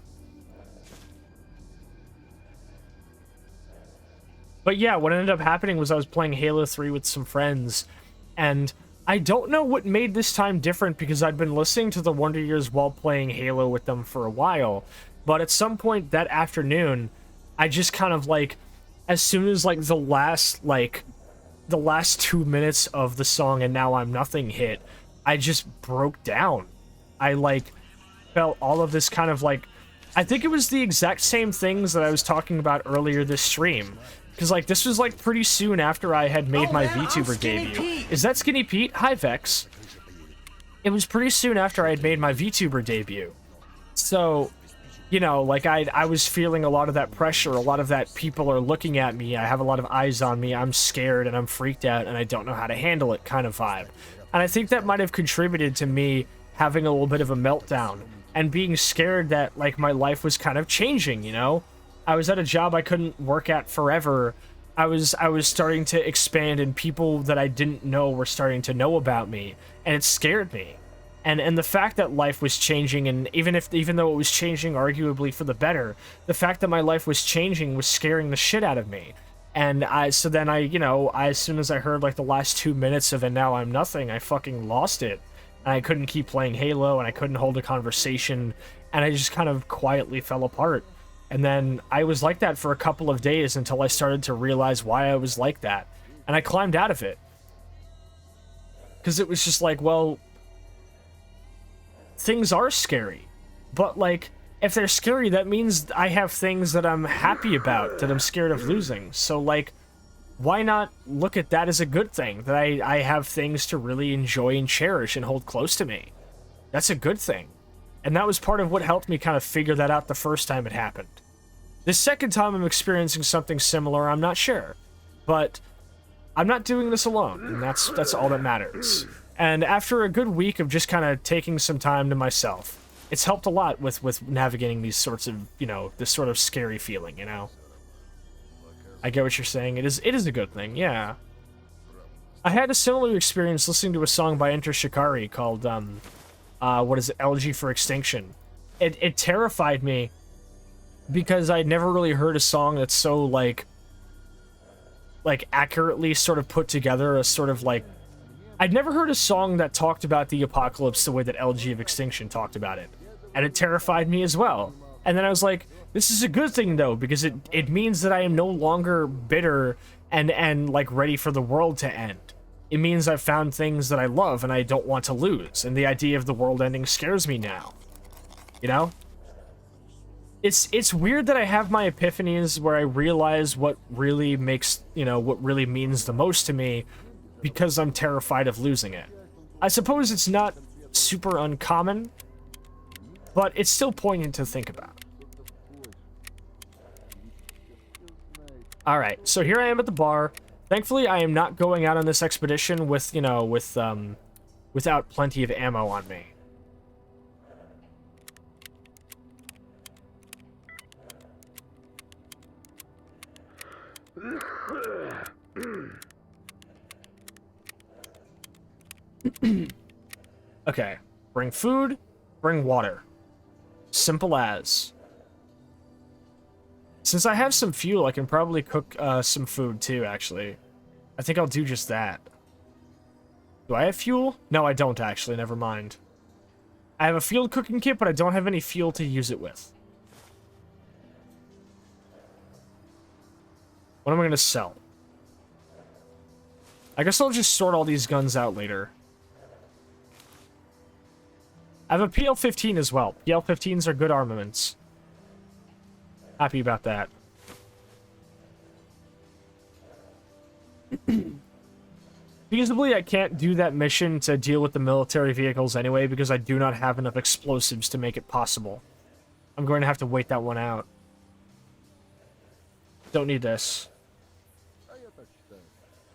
Speaker 1: But yeah, what ended up happening was I was playing Halo 3 with some friends, and I don't know what made this time different because I'd been listening to the Wonder Years while playing Halo with them for a while, but at some point that afternoon, I just kind of like, as soon as like the last 2 minutes of the song And Now I'm Nothing hit, I just broke down. I like felt all of this kind of like I think it was the exact same things that I was talking about earlier this stream. Because, like, this was, like, pretty soon after I had made my VTuber debut.
Speaker 4: Pete.
Speaker 1: Is that Skinny Pete? Hi, Vex. It was pretty soon after I had made my VTuber debut. So, you know, like, I was feeling a lot of that pressure, a lot of that people are looking at me, I have a lot of eyes on me, I'm scared and I'm freaked out and I don't know how to handle it kind of vibe. And I think that might have contributed to me having a little bit of a meltdown and being scared that, like, my life was kind of changing, you know? I was at a job I couldn't work at forever. I was starting to expand and people that I didn't know were starting to know about me, and it scared me. And the fact that life was changing, and even though it was changing arguably for the better, the fact that my life was changing was scaring the shit out of me. And so then as soon as I heard like the last 2 minutes of And Now I'm Nothing, I fucking lost it. And I couldn't keep playing Halo, and I couldn't hold a conversation, and I just kind of quietly fell apart. And then I was like that for a couple of days until I started to realize why I was like that. And I climbed out of it. Because it was just like, well, things are scary. But, like, if they're scary, that means I have things that I'm happy about, that I'm scared of losing. So, like, why not look at that as a good thing? That I have things to really enjoy and cherish and hold close to me. That's a good thing. And that was part of what helped me kind of figure that out the first time it happened. The second time I'm experiencing something similar, I'm not sure. But I'm not doing this alone, and that's all that matters. And after a good week of just kind of taking some time to myself, it's helped a lot with navigating these sorts of, you know, this sort of scary feeling, you know? I get what you're saying. It is a good thing, yeah. I had a similar experience listening to a song by Enter Shikari called, what is it, Elegy for Extinction. It terrified me because I'd never really heard a song that's so, like accurately sort of put together, a sort of, like... I'd never heard a song that talked about the apocalypse the way that Elegy of Extinction talked about it. And it terrified me as well. And then I was like, this is a good thing, though, because it means that I am no longer bitter and like, ready for the world to end. It means I've found things that I love and I don't want to lose, and the idea of the world ending scares me now. You know? It's weird that I have my epiphanies where I realize what really makes, you know, what really means the most to me because I'm terrified of losing it. I suppose it's not super uncommon, but it's still poignant to think about. Alright, so here I am at the bar. Thankfully, I am not going out on this expedition with, you know, without plenty of ammo on me. Okay, bring food, bring water. Simple as. Since I have some fuel, I can probably cook some food too, actually. I think I'll do just that. Do I have fuel? No, I don't, actually. Never mind. I have a field cooking kit, but I don't have any fuel to use it with. What am I going to sell? I guess I'll just sort all these guns out later. I have a PL-15 as well. PL-15s are good armaments. Happy about that. Feasibly, I can't do that mission to deal with the military vehicles anyway because I do not have enough explosives to make it possible. I'm going to have to wait that one out. Don't need this.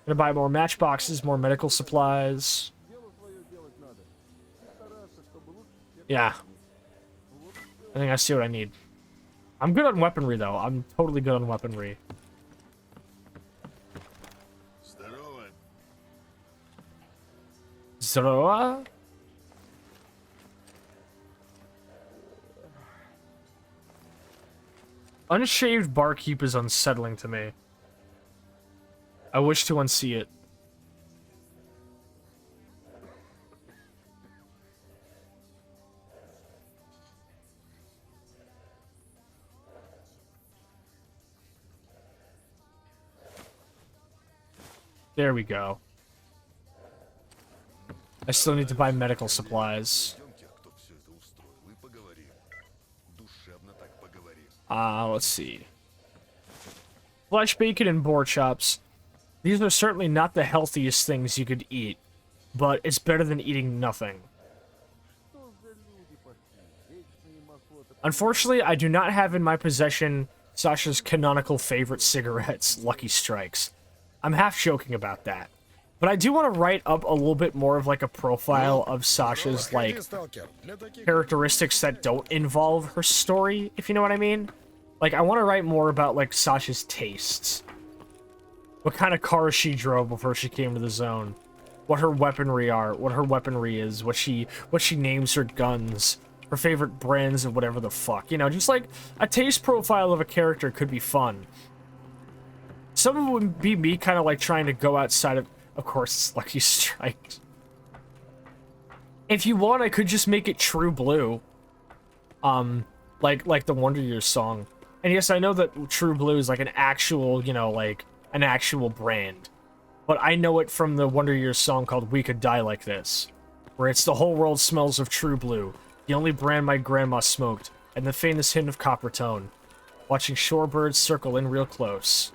Speaker 1: Gonna buy more matchboxes, more medical supplies. Yeah. I think I see what I need. I'm good on weaponry, though. I'm totally good on weaponry. Zoroa? Unshaved barkeep is unsettling to me. I wish to unsee it. There we go. I still need to buy medical supplies. Let's see. Flesh, bacon, and boar chops. These are certainly not the healthiest things you could eat, but it's better than eating nothing. Unfortunately, I do not have in my possession Sasha's canonical favorite cigarettes, Lucky Strikes. I'm half joking about that. But I do want to write up a little bit more of like a profile of Sasha's like characteristics that don't involve her story, if you know what I mean. Like I want to write more about like Sasha's tastes. What kind of car she drove before she came to the zone. What her weaponry is, what she names her guns, her favorite brands of whatever the fuck. You know, just like a taste profile of a character could be fun. Some of it would be me kind of like trying to go outside of course, it's Lucky Strikes. If you want, I could just make it True Blue. Like the Wonder Years song. And yes, I know that True Blue is like an actual, you know, like an actual brand. But I know it from the Wonder Years song called We Could Die Like This, where it's the whole world smells of True Blue, the only brand my grandma smoked, and the faintest hint of copper tone. Watching shorebirds circle in real close.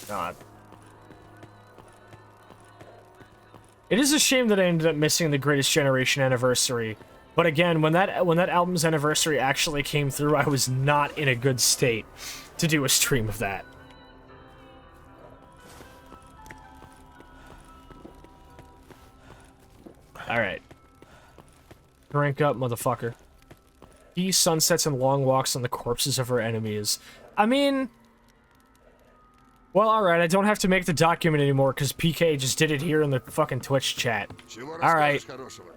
Speaker 1: God. It is a shame that I ended up missing the Greatest Generation anniversary. But again, when that album's anniversary actually came through, I was not in a good state to do a stream of that. Alright. Drink up, motherfucker. Peace, sunsets, and long walks on the corpses of our enemies. I mean... Well, alright, I don't have to make the document anymore, because PK just did it here in the fucking Twitch chat. Alright.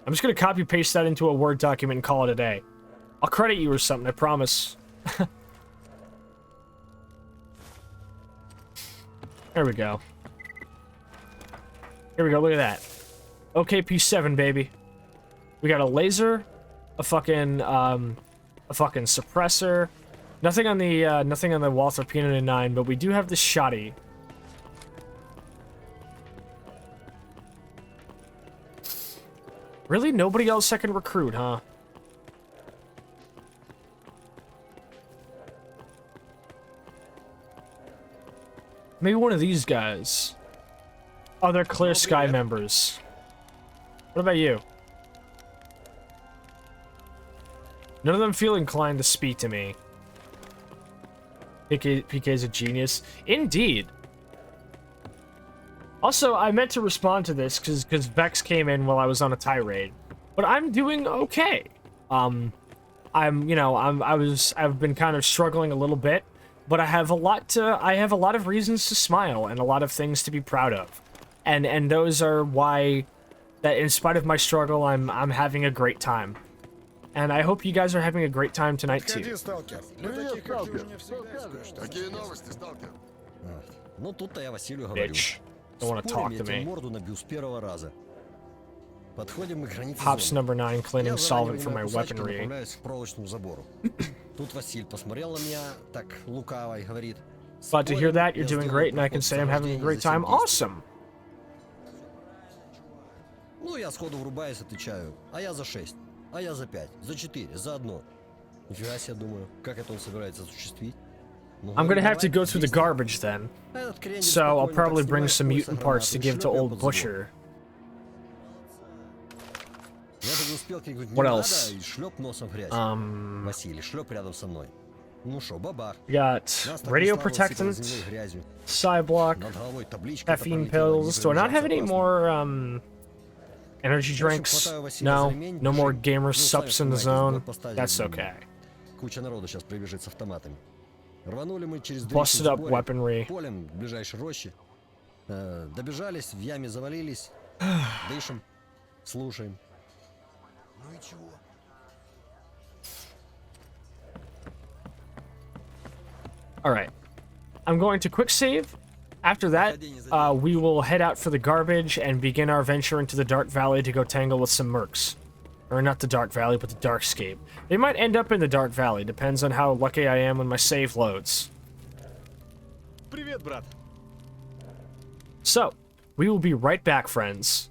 Speaker 1: I'm just gonna copy-paste that into a Word document and call it a day. I'll credit you or something, I promise. There we go. Here we go, look at that. OKP7, baby. We got a laser, a fucking suppressor. Nothing on the Walther P99, but we do have the shotty. Really? Nobody else I can recruit, huh? Maybe one of these guys. Oh, they're Clear Sky members. What about you? None of them feel inclined to speak to me. PK's a genius. Indeed. Also, I meant to respond to this because Vex came in while I was on a tirade. But I'm doing okay. I've been kind of struggling a little bit, but I have a lot of reasons to smile and a lot of things to be proud of. And those are why that in spite of my struggle, I'm having a great time. And I hope you guys are having a great time tonight, too. Bitch. Don't want to talk to me. Hops number 9, cleaning solvent for my weaponry. Glad to hear that. You're doing great, and I can say I'm having a great time. Awesome!
Speaker 4: Ну, я сходу врубаюсь, отвечаю. А я за 6. А я за 5, за 4, за 1. Нифига себе, думаю, как это он собирается осуществить?
Speaker 1: I'm gonna have to go through the garbage then. So I'll probably bring some mutant parts to give to old Butcher. What else?
Speaker 4: Василий, шлеп рядом со мной. Ну шо, бабах.
Speaker 1: We got radio protectant, psi block, caffeine pills. Do I not have any more energy drinks? No, no more gamer subs in the zone. That's okay.
Speaker 4: Куча народу сейчас прибежит с автоматами. Рванули мы через
Speaker 1: Busted up weaponry.
Speaker 4: полем в ближайшей роще. Добежались, в яме завалились. Дышим, слушаем. Ну и чего?
Speaker 1: Alright. I'm going to quick save. After that, we will head out for the garbage and begin our venture into the Dark Valley to go tangle with some mercs. Or not the Dark Valley, but the Darkscape. They might end up in the Dark Valley, depends on how lucky I am when my save loads.
Speaker 2: Привет, брат.
Speaker 1: So, We will be right back, friends.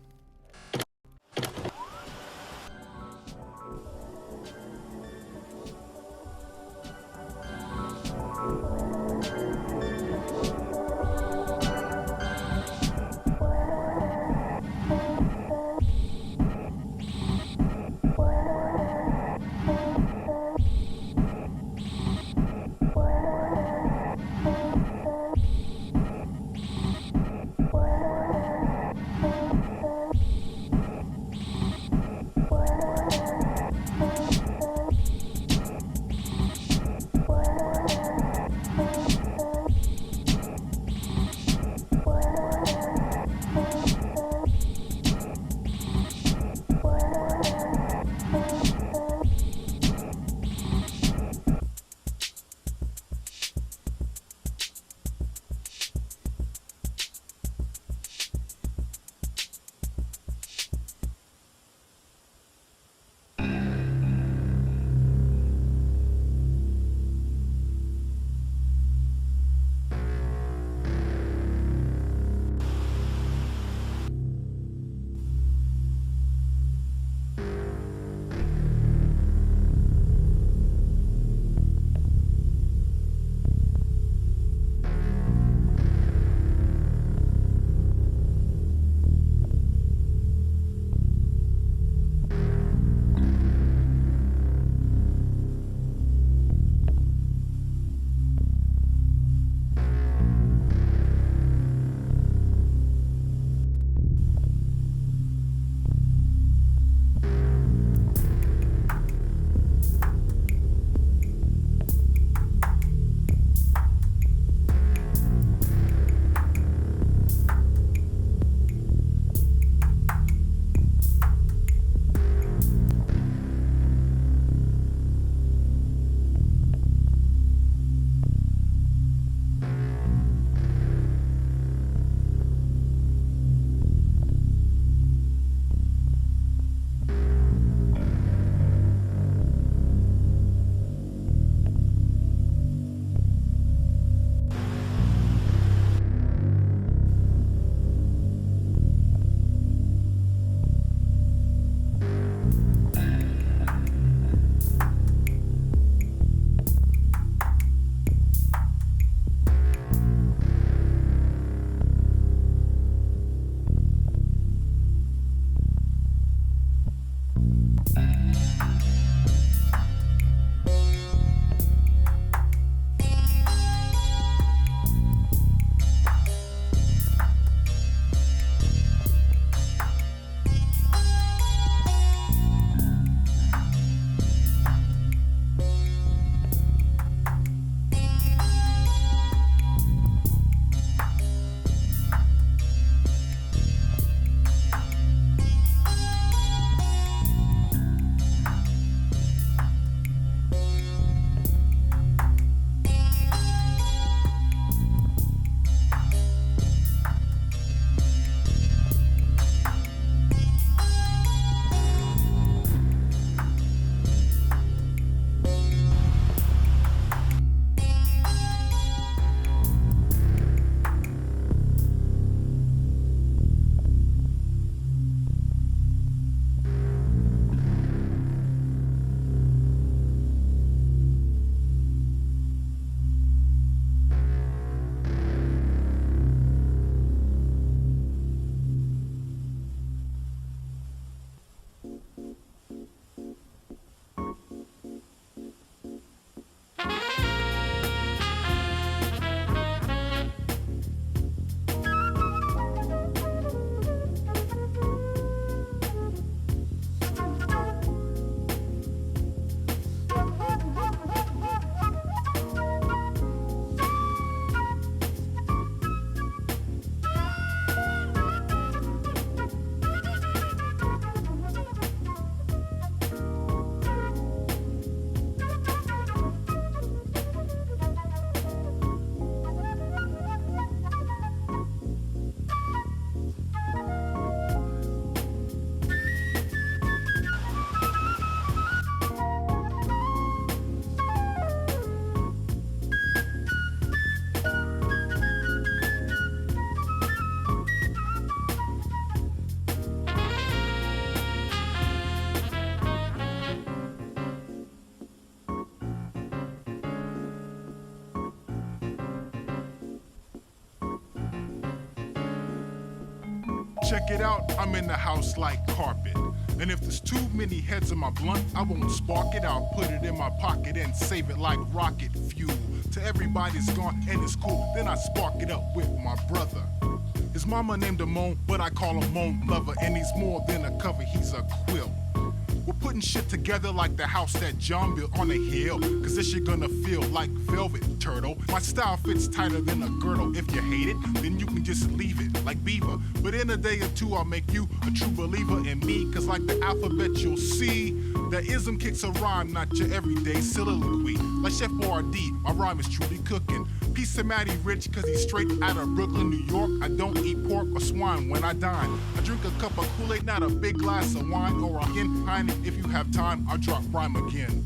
Speaker 5: Check it out, I'm in the house like carpet. And if there's too many heads in my blunt, I won't spark it. I'll put it in my pocket and save it like rocket fuel. Till everybody's gone and it's cool, then I spark it up with my brother. His mama named him Moan, but I call him Moan Lover. And he's more than a cover, he's a quilt. We're putting shit together like the house that John built on a hill. Cause this shit gonna feel like velvet, turtle. My style fits tighter than a girdle. If you hate it, then you can just leave it like Beaver. But in a day or two, I'll make you a true believer in me. Cause like the alphabet, you'll see that ism kicks a rhyme, not your everyday soliloquy. Like Chef Boyardee, my rhyme is truly cooking. Peace to Matty Rich, cause he's straight out of Brooklyn, New York. I don't eat pork or swine when I dine. I drink a cup of Kool-Aid, not a big glass of wine or a gin. If you have time, I'll drop rhyme again.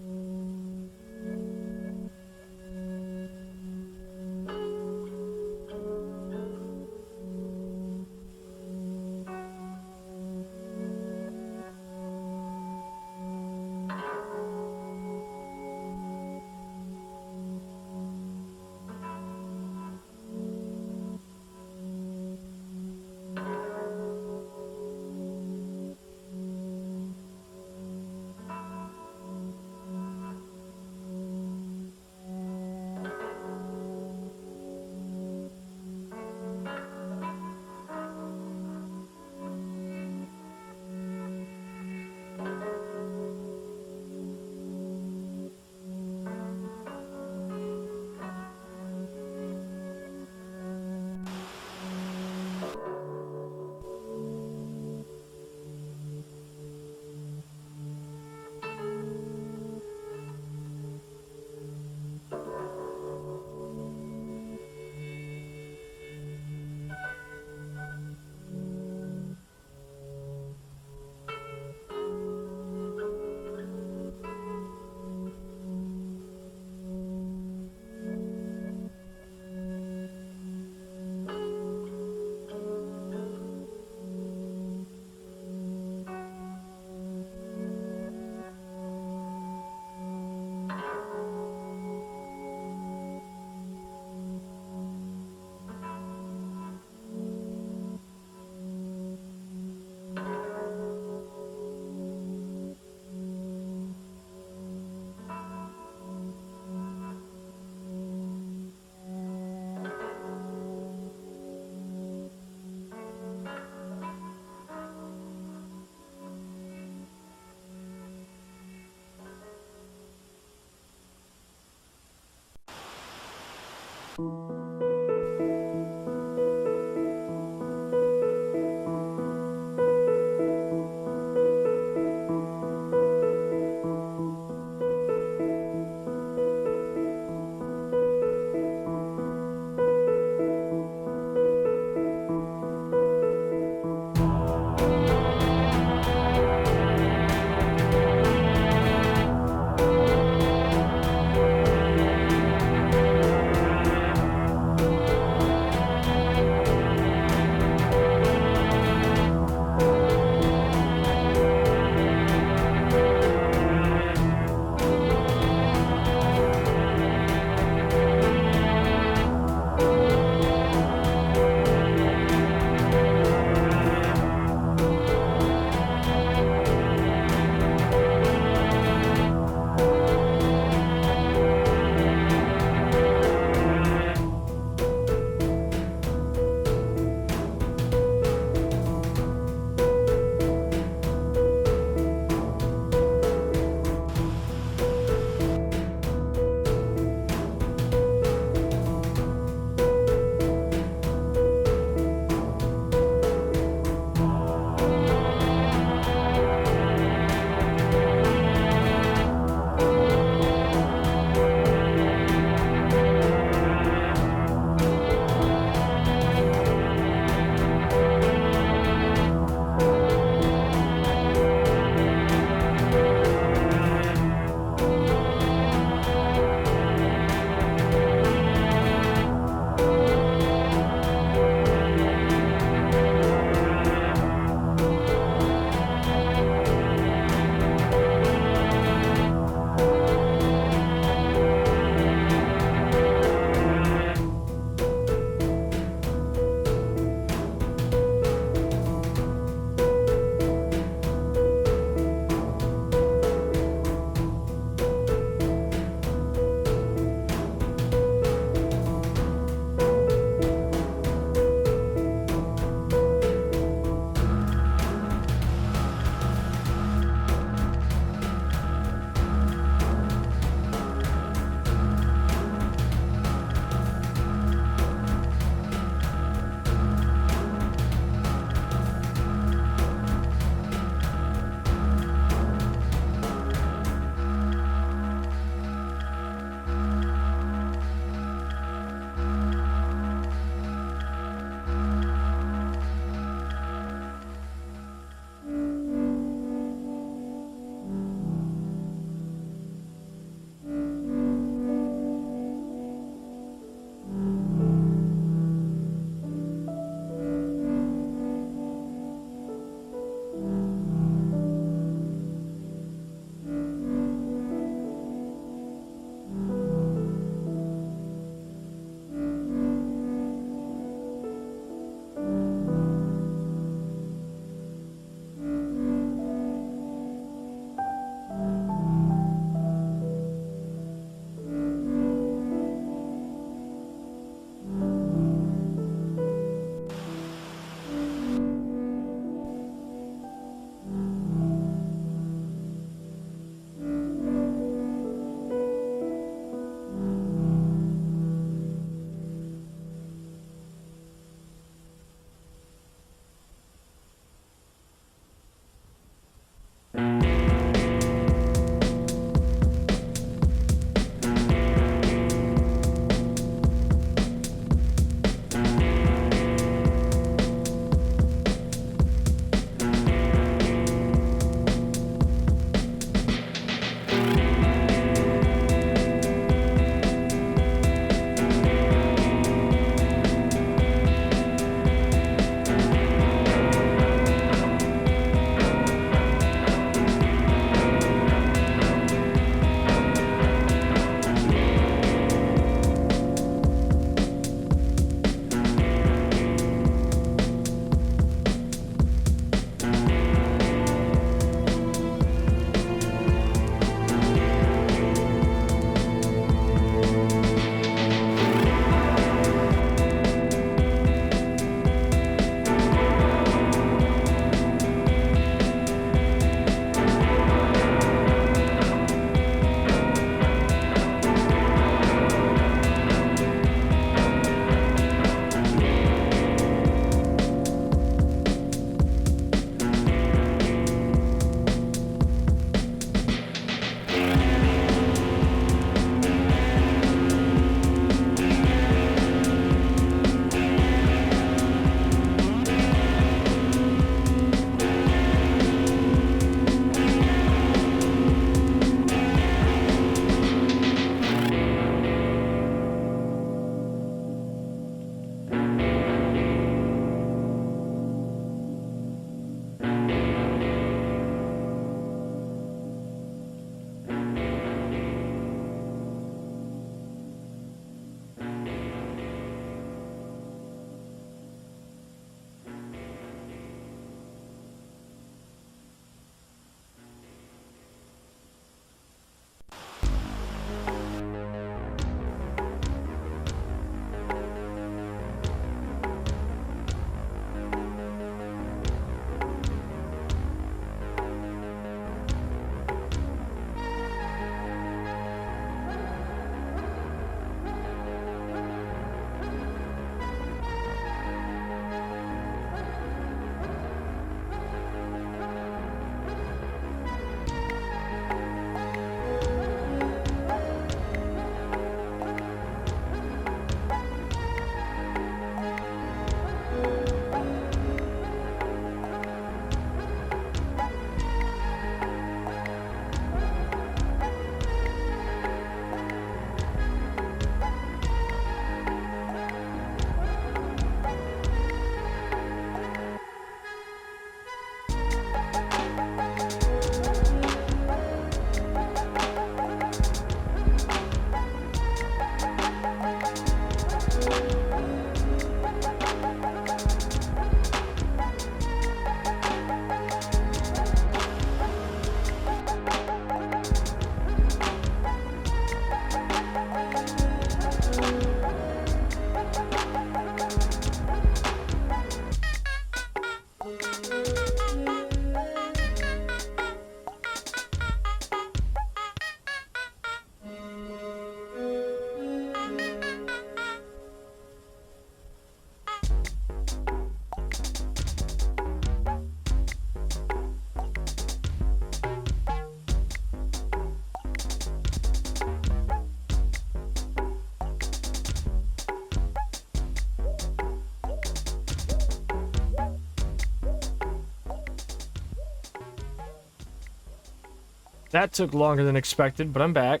Speaker 1: That took longer than expected, but I'm back.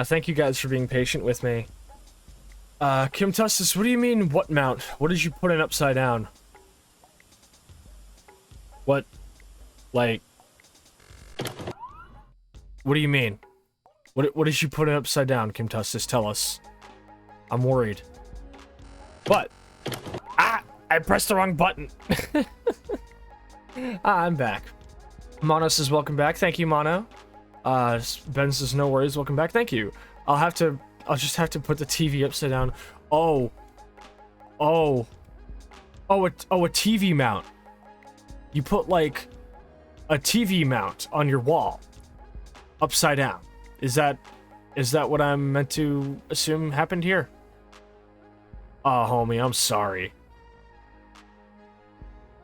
Speaker 1: Thank you guys for being patient with me. Kim Tustis, what do you mean, what mount? What did you put in upside down? What? Like... What do you mean? What did you put in upside down, Kim Tustis? Tell us. I'm worried. What? Ah! I pressed the wrong button! I'm back. Mono says, welcome back. Thank you, Mono. Ben says, no worries, welcome back. Thank you. I'll just have to put the TV upside down. Oh. Oh. Oh, a TV mount. You put, like, a TV mount on your wall. Upside down. Is that what I'm meant to assume happened here? Oh, homie, I'm sorry.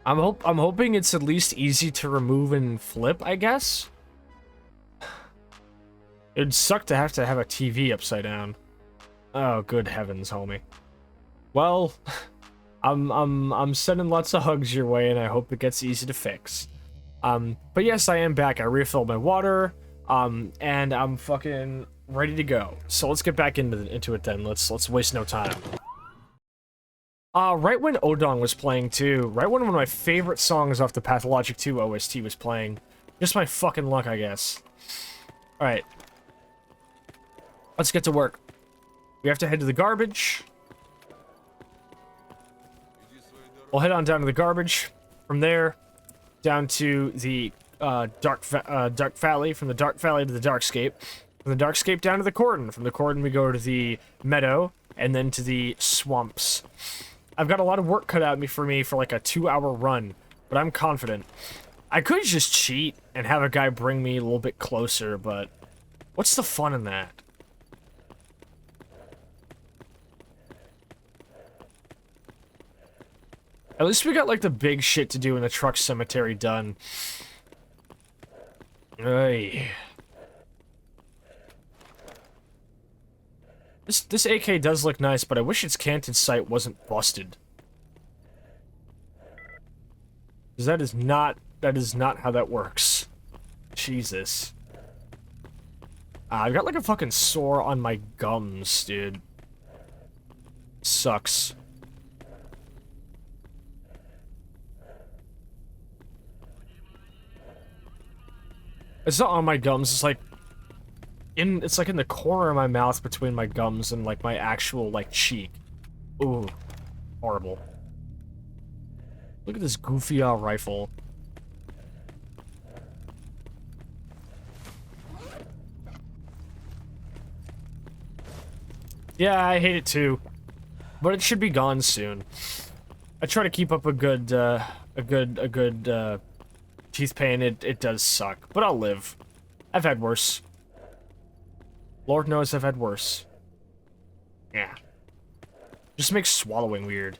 Speaker 1: I'm hoping it's at least easy to remove and flip, I guess? It'd suck to have a TV upside down. Oh, good heavens, homie. Well, I'm sending lots of hugs your way, and I hope it gets easy to fix. But yes, I am back. I refilled my water, and I'm fucking ready to go. So let's get back into it then. Let's waste no time. Right when Odong was playing too, right when one of my favorite songs off the Pathologic 2 OST was playing. Just my fucking luck, I guess. Alright. Let's get to work. We have to head to the garbage. We'll head on down to the garbage. From there, down to the Dark Valley. From the Dark Valley to the Darkscape. From the Darkscape down to the Cordon. From the Cordon we go to the Meadow, and then to the Swamps. I've got a lot of work cut out for me for like a 2-hour run, but I'm confident. I could just cheat and have a guy bring me a little bit closer, but what's the fun in that? At least we got like the big shit to do in the truck cemetery done. Ay. This AK does look nice, but I wish its canted sight wasn't busted. Because that is not how that works. Jesus. I've got like a fucking sore on my gums, dude. Sucks. It's not on my gums, it's like in the corner of my mouth between my gums and like my actual like cheek. Ooh. Horrible. Look at this goofy rifle. Yeah, I hate it too. But it should be gone soon. I try to keep up a good teeth pain. It does suck, but I'll live. I've had worse. Lord knows I've had worse. Yeah. Just makes swallowing weird.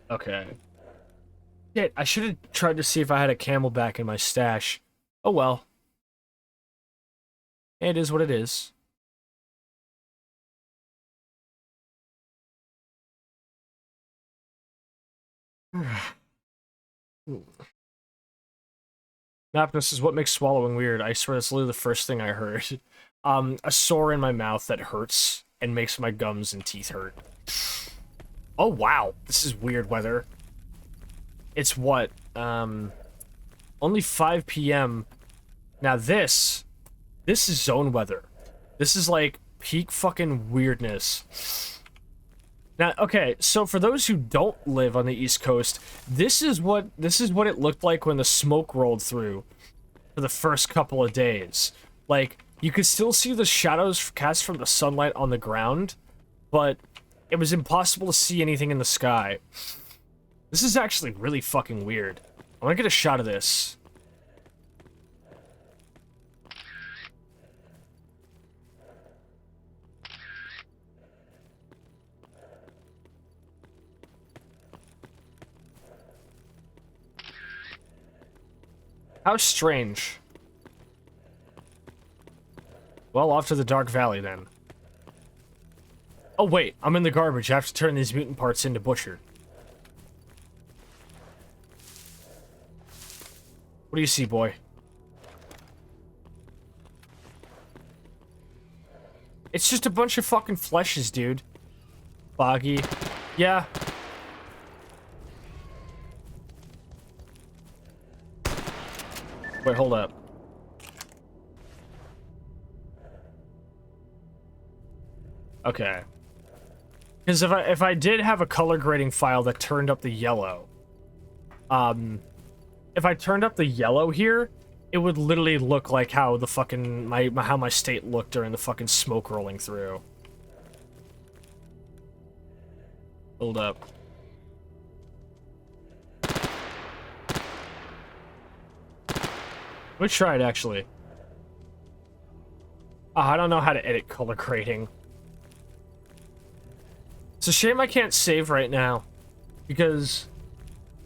Speaker 1: Okay. Shit, I should have tried to see if I had a camelback in my stash. Oh well. It is what it is. Napness is what makes swallowing weird. I swear that's literally the first thing I heard. A sore in my mouth that hurts and makes my gums and teeth hurt. Oh wow, this is weird weather. It's what? Only 5 p.m. Now this is zone weather. This is like peak fucking weirdness. Now, okay, so for those who don't live on the East Coast, this is what it looked like when the smoke rolled through for the first couple of days. Like, you could still see the shadows cast from the sunlight on the ground, but it was impossible to see anything in the sky. This is actually really fucking weird. I want to get a shot of this. How strange. Well, off to the Dark Valley, then. Oh, wait. I'm in the garbage. I have to turn these mutant parts into Butcher. What do you see, boy? It's just a bunch of fucking fleshes, dude. Foggy. Yeah. Wait, hold up. Okay. Because if I did have a color grading file that turned up the yellow, if I turned up the yellow here, it would literally look like how the fucking how my state looked during the fucking smoke rolling through. Hold up. Let me try it, actually. Oh, I don't know how to edit color grading. It's a shame I can't save right now, because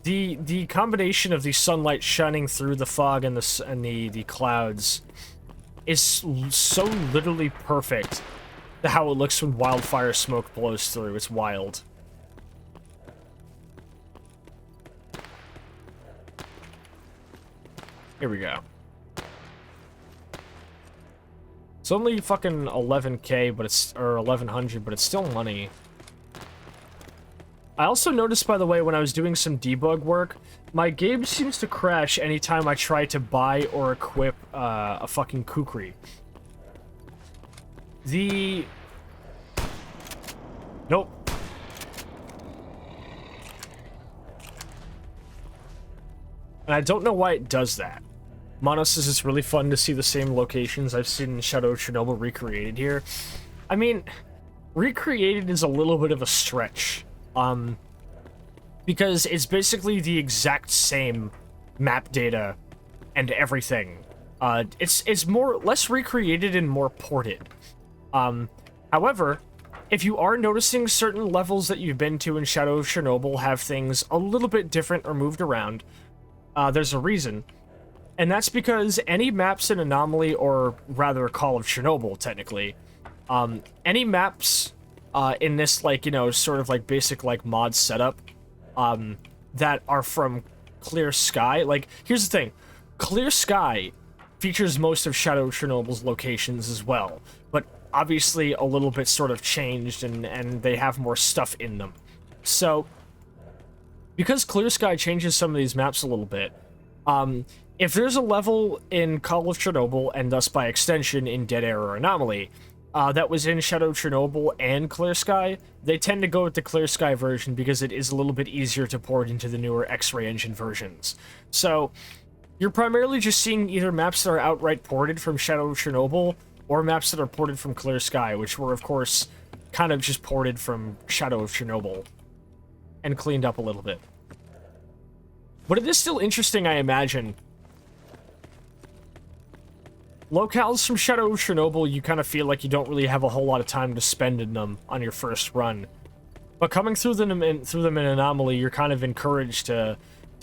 Speaker 1: the combination of the sunlight shining through the fog and the clouds is so literally perfect to how it looks when wildfire smoke blows through. It's wild. Here we go. It's only fucking 11k, but it's, or 1100, but it's still money. I also noticed, by the way, when I was doing some debug work, my game seems to crash anytime I try to buy or equip a fucking kukri. Nope. And I don't know why it does that. Mono says it's really fun to see the same locations I've seen in Shadow of Chernobyl recreated here. I mean, recreated is a little bit of a stretch. Because it's basically the exact same map data and everything. It's less recreated and more ported. However, if you are noticing certain levels that you've been to in Shadow of Chernobyl have things a little bit different or moved around, there's a reason. And that's because any maps in Anomaly, or rather Call of Chernobyl, technically, any maps in this, like, you know, sort of like basic like mod setup that are from Clear Sky, like, here's the thing, Clear Sky features most of Shadow of Chernobyl's locations as well, but obviously a little bit sort of changed, and they have more stuff in them. So, because Clear Sky changes some of these maps a little bit, if there's a level in Call of Chernobyl, and thus by extension in Dead Air or Anomaly, that was in Shadow of Chernobyl and Clear Sky, they tend to go with the Clear Sky version because it is a little bit easier to port into the newer X-Ray Engine versions. So, you're primarily just seeing either maps that are outright ported from Shadow of Chernobyl, or maps that are ported from Clear Sky, which were, of course, kind of just ported from Shadow of Chernobyl, and cleaned up a little bit. But it is still interesting, I imagine. Locales from Shadow of Chernobyl, you kind of feel like you don't really have a whole lot of time to spend in them on your first run. But coming through them in Anomaly, you're kind of encouraged to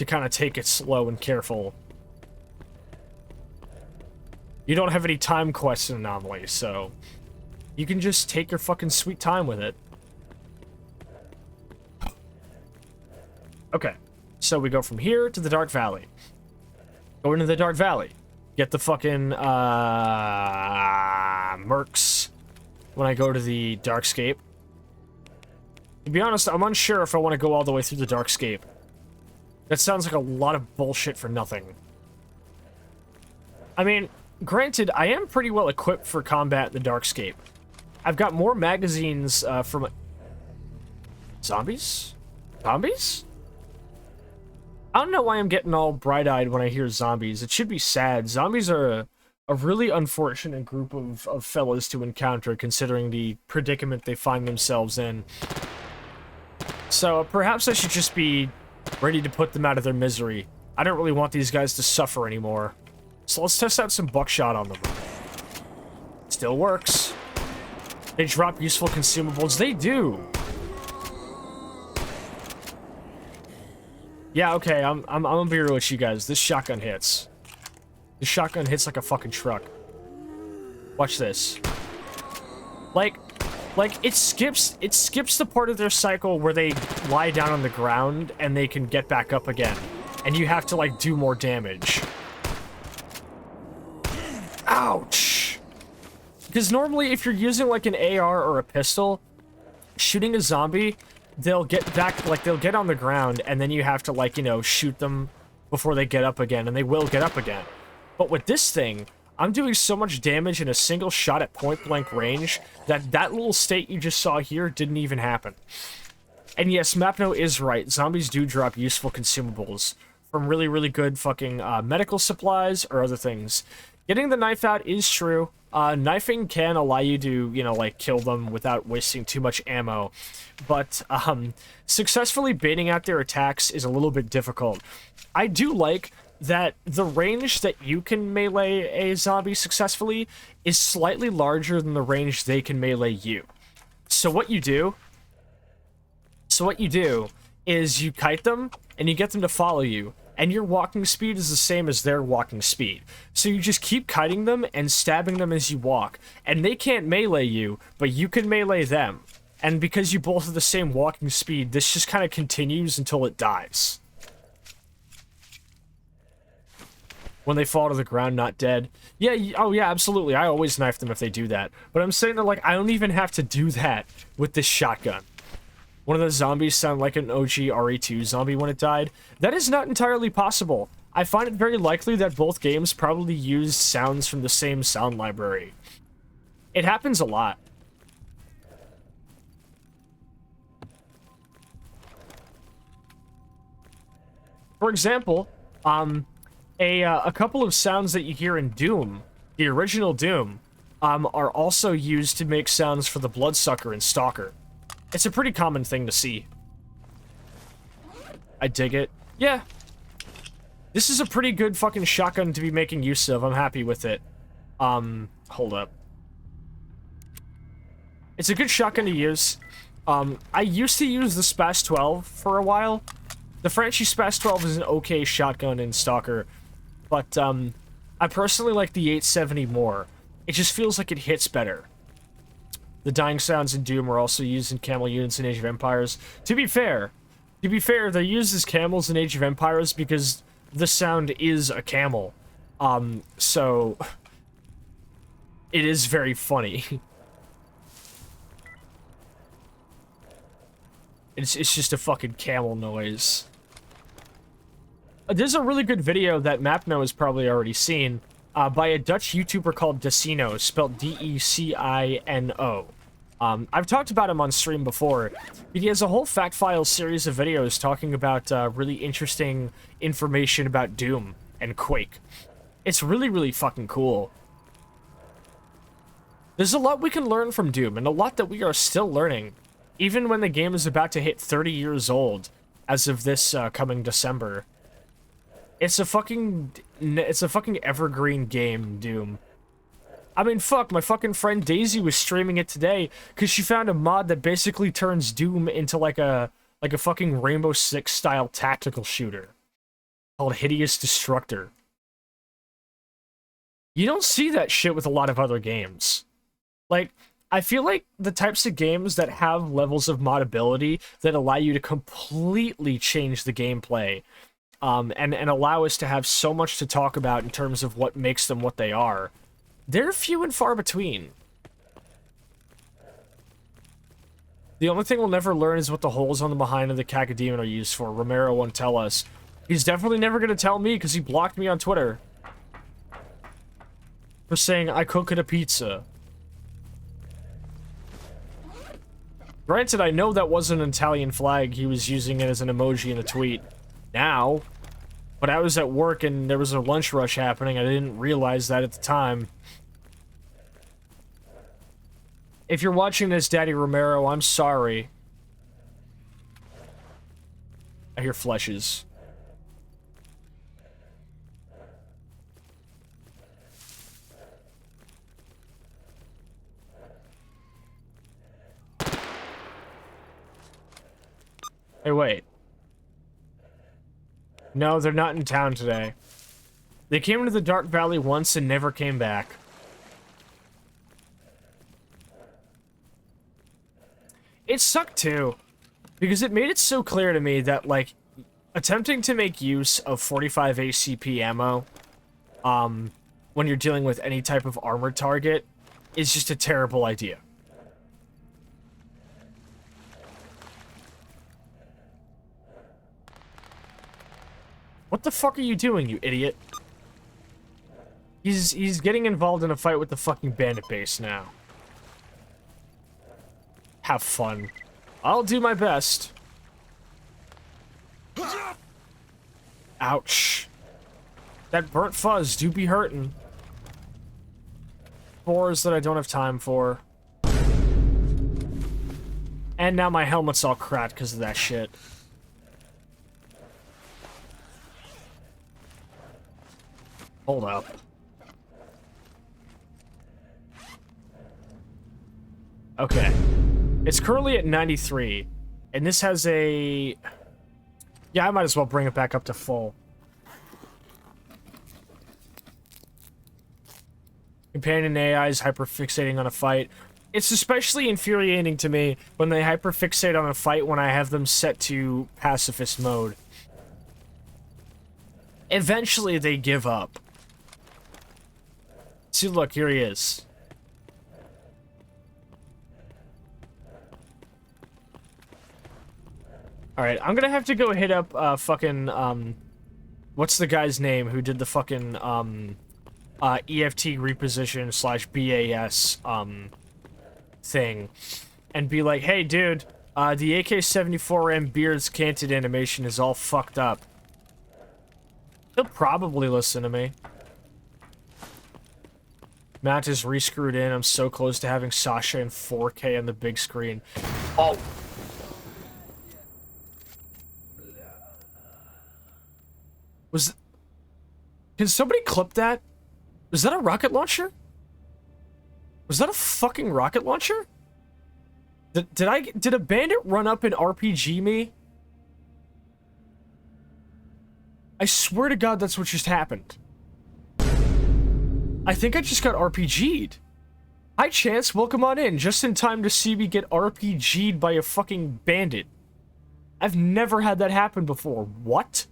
Speaker 1: kind of take it slow and careful. You don't have any time quests in Anomaly, so you can just take your fucking sweet time with it. Okay, so we go from here to the Dark Valley. Go into the Dark Valley. Get the fucking, mercs when I go to the Darkscape. To be honest, I'm unsure if I want to go all the way through the Darkscape. That sounds like a lot of bullshit for nothing. I mean, granted, I am pretty well equipped for combat in the Darkscape. I've got more magazines, from... Zombies? Zombies? I don't know why I'm getting all bright-eyed when I hear zombies. It should be sad. Zombies are a really unfortunate group of fellas to encounter, considering the predicament they find themselves in. So perhaps I should just be ready to put them out of their misery. I don't really want these guys to suffer anymore. So let's test out some buckshot on them. Still works. They drop useful consumables. They do. Yeah, okay, I'm gonna be real with you guys. This shotgun hits. The shotgun hits like a fucking truck. Watch this. Like it skips the part of their cycle where they lie down on the ground and they can get back up again. And you have to, like, do more damage. Ouch! Because normally, if you're using, like, an AR or a pistol, shooting a zombie, they'll get back, like, they'll get on the ground, and then you have to, like, you know, shoot them before they get up again, and they will get up again. But with this thing, I'm doing so much damage in a single shot at point-blank range that that little state you just saw here didn't even happen. And yes, Mapno is right. Zombies do drop useful consumables from really, really good fucking medical supplies or other things. Getting the knife out is true. Knifing can allow you to, you know, like, kill them without wasting too much ammo. But successfully baiting out their attacks is a little bit difficult. I do like that the range that you can melee a zombie successfully is slightly larger than the range they can melee you. So what you do is you kite them and you get them to follow you, and your walking speed is the same as their walking speed. So you just keep kiting them and stabbing them as you walk, and they can't melee you, but you can melee them. And because you both have the same walking speed, this just kind of continues until it dies. When they fall to the ground, not dead. Yeah, oh yeah, absolutely. I always knife them if they do that. But I'm saying that, like, I don't even have to do that with this shotgun. One of the zombies sound like an OG RE2 zombie when it died. That is not entirely possible. I find it very likely that both games probably used sounds from the same sound library. It happens a lot. For example, a couple of sounds that you hear in Doom, the original Doom, are also used to make sounds for the Bloodsucker and Stalker. It's a pretty common thing to see. I dig it. Yeah. This is a pretty good fucking shotgun to be making use of. I'm happy with it. Hold up. It's a good shotgun to use. I used to use the Spas 12 for a while. The Franchi Spas 12 is an okay shotgun in Stalker, but I personally like the 870 more. It just feels like it hits better. The dying sounds in Doom are also used in camel units in Age of Empires. To be fair, they're used as camels in Age of Empires because the sound is a camel. So it is very funny. It's just a fucking camel noise. There's a really good video that Mapno has probably already seen by a Dutch YouTuber called Decino, spelled D-E-C-I-N-O. I've talked about him on stream before. He has a whole fact file series of videos talking about really interesting information about Doom and Quake. It's really, really fucking cool. There's a lot we can learn from Doom, and a lot that we are still learning, even when the game is about to hit 30 years old, as of this coming December. It's a fucking evergreen game, Doom. I mean, fuck, my fucking friend Daisy was streaming it today because she found a mod that basically turns Doom into like a fucking Rainbow Six style tactical shooter called Hideous Destructor. You don't see that shit with a lot of other games. Like, I feel like the types of games that have levels of modability that allow you to completely change the gameplay, and allow us to have so much to talk about in terms of what makes them what they are, they're few and far between. The only thing we'll never learn is what the holes on the behind of the Cacodemon are used for. Romero won't tell us. He's definitely never going to tell me because he blocked me on Twitter for saying I cook at a pizza. Granted, I know that wasn't an Italian flag. He was using it as an emoji in a tweet. Now. But I was at work and there was a lunch rush happening. I didn't realize that at the time. If you're watching this, Daddy Romero, I'm sorry. I hear fleshes. Hey, wait. No, they're not in town today. They came into the Dark Valley once and never came back. It sucked too, because it made it so clear to me that, like, attempting to make use of 45 ACP ammo, when you're dealing with any type of armored target, is just a terrible idea. What the fuck are you doing, you idiot? He's getting involved in a fight with the fucking bandit base now. Have fun. I'll do my best. Ouch. That burnt fuzz do be hurting. Spores that I don't have time for. And now my helmet's all cracked because of that shit. Hold up. Okay. It's currently at 93, and this has a... Yeah, I might as well bring it back up to full. Companion AIs hyperfixating on a fight. It's especially infuriating to me when they hyperfixate on a fight when I have them set to pacifist mode. Eventually, they give up. See, look, here he is. Alright, I'm gonna have to go hit up, fucking, what's the guy's name who did the fucking, EFT reposition / BAS, thing. And be like, hey, dude, the AK-74M Beard's canted animation is all fucked up. He'll probably listen to me. Matt is re-screwed in. I'm so close to having Sascha in 4K on the big screen. Oh! Can somebody clip that? Was that a rocket launcher? Was that a fucking rocket launcher? Did a bandit run up and RPG me? I swear to God that's what just happened. I think I just got RPG'd. Hi Chance, welcome on in, just in time to see me get RPG'd by a fucking bandit. I've never had that happen before. What?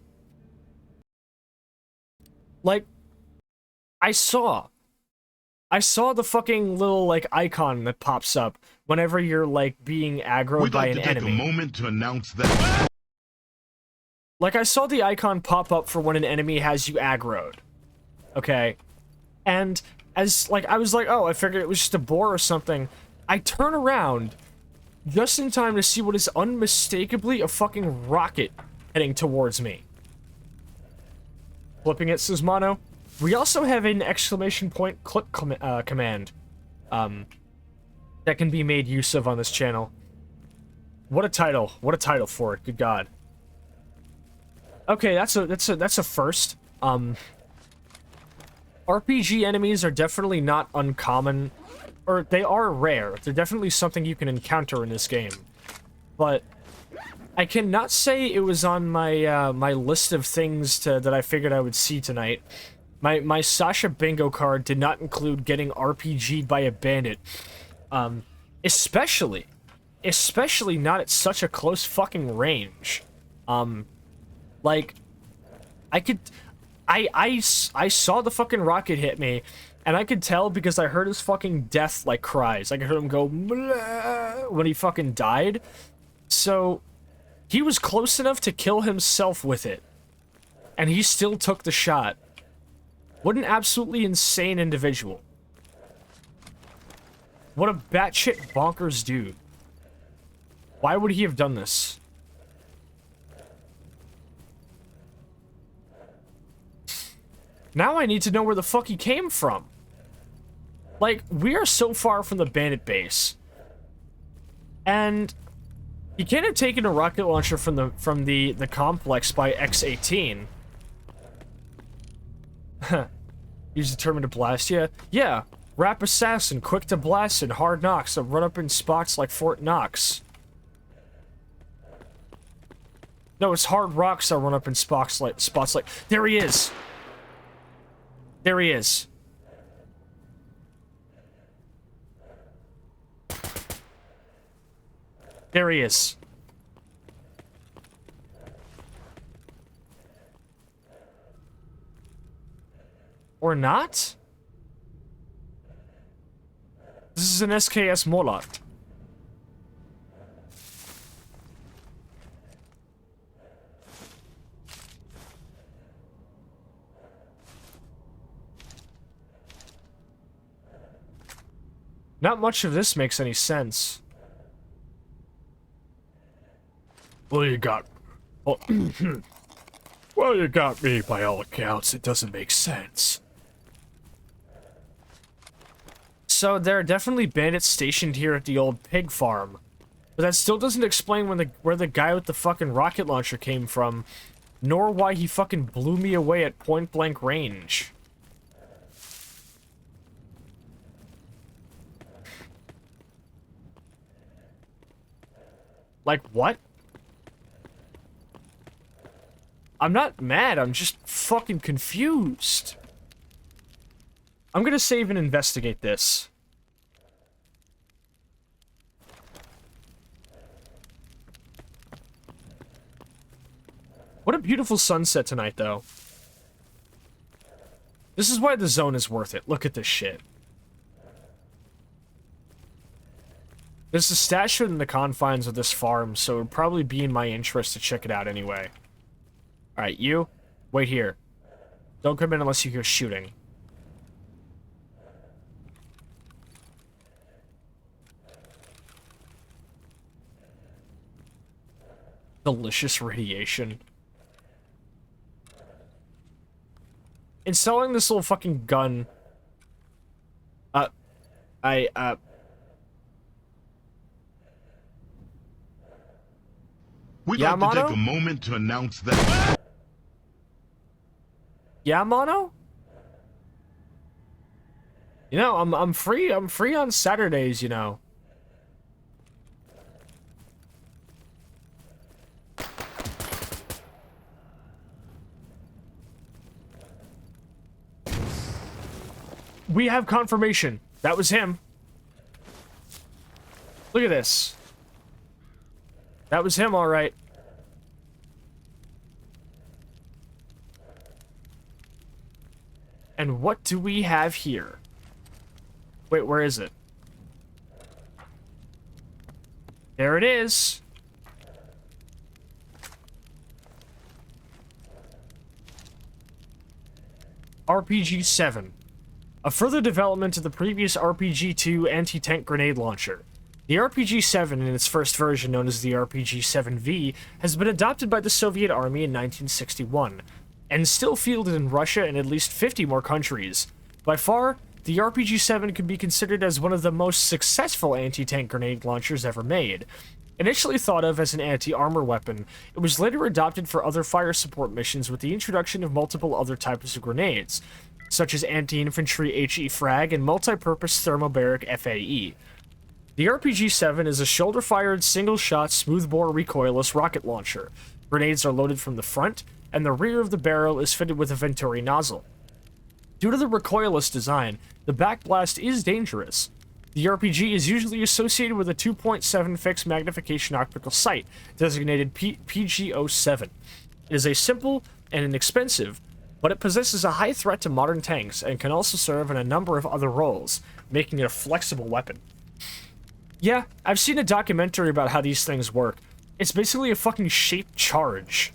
Speaker 1: Like, I saw the fucking little, like, icon that pops up whenever you're, like, being aggroed by an enemy.
Speaker 6: We'd like to take a moment to announce that...
Speaker 1: Like, I saw the icon pop up for when an enemy has you aggroed. Okay? And, as, like, I was like, oh, I figured it was just a boar or something. I turn around just in time to see what is unmistakably a fucking rocket heading towards me. Flipping it, says Mono. We also have an exclamation point clip command that can be made use of on this channel. What a title. What a title for it. Good God. Okay, that's a first. RPG enemies are definitely not uncommon, or they are rare. They're definitely something you can encounter in this game. But I cannot say it was on my my list of things that I figured I would see tonight. My Sascha bingo card did not include getting RPG'd by a bandit. Especially not at such a close fucking range. Like, I saw the fucking rocket hit me, and I could tell because I heard his fucking death, like, cries. I could hear him go, "Bleh," when he fucking died. So, he was close enough to kill himself with it. And he still took the shot. What an absolutely insane individual. What a batshit bonkers dude. Why would he have done this? Now I need to know where the fuck he came from. Like, we are so far from the bandit base. And he can't have taken a rocket launcher from the complex by X-18. He's determined to blast you? Yeah. Rap assassin, quick to blast and hard knocks that run up in spots like Fort Knox. No, it's hard rocks that run up in spots like... There he is! There he is. There he is. Or not? This is an SKS Molar. Not much of this makes any sense. Well, you got... Well, well, you got me by all accounts. It doesn't make sense. So there are definitely bandits stationed here at the old pig farm. But that still doesn't explain where the guy with the fucking rocket launcher came from, nor why he fucking blew me away at point-blank range. Like, what? I'm not mad, I'm just fucking confused. I'm gonna save and investigate this. What a beautiful sunset tonight, though. This is why the zone is worth it. Look at this shit. This is stashed within the confines of this farm, so it would probably be in my interest to check it out anyway. Alright, you, wait here. Don't come in unless you hear shooting. Delicious radiation. Installing this little fucking gun...
Speaker 6: We'd
Speaker 1: Yeah,
Speaker 6: like to
Speaker 1: Mono?
Speaker 6: take a moment to announce that...
Speaker 1: Yeah, Mono? You know, I'm free on Saturdays, you know. We have confirmation. That was him. Look at this. That was him, all right. And what do we have here? Wait, where is it? There it is. RPG-7. A further development of the previous RPG-2 anti-tank grenade launcher. The RPG-7, in its first version known as the RPG-7V, has been adopted by the Soviet Army in 1961, and still fielded in Russia and at least 50 more countries. By far, the RPG-7 can be considered as one of the most successful anti-tank grenade launchers ever made. Initially thought of as an anti-armor weapon, it was later adopted for other fire support missions with the introduction of multiple other types of grenades, such as anti-infantry HE frag and multi-purpose thermobaric FAE. The RPG-7 is a shoulder-fired, single-shot, smoothbore recoilless rocket launcher. Grenades are loaded from the front, and the rear of the barrel is fitted with a Venturi nozzle. Due to the recoilless design, the backblast is dangerous. The RPG is usually associated with a 2.7 fixed magnification optical sight, designated PG-07. It is a simple and inexpensive, but it possesses a high threat to modern tanks and can also serve in a number of other roles, making it a flexible weapon. Yeah, I've seen a documentary about how these things work. It's basically a fucking shaped charge.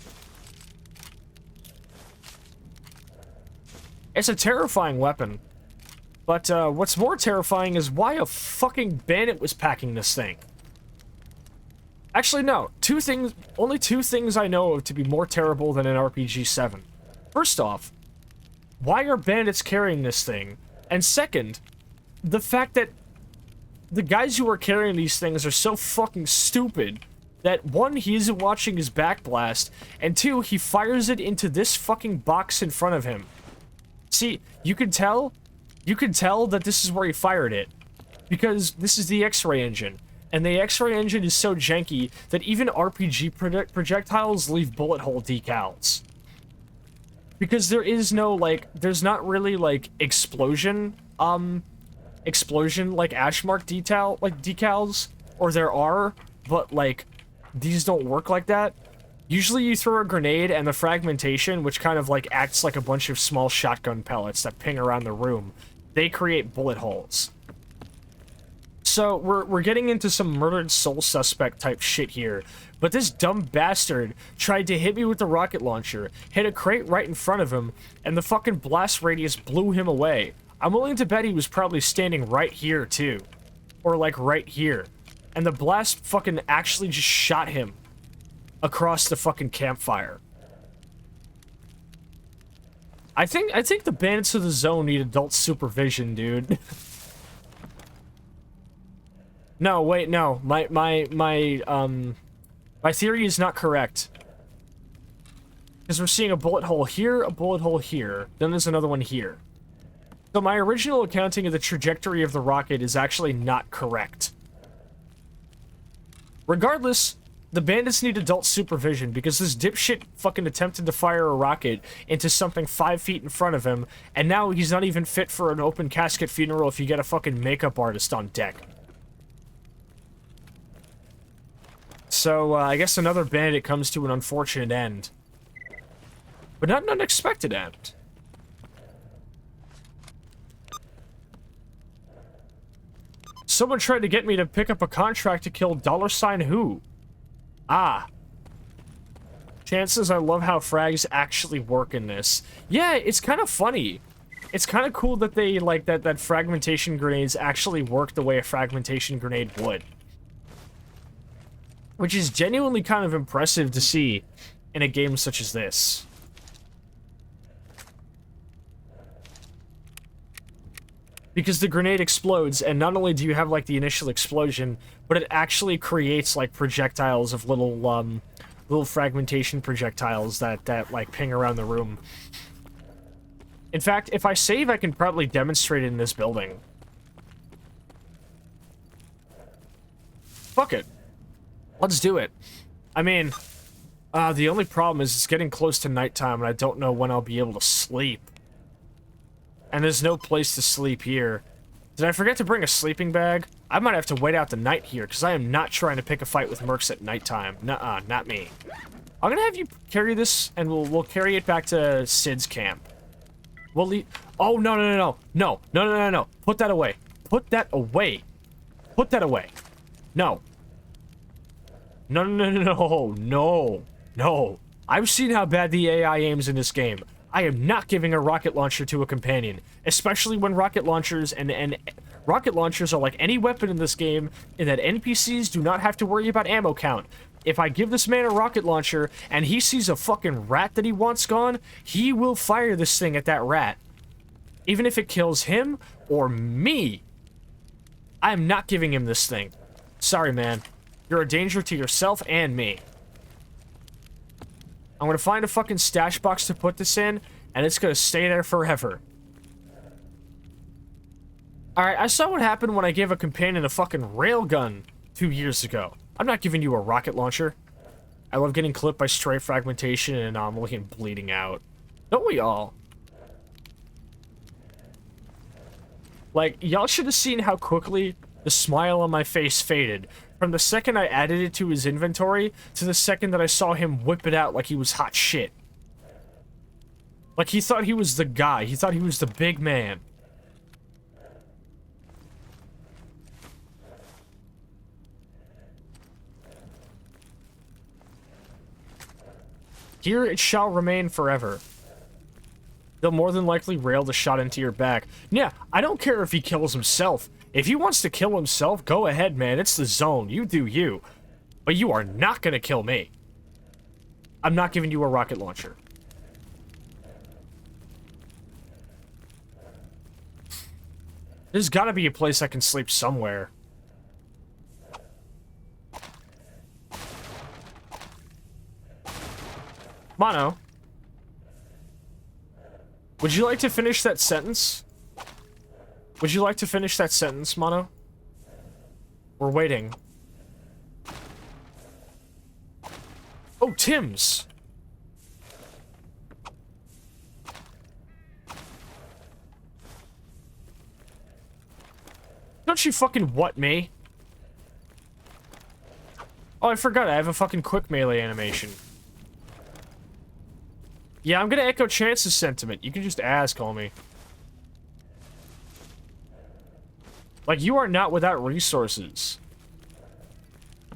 Speaker 1: It's a terrifying weapon. But what's more terrifying is why a fucking bandit was packing this thing. Actually, no. Only two things I know of to be more terrible than an RPG-7. First off, why are bandits carrying this thing? And second, the fact that the guys who are carrying these things are so fucking stupid that one, he isn't watching his backblast, and two, he fires it into this fucking box in front of him. See, you can tell that this is where he fired it, because this is the X-ray engine, and the X-ray engine is so janky that even RPG projectiles leave bullet hole decals. Because there is no, like, there's not really, like, explosion, like, ash mark decals, or there are, but, like, these don't work like that. Usually you throw a grenade and the fragmentation, which kind of, like, acts like a bunch of small shotgun pellets that ping around the room, they create bullet holes. So, we're getting into some murdered soul suspect type shit here. But this dumb bastard tried to hit me with the rocket launcher, hit a crate right in front of him, and the fucking blast radius blew him away. I'm willing to bet he was probably standing right here, too. Or, like, right here. And the blast fucking actually just shot him across the fucking campfire. I think the bandits of the zone need adult supervision, dude. No, wait, no. My theory is not correct. Because we're seeing a bullet hole here, a bullet hole here, then there's another one here. So my original accounting of the trajectory of the rocket is actually not correct. Regardless, the bandits need adult supervision because this dipshit fucking attempted to fire a rocket into something 5 feet in front of him, and now he's not even fit for an open casket funeral if you get a fucking makeup artist on deck. So, I guess another bandit comes to an unfortunate end. But not an unexpected end. Someone tried to get me to pick up a contract to kill $ who? Ah. Chances I love how frags actually work in this. Yeah, it's kind of funny. It's kind of cool that they, like, that fragmentation grenades actually work the way a fragmentation grenade would. Which is genuinely kind of impressive to see in a game such as this. Because the grenade explodes, and not only do you have, like, the initial explosion, but it actually creates, like, projectiles of little fragmentation projectiles that like, ping around the room. In fact, if I save, I can probably demonstrate it in this building. Fuck it. Let's do it. I mean, the only problem is it's getting close to nighttime and I don't know when I'll be able to sleep. And there's no place to sleep here. Did I forget to bring a sleeping bag? I might have to wait out the night here, because I am not trying to pick a fight with mercs at nighttime. Nuh-uh, not me. I'm gonna have you carry this, and we'll carry it back to Sid's camp. We'll leave... Oh, no, no, no, no. No, no, no, no, no. Put that away. Put that away. Put that away. No. No, no, no, no, no, no. I've seen how bad the AI aims in this game. I am not giving a rocket launcher to a companion, especially when rocket launchers and rocket launchers are like any weapon in this game, in that NPCs do not have to worry about ammo count. If I give this man a rocket launcher and he sees a fucking rat that he wants gone, he will fire this thing at that rat. Even if it kills him or me. I am not giving him this thing. Sorry, man. You're a danger to yourself and me. I'm gonna find a fucking stash box to put this in, and it's gonna stay there forever. Alright, I saw what happened when I gave a companion a fucking railgun 2 years ago. I'm not giving you a rocket launcher. I love getting clipped by stray fragmentation and looking bleeding out. Don't we all? Like, y'all should have seen how quickly the smile on my face faded. From the second I added it to his inventory, to the second that I saw him whip it out like he was hot shit. Like he thought he was the guy. He thought he was the big man. Here it shall remain forever. They'll more than likely rail the shot into your back. Yeah, I don't care if he kills himself. If he wants to kill himself, go ahead, man. It's the zone. You do you. But you are not gonna kill me. I'm not giving you a rocket launcher. There's gotta be a place I can sleep somewhere. Mono. Would you like to finish that sentence? Would you like to finish that sentence, Mono? We're waiting. Oh, Tim's! Don't you fucking what me? Oh, I forgot. I have a fucking quick melee animation. Yeah, I'm gonna echo Chance's sentiment. You can just ask, homie. Like, you are not without resources.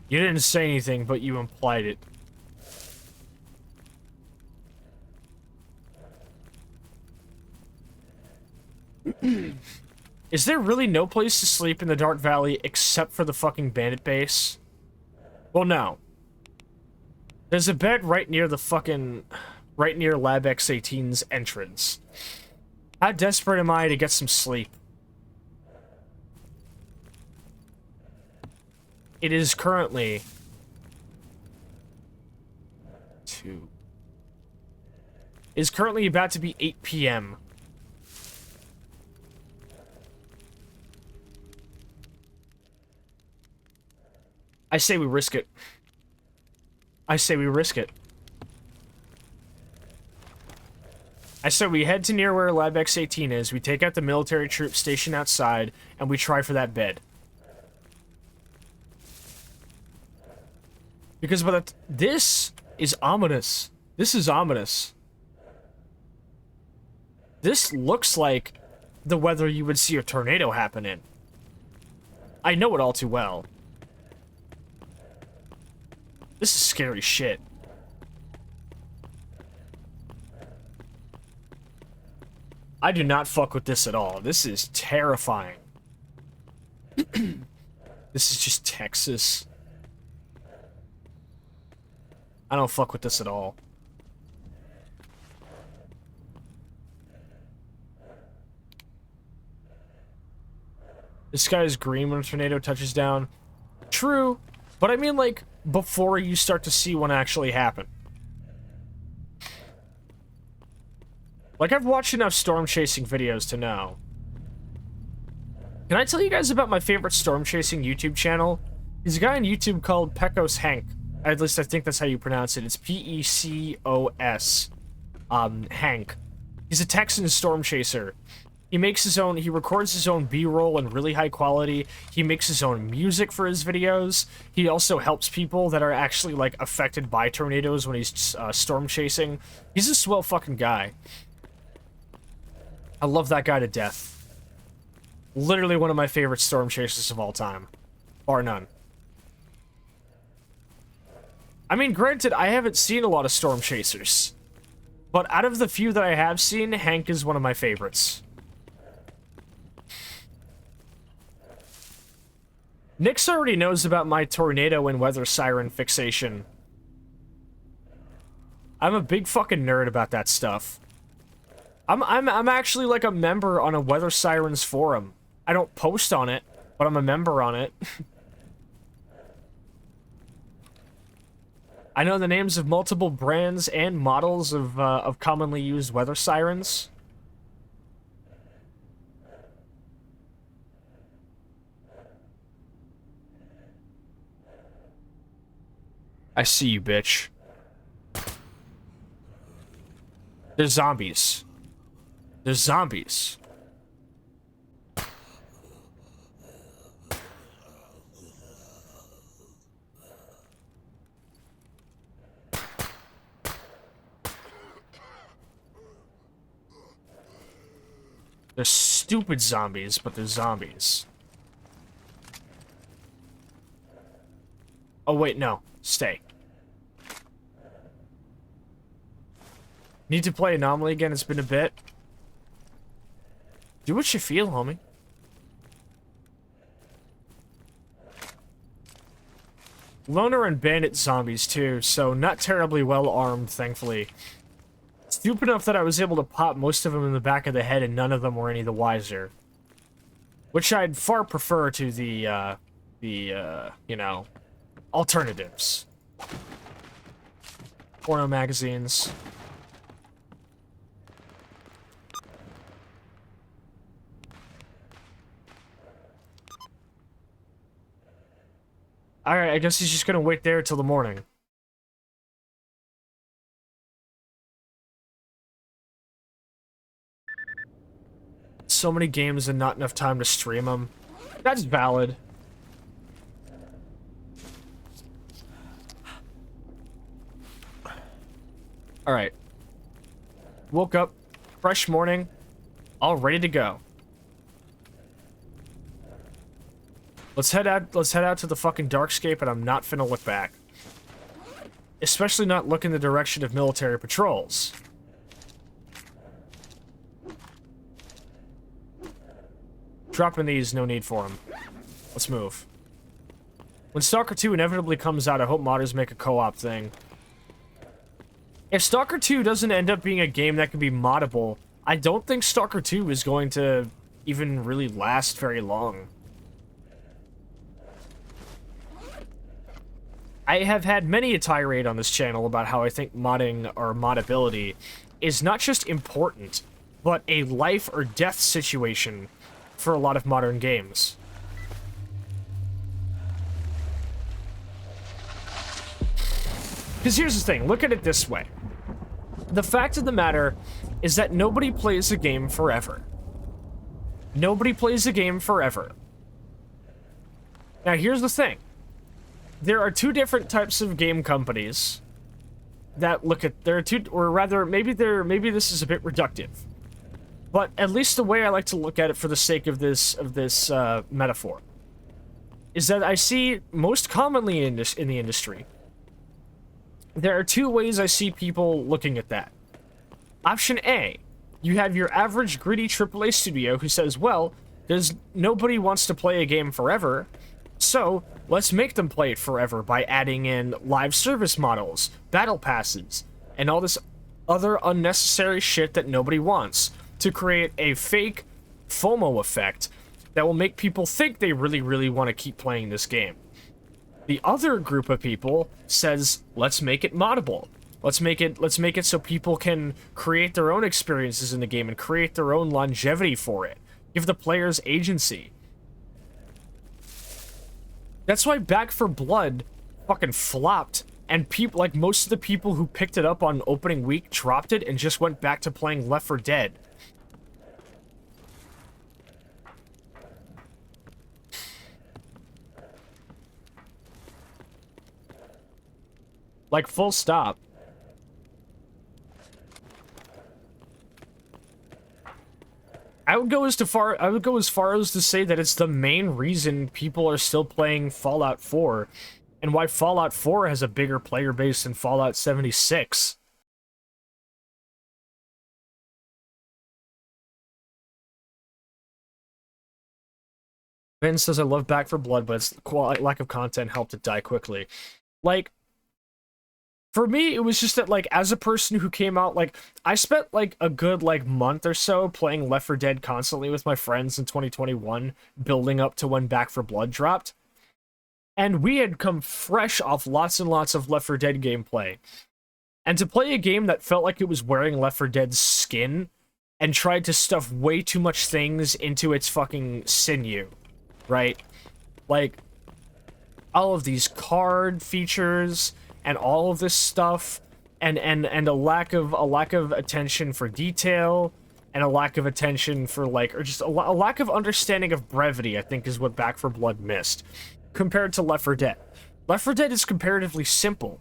Speaker 1: You didn't say anything, but you implied it. Is there really no place to sleep in the Dark Valley except for the fucking bandit base? Well, no. There's a bed right near the fucking... right near Lab X18's entrance. How desperate am I to get some sleep? It is currently... 2. It is currently about to be 8 p.m. I say we risk it. I say we risk it. I said we head to near where Lab X18 is, we take out the military troops stationed outside, and we try for that bed. Because this is ominous. This is ominous. This looks like the weather you would see a tornado happen in. I know it all too well. This is scary shit. I do not fuck with this at all. This is terrifying. This is just Texas. I don't fuck with this at all. The sky is green when a tornado touches down. True, but I mean, like, before you start to see one actually happen. Like, I've watched enough storm chasing videos to know. Can I tell you guys about my favorite storm chasing YouTube channel? There's a guy on YouTube called Pecos Hank. At least I think that's how you pronounce it. It's P-E-C-O-S. Hank. He's a Texan storm chaser. He makes his own, he records his own B-roll in really high quality. He makes his own music for his videos. He also helps people that are actually, like, affected by tornadoes when he's storm chasing. He's a swell fucking guy. I love that guy to death. Literally one of my favorite storm chasers of all time. Bar none. I mean, granted, I haven't seen a lot of storm chasers. But out of the few that I have seen, Hank is one of my favorites. Nix already knows about my tornado and weather siren fixation. I'm a big fucking nerd about that stuff. I'm actually like a member on a weather sirens forum. I don't post on it, but I'm a member on it. I know the names of multiple brands and models of commonly used weather sirens. I see you, bitch. There's zombies. There's zombies. They're stupid zombies, but they're zombies. Oh, wait, no. Stay. Need to play Anomaly again? It's been a bit. Do what you feel, homie. Loner and bandit zombies, too, so not terribly well armed, thankfully. Stupid enough that I was able to pop most of them in the back of the head and none of them were any the wiser. Which I'd far prefer to the, you know, alternatives. Porno magazines. Alright, I guess he's just gonna wait there till the morning. So many games and not enough time to stream them. That's valid. Alright. Woke up, fresh morning, all ready to go. Let's head out to the fucking Darkscape, and I'm not finna look back. Especially not look in the direction of military patrols. Dropping these, no need for them. Let's move. When Stalker 2 inevitably comes out, I hope modders make a co-op thing. If Stalker 2 doesn't end up being a game that can be moddable, I don't think Stalker 2 is going to even really last very long. I have had many a tirade on this channel about how I think modding or moddability is not just important, but a life or death situation for a lot of modern games. Because here's the thing, look at it this way. The fact of the matter is that nobody plays a game forever. Nobody plays a game forever. Now here's the thing. There are two different types of game companies that look at, there are two, or rather, maybe this is a bit reductive. But at least the way I like to look at it for the sake of this metaphor is that I see most commonly in the industry, there are two ways I see people looking at that. Option A, you have your average greedy AAA studio who says, well, nobody wants to play a game forever, so let's make them play it forever by adding in live service models, battle passes, and all this other unnecessary shit that nobody wants to create a fake FOMO effect that will make people think they really, really want to keep playing this game. The other group of people says, let's make it moddable. Let's make it so people can create their own experiences in the game and create their own longevity for it. Give the players agency. That's why Back 4 Blood fucking flopped, and people, like most of the people who picked it up on opening week dropped it and just went back to playing Left 4 Dead. Like, full stop. I would go as far as to say that it's the main reason people are still playing Fallout 4, and why Fallout 4 has a bigger player base than Fallout 76. Ben says, I love Back 4 Blood, but its lack of content helped it die quickly. Like, for me, it was just that, like, as a person who came out, like, I spent, like, a good, like, month or so playing Left 4 Dead constantly with my friends in 2021, building up to when Back 4 Blood dropped. And we had come fresh off lots and lots of Left 4 Dead gameplay. And to play a game that felt like it was wearing Left 4 Dead's skin, and tried to stuff way too much things into its fucking sinew, right? Like, all of these card features and all of this stuff, and a lack of attention for detail, and a lack of attention for, like, or just a lack of understanding of brevity, I think, is what Back 4 Blood missed, compared to Left 4 Dead. Left 4 Dead is comparatively simple,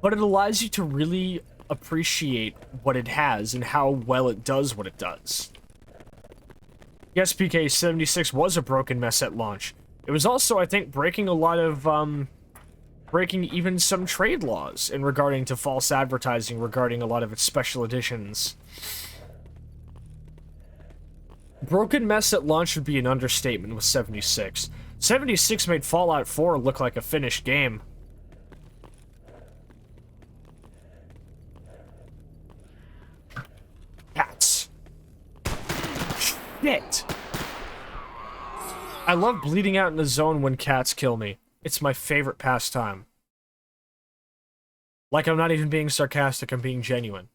Speaker 1: but it allows you to really appreciate what it has and how well it does what it does. Yes, PK, 76 was a broken mess at launch. It was also, I think, breaking a lot of, breaking even some trade laws in regarding to false advertising regarding a lot of its special editions. Broken mess at launch would be an understatement with 76. 76 made Fallout 4 look like a finished game. Cats. Shit. I love bleeding out in the zone when cats kill me. It's my favorite pastime. Like, I'm not even being sarcastic, I'm being genuine.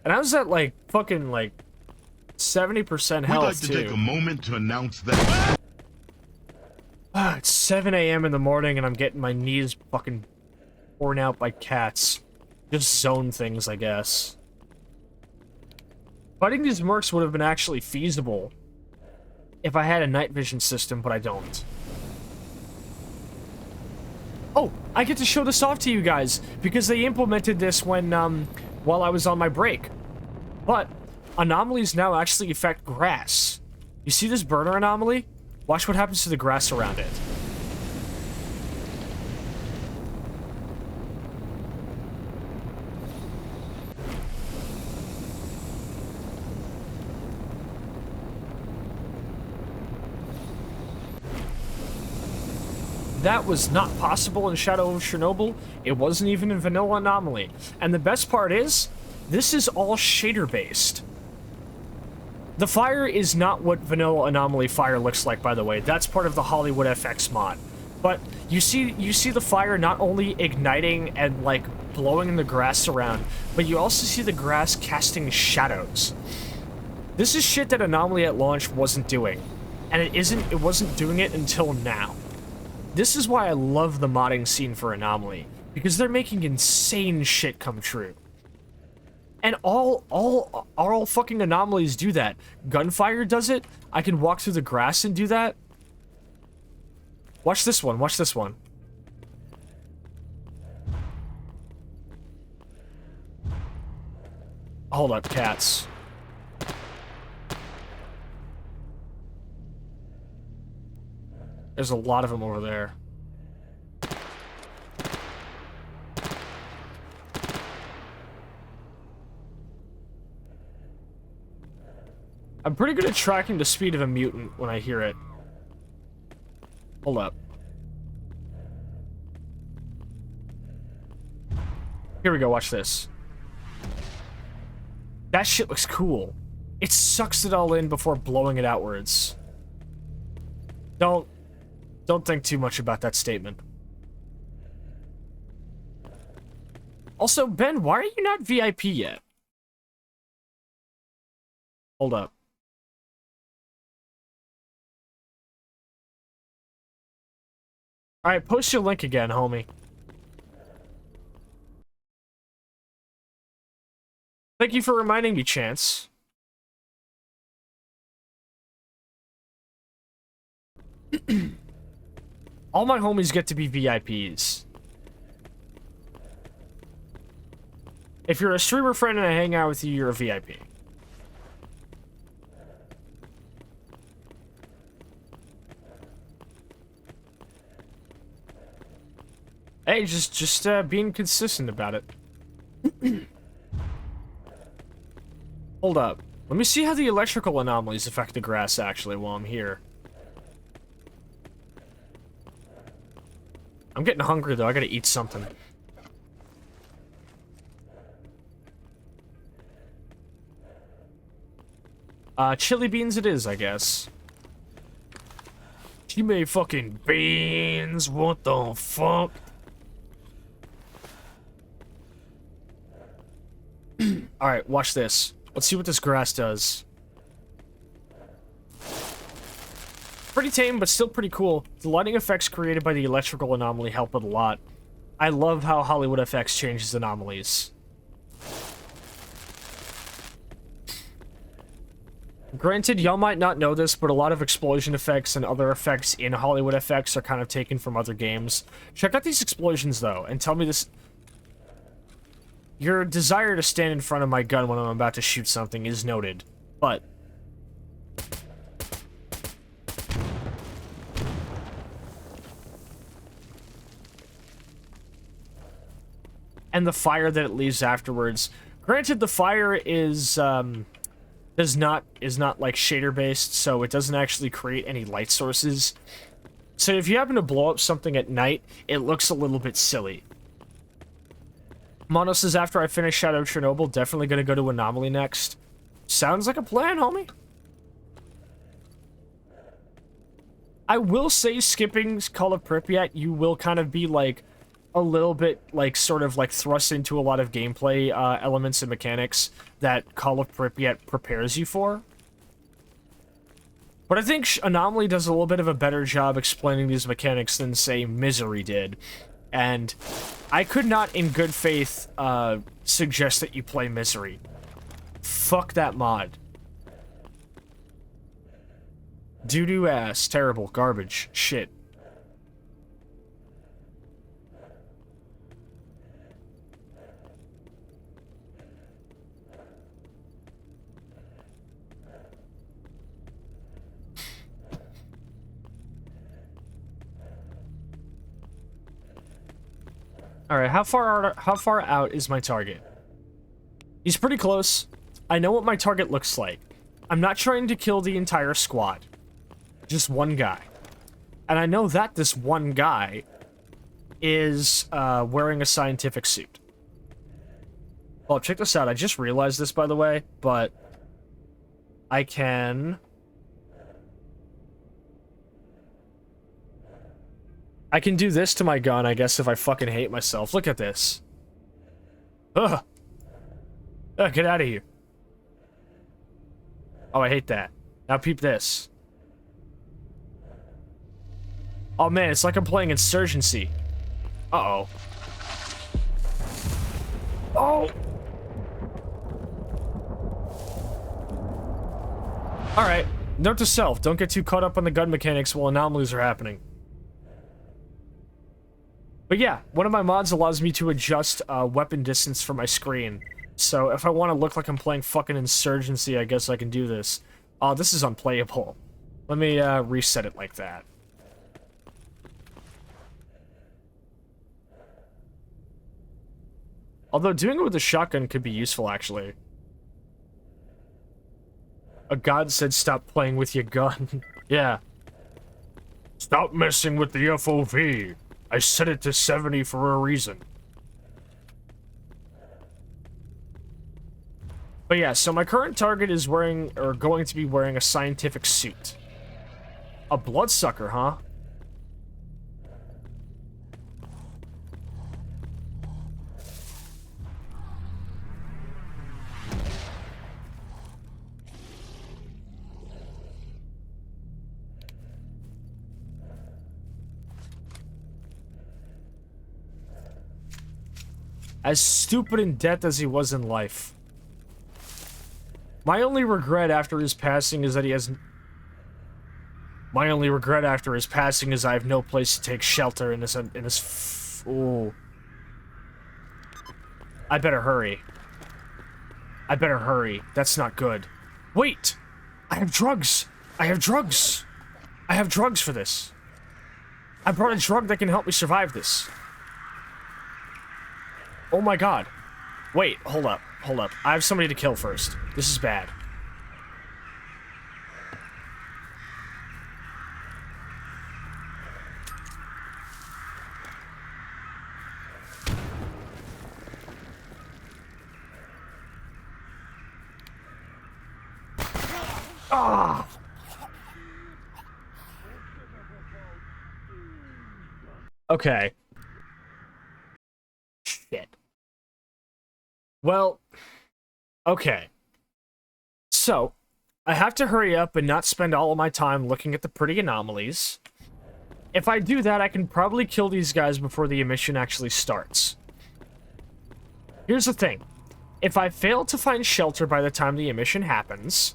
Speaker 1: And I was at, like, fucking, like, 70% health,
Speaker 6: We'd like to
Speaker 1: too.
Speaker 6: take a moment to announce that...
Speaker 1: It's 7 a.m. in the morning and I'm getting my knees fucking torn out by cats. just zone things, I guess. Fighting these mercs would have been actually feasible if I had a night vision system, but I don't. Oh, I get to show this off to you guys, because they implemented this when, while I was on my break. But anomalies now actually affect grass. You see this burner anomaly? Watch what happens to the grass around it. That was not possible in Shadow of Chernobyl. It wasn't even in Vanilla Anomaly. And the best part is, this is all shader-based. The fire is not what Vanilla Anomaly fire looks like, by the way. That's part of the Hollywood FX mod. But you see the fire not only igniting and, like, blowing the grass around, but you also see the grass casting shadows. This is shit that Anomaly at launch wasn't doing. And it wasn't doing it until now. This is why I love the modding scene for Anomaly, because they're making insane shit come true. And all fucking anomalies do that. Gunfire does it. I can walk through the grass and do that. Watch this one, watch this one. Hold up, cats. There's a lot of them over there. I'm pretty good at tracking the speed of a mutant when I hear it. Hold up. Here we go, watch this. That shit looks cool. It sucks it all in before blowing it outwards. Don't think too much about that statement. Also, Ben, why are you not VIP yet? Hold up. Alright, post your link again, homie. Thank you for reminding me, Chance. All my homies get to be VIPs. If you're a streamer friend and I hang out with you, you're a VIP. Hey, just being consistent about it. Hold up. Let me see how the electrical anomalies affect the grass, actually, while I'm here. I'm getting hungry, though. I gotta eat something. Chili beans it is, I guess. She made fucking beans. What the fuck? Alright, watch this. Let's see what this grass does. Pretty tame, but still pretty cool. The lighting effects created by the electrical anomaly help it a lot. I love how Hollywood FX changes anomalies. Granted, y'all might not know this, but a lot of explosion effects and other effects in Hollywood FX are kind of taken from other games. Check out these explosions, though, and tell me this... Your desire to stand in front of my gun when I'm about to shoot something is noted, but... and the fire that it leaves afterwards. Granted, the fire is not like shader based, so it doesn't actually create any light sources. So if you happen to blow up something at night, it looks a little bit silly. Mono says, after I finish Shadow of Chernobyl, definitely gonna go to Anomaly next. Sounds like a plan, homie. I will say, skipping Call of Pripyat, you will kind of be, like, a little bit, like, sort of, like, thrust into a lot of gameplay elements and mechanics that Call of Pripyat prepares you for. But I think Anomaly does a little bit of a better job explaining these mechanics than, say, Misery did. and I could not in good faith suggest that you play Misery. Fuck that mod. Doo-doo ass, terrible, garbage, shit. All right, how far out is my target? He's pretty close. I know what my target looks like. I'm not trying to kill the entire squad. Just one guy. And I know that this one guy is wearing a scientific suit. Well, check this out. I just realized this, by the way, but I can do this to my gun, I guess, if I fucking hate myself. Look at this. Ugh. Ugh, get out of here. Oh, I hate that. Now peep this. Oh man, it's like I'm playing Insurgency. Uh-oh. Oh! Alright. Note to self, don't get too caught up on the gun mechanics while anomalies are happening. But yeah, one of my mods allows me to adjust weapon distance for my screen. So if I want to look like I'm playing fucking Insurgency, I guess I can do this. Oh, this is unplayable. Let me reset it like that. Although doing it with a shotgun could be useful, actually. A god said stop playing with your gun. Yeah. Stop messing with the FOV. I set it to 70 for a reason. But yeah, so my current target is wearing, or going to be wearing, a scientific suit. A bloodsucker, huh? As stupid in death as he was in life. My only regret after his passing is that he has... My only regret after his passing is I have no place to take shelter in this... Ooh. I better hurry. I better hurry. That's not good. Wait! I have drugs! I have drugs! I have drugs for this. I brought a drug that can help me survive this. Oh my god. Wait, hold up, hold up. I have somebody to kill first. This is bad. Ah! Okay. Shit. Well, okay. So, I have to hurry up and not spend all of my time looking at the pretty anomalies. If I do that, I can probably kill these guys before the emission actually starts. Here's the thing. If I fail to find shelter by the time the emission happens,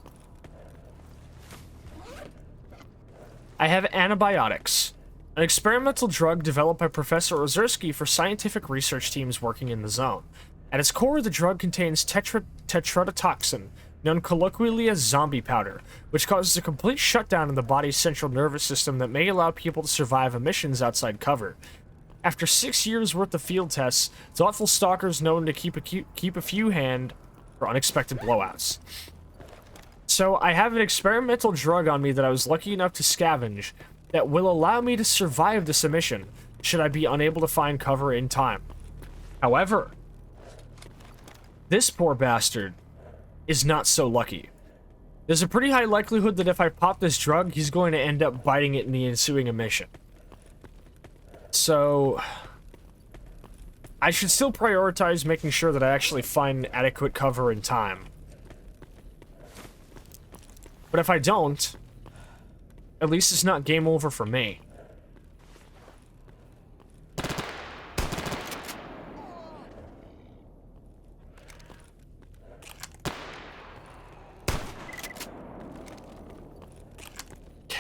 Speaker 1: I have antibiotics, an experimental drug developed by Professor Ozerski for scientific research teams working in the zone. At its core, the drug contains tetrodotoxin, known colloquially as zombie powder, which causes a complete shutdown in the body's central nervous system that may allow people to survive emissions outside cover. After 6 years' worth of field tests, thoughtful stalkers known to keep a few hand for unexpected blowouts. So I have an experimental drug on me that I was lucky enough to scavenge that will allow me to survive this emission, should I be unable to find cover in time. However, this poor bastard is not so lucky. There's a pretty high likelihood that if I pop this drug, he's going to end up biting it in the ensuing emission. So I should still prioritize making sure that I actually find adequate cover in time. But if I don't, at least it's not game over for me.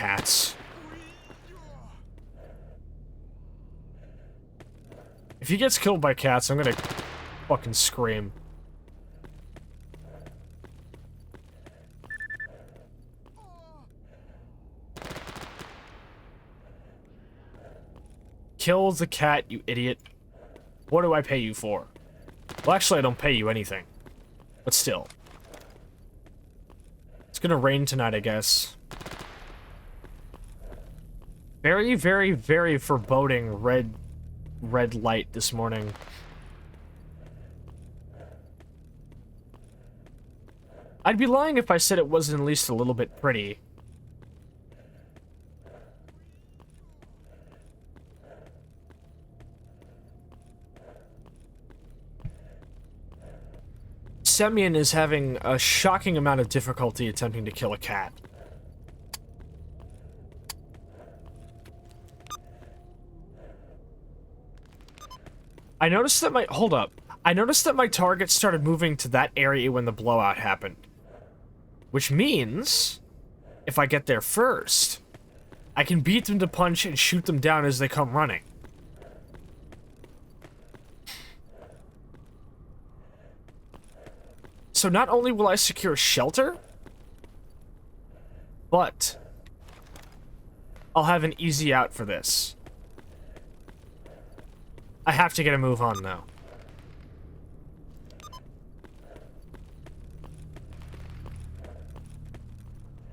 Speaker 1: cats. If he gets killed by cats, I'm gonna fucking scream. Kill the cat, you idiot. What do I pay you for? Well, actually, I don't pay you anything. But still. It's gonna rain tonight, I guess. Very, very, very foreboding red light this morning. I'd be lying if I said it wasn't at least a little bit pretty. Semyon is having a shocking amount of difficulty attempting to kill a cat. I noticed that my... Hold up. I noticed that my target started moving to that area when the blowout happened. Which means, if I get there first, I can beat them to punch and shoot them down as they come running. So not only will I secure shelter, but I'll have an easy out for this. I have to get a move on now.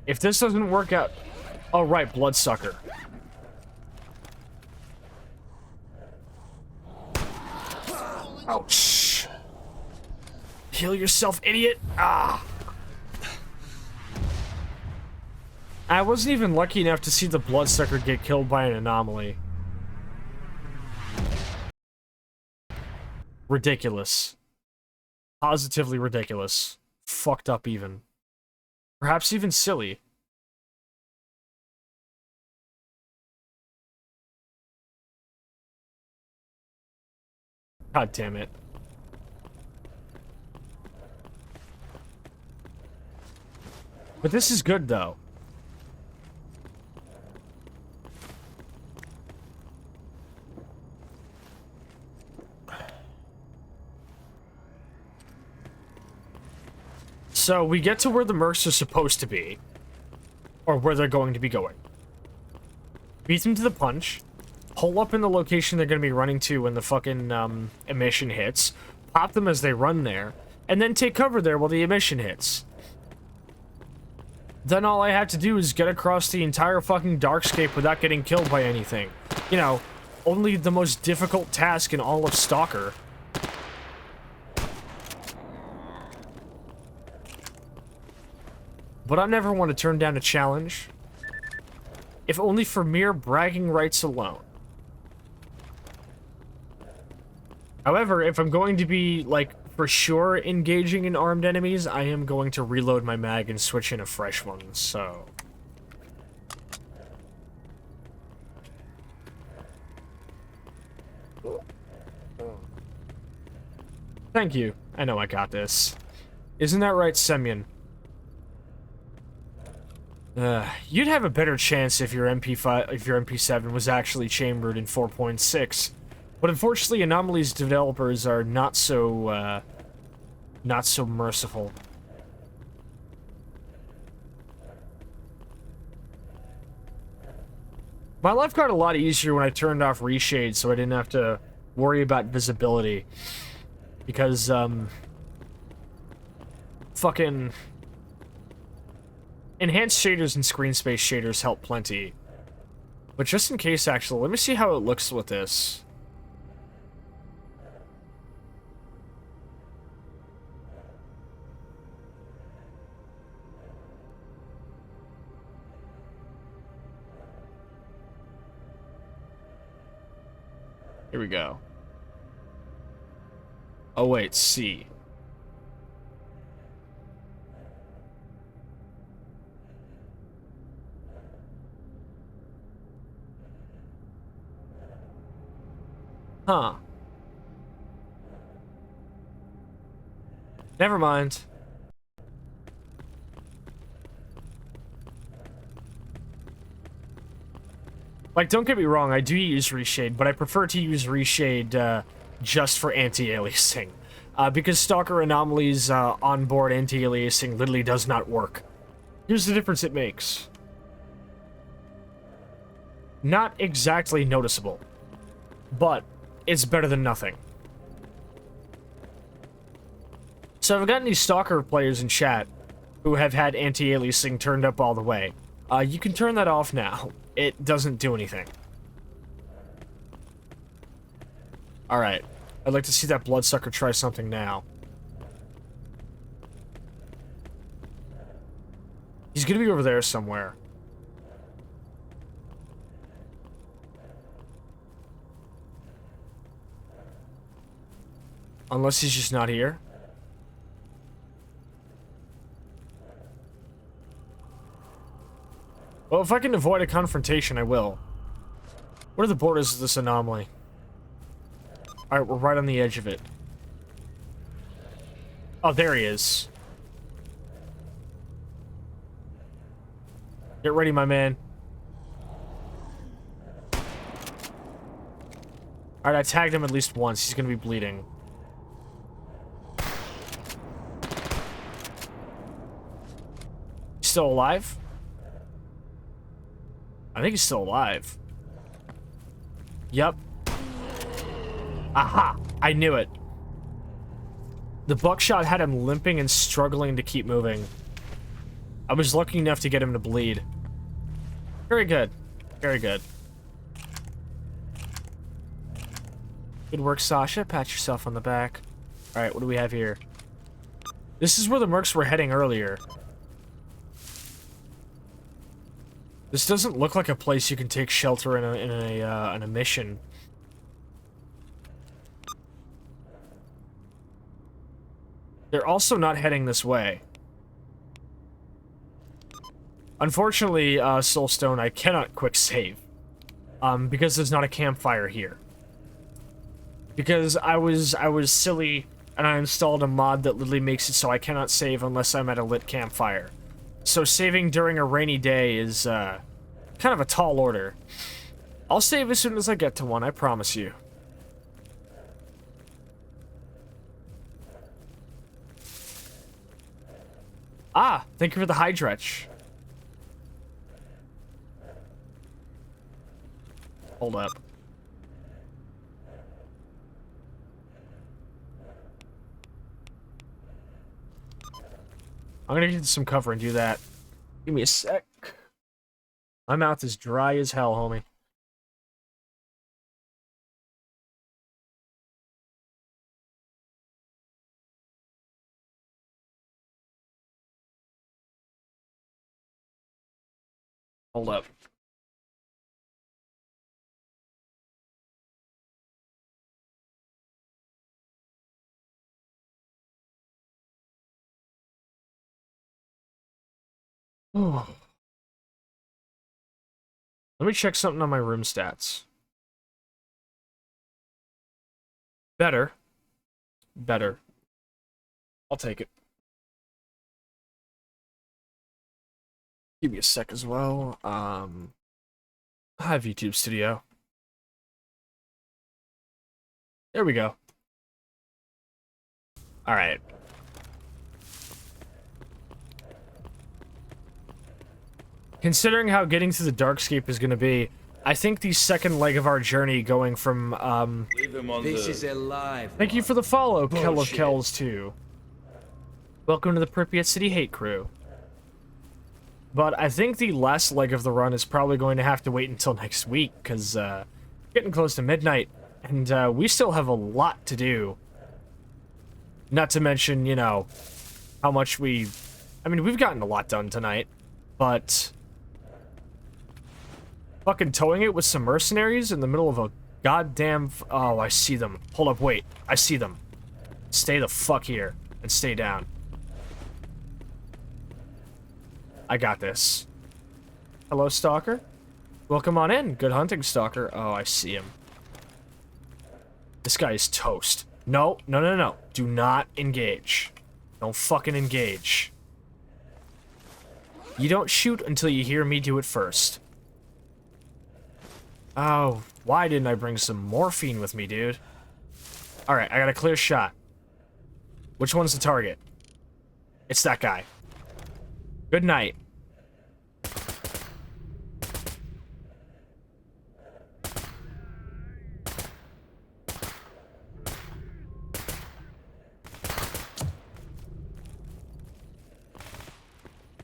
Speaker 1: If this doesn't work out... Oh, right, Bloodsucker. Ouch. Heal yourself, idiot. Ah. I wasn't even lucky enough to see the Bloodsucker get killed by an anomaly. Ridiculous. Positively ridiculous. Fucked up even. Perhaps even silly. God damn it. But this is good, though. So, we get to where the mercs are supposed to be. Or where they're going to be going. Beat them to the punch. Pull up in the location they're going to be running to when the fucking, emission hits. Pop them as they run there. And then take cover there while the emission hits. Then all I have to do is get across the entire fucking Darkscape without getting killed by anything. You know, only the most difficult task in all of Stalker. But I never want to turn down a challenge. If only for mere bragging rights alone. However, if I'm going to be, like, for sure engaging in armed enemies, I am going to reload my mag and switch in a fresh one, so... Thank you. I know I got this. Isn't that right, Semyon? You'd have a better chance if your MP7 was actually chambered in 4.6. But unfortunately, Anomaly's developers are not so merciful. My life got a lot easier when I turned off reshade, so I didn't have to worry about visibility. Because, fucking... enhanced shaders and screen space shaders help plenty. But just in case, actually, let me see how it looks with this. Here we go. Oh wait, C. Huh. Never mind. Like, don't get me wrong, I do use reshade, but I prefer to use reshade just for anti-aliasing. Because Stalker Anomalies onboard anti-aliasing literally does not work. Here's the difference it makes. Not exactly noticeable, but it's better than nothing. So if I've got any Stalker players in chat who have had anti-aliasing turned up all the way, you can turn that off now. It doesn't do anything. Alright. I'd like to see that bloodsucker try something now. He's gonna be over there somewhere. Unless he's just not here. Well, if I can avoid a confrontation, I will. What are the borders of this anomaly? Alright, we're right on the edge of it. Oh, there he is. Get ready, my man. Alright, I tagged him at least once. He's gonna be bleeding. He's still alive? I think he's still alive. Yep. Aha! I knew it. The buckshot had him limping and struggling to keep moving. I was lucky enough to get him to bleed. Very good. Very good. Good work, Sascha. Pat yourself on the back. Alright, what do we have here? This is where the mercs were heading earlier. This doesn't look like a place you can take shelter in a mission. They're also not heading this way. Unfortunately, Soulstone, I cannot quick save. Because there's not a campfire here. Because I was silly and I installed a mod that literally makes it so I cannot save unless I'm at a lit campfire. So saving during a rainy day is kind of a tall order. I'll save as soon as I get to one, I promise you. Ah, thank you for the Hydretch. Hold up. I'm gonna get some cover and do that. Give me a sec. My mouth is dry as hell, homie. Hold up. Oh. Let me check something on my room stats. Better. Better. I'll take it. Give me a sec as well. I have YouTube Studio. There we go. Alright. Considering how getting to the Darkscape is going to be, I think the second leg of our journey going from,
Speaker 7: This is alive.
Speaker 1: Thank you for the follow, Kel of Kells 2. Welcome to the Pripyat City Hate Crew. But I think the last leg of the run is probably going to have to wait until next week, because, getting close to midnight, and, we still have a lot to do. Not to mention, you know, how much I mean, we've gotten a lot done tonight, but fucking towing it with some mercenaries in the middle of a goddamn... Oh, I see them. Hold up, wait. I see them. Stay the fuck here and stay down. I got this. Hello, Stalker. Welcome on in. Good hunting, Stalker. Oh, I see him. This guy is toast. No, no, no, no. Do not engage. Don't fucking engage. You don't shoot until you hear me do it first. Oh, why didn't I bring some morphine with me, dude? Alright, I got a clear shot. Which one's the target? It's that guy. Good night.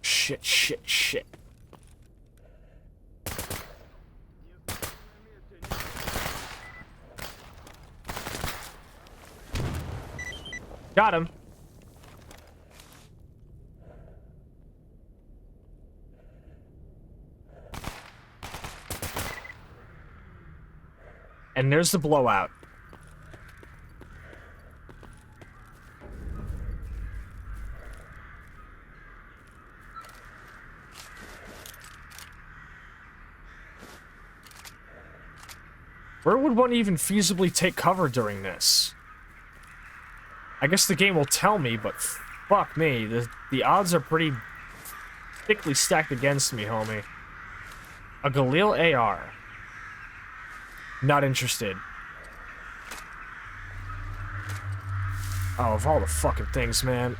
Speaker 1: Shit, shit, shit. Got him. And there's the blowout. Where would one even feasibly take cover during this? I guess the game will tell me, but fuck me. The odds are pretty thickly stacked against me, homie. A Galil AR. Not interested. Oh, of all the fucking things, man.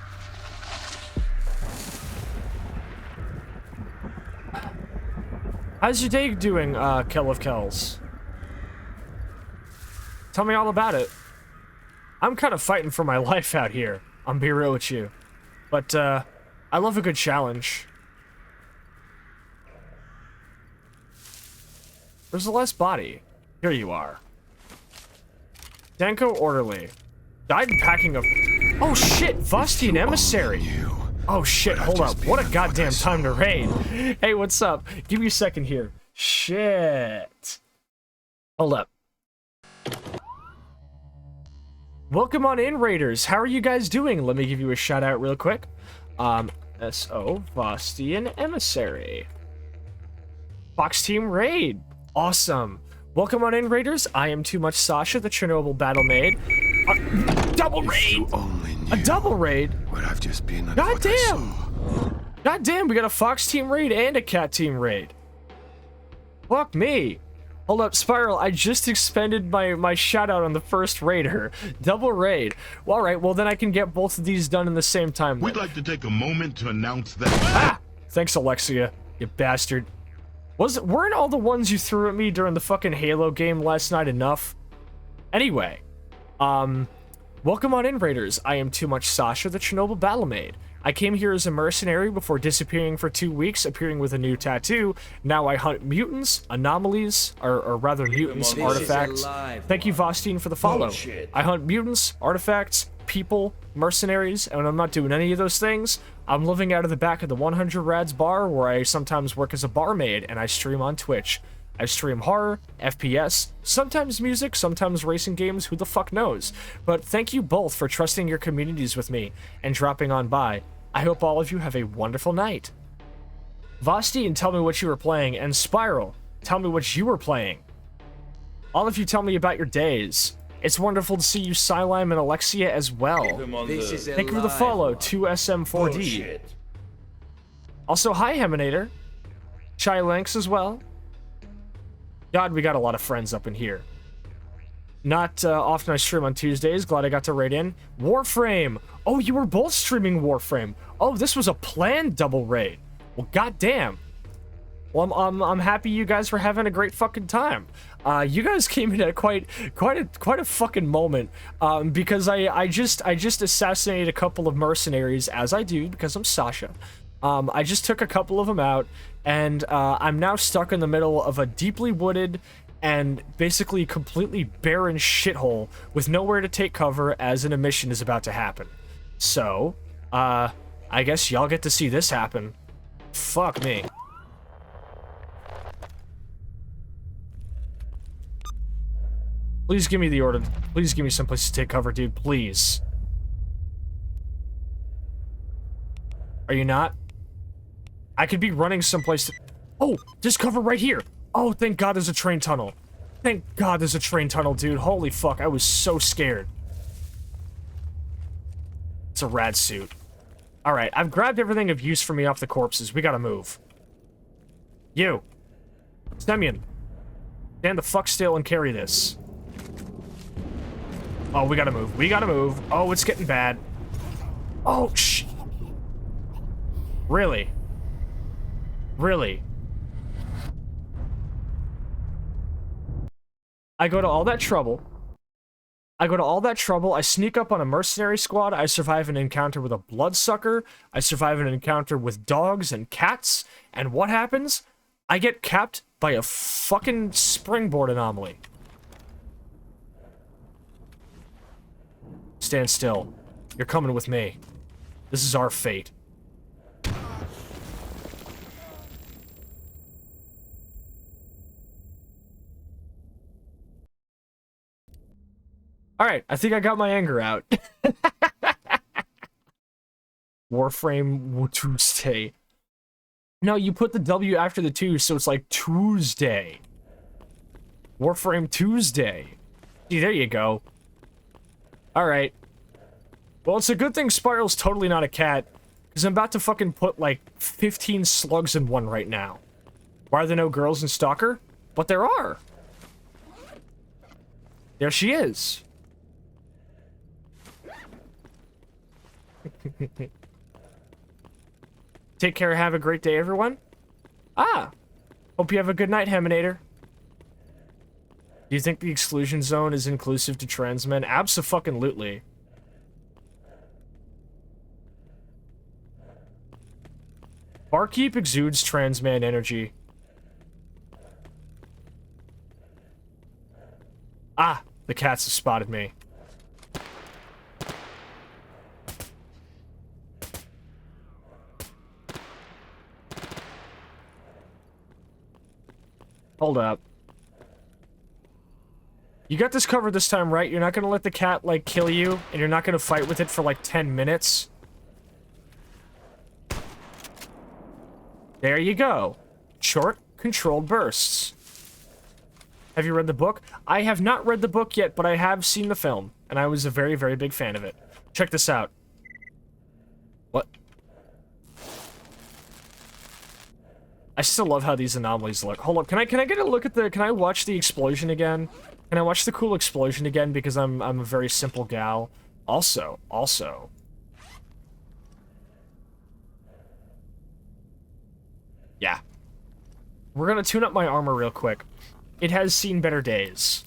Speaker 1: How's your day doing, Kel of Kells? Tell me all about it. I'm kind of fighting for my life out here. I'm be real with you. But, I love a good challenge. Where's the last body? Here you are. Danko Orderly. Died packing a... Oh shit, Vostian Emissary! Oh shit, hold up. What a goddamn time to raid. Hey, what's up? Give me a second here. Shit. Hold up. Welcome on in, Raiders. How are you guys doing? Let me give you a shout out real quick. S.O. Vostian Emissary. Fox Team Raid. Awesome. Welcome on in, Raiders. I am Too Much Sascha, the Chernobyl battle maid. Double raid! A double raid?
Speaker 8: What I've just been.
Speaker 1: God damn! God damn, we got a Fox Team raid and a Cat Team raid. Fuck me. Hold up, Spiral, I just expended my shout out on the first raider. Double raid. Well, alright, well then I can get both of these done in the same time.
Speaker 6: We'd like to take a moment to announce that...
Speaker 1: Ah! Thanks, Alexia, you bastard. Weren't all the ones you threw at me during the fucking Halo game last night enough? Anyway, welcome on in, Raiders. I am Too Much Sascha, the Chernobyl battle maid. I came here as a mercenary before disappearing for 2 weeks, appearing with a new tattoo. Now I hunt mutants, anomalies, or rather mutants, artifacts. Thank you, Vostian, for the follow.
Speaker 7: Bullshit.
Speaker 1: I hunt mutants, artifacts, people, mercenaries, and when I'm not doing any of those things, I'm living out of the back of the 100 Rads bar, where I sometimes work as a barmaid, and I stream on Twitch. I stream horror, FPS, sometimes music, sometimes racing games, who the fuck knows. But thank you both for trusting your communities with me and dropping on by. I hope all of you have a wonderful night. Vostian, tell me what you were playing, and Spiral, tell me what you were playing. All of you tell me about your days. It's wonderful to see you, Silime and Alexia, as well. Thank you for the follow, 2SM4D.
Speaker 7: Bullshit.
Speaker 1: Also, hi, Heminator. Chai Lanks as well. God, we got a lot of friends up in here. Not often I stream on Tuesdays. Glad I got to raid in. Warframe. Oh, you were both streaming Warframe. Oh, this was a planned double raid. Well, goddamn. Well, I'm happy you guys were having a great fucking time. You guys came in at quite a fucking moment. Because I just assassinated a couple of mercenaries, as I do because I'm Sascha. I just took a couple of them out, and I'm now stuck in the middle of a deeply wooded and basically completely barren shithole with nowhere to take cover as an emission is about to happen. So, I guess y'all get to see this happen. Fuck me. Please give me the order. Please give me someplace to take cover, dude. Please. Are you not? I could be running someplace to... Oh, there's cover right here. Oh, thank God there's a train tunnel. Thank God there's a train tunnel, dude. Holy fuck, I was so scared. It's a rad suit. Alright, I've grabbed everything of use for me off the corpses. We gotta move. You. Semyon. Stand the fuck still and carry this. Oh, we gotta move. We gotta move. Oh, it's getting bad. Oh, shh. Really? Really? I go to all that trouble. I sneak up on a mercenary squad. I survive an encounter with a bloodsucker. I survive an encounter with dogs and cats. And what happens? I get capped by a fucking springboard anomaly. Stand still. You're coming with me. This is our fate. Alright, I think I got my anger out. Warframe Tuesday. No, you put the W after the 2, so it's like Tuesday. Warframe Tuesday. See, there you go. Alright. Well, it's a good thing Spiral's totally not a cat, because I'm about to fucking put, like, 15 slugs in one right now. Why are there no girls in Stalker? But there are. There she is. Take care, have a great day, everyone. Ah! Hope you have a good night, Heminator. Do you think the exclusion zone is inclusive to trans men? Abso-fucking-lutely. Barkeep exudes trans man energy. Ah! The cats have spotted me. Hold up. You got this covered this time, right? You're not gonna let the cat, like, kill you, and you're not gonna fight with it for, like, 10 minutes? There you go. Short, controlled bursts. Have you read the book? I have not read the book yet, but I have seen the film, and I was a very, very big fan of it. Check this out. What? I still love how these anomalies look. Hold up, can I get a look at the, can I watch the explosion again? Can I watch the cool explosion again, because I'm a very simple gal. Also. Yeah. We're gonna tune up my armor real quick. It has seen better days.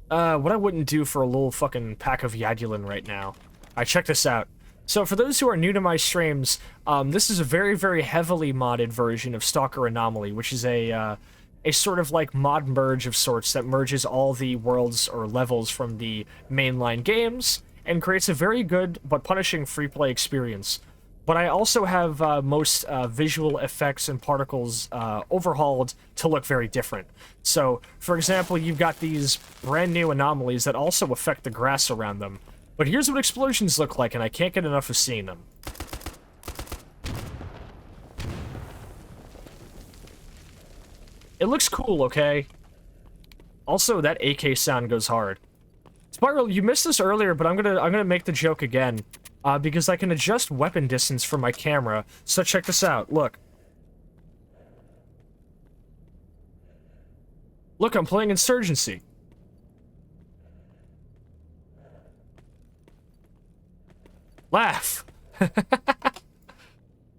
Speaker 1: What I wouldn't do for a little fucking pack of Yadulin right now. Alright, check this out. So for those who are new to my streams, this is a very, very heavily modded version of Stalker Anomaly, which is a sort of like mod merge of sorts that merges all the worlds or levels from the mainline games and creates a very good but punishing free play experience. But I also have most visual effects and particles overhauled to look very different. So, for example, you've got these brand new anomalies that also affect the grass around them. But here's what explosions look like, and I can't get enough of seeing them. It looks cool, okay? Also, that AK sound goes hard. Spiral, you missed this earlier, but I'm gonna make the joke again. Because I can adjust weapon distance from my camera. So check this out, look. Look, I'm playing Insurgency. Laugh!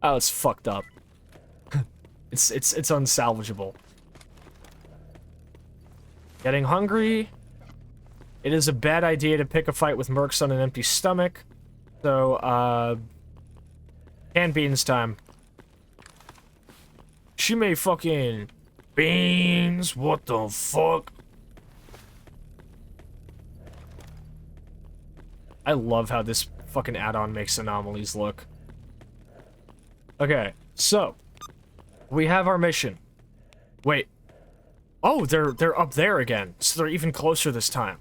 Speaker 1: Oh, it's fucked up. It's unsalvageable. Getting hungry. It is a bad idea to pick a fight with mercs on an empty stomach. So, canned beans time. She made fucking beans, what the fuck? I love how this fucking add-on makes anomalies look. Okay, so, we have our mission. Wait. Oh, they're up there again, so they're even closer this time.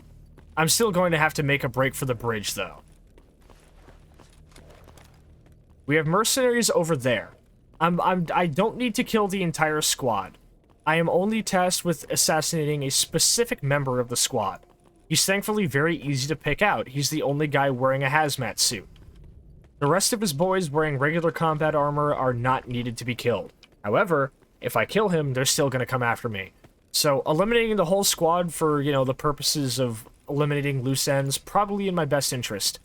Speaker 1: I'm still going to have to make a break for the bridge, though. We have mercenaries over there. I don't need to kill the entire squad. I am only tasked with assassinating a specific member of the squad. He's thankfully very easy to pick out. He's the only guy wearing a hazmat suit. The rest of his boys wearing regular combat armor are not needed to be killed. However, if I kill him, they're still gonna come after me. So eliminating the whole squad for, you know, the purposes of eliminating loose ends, probably in my best interest.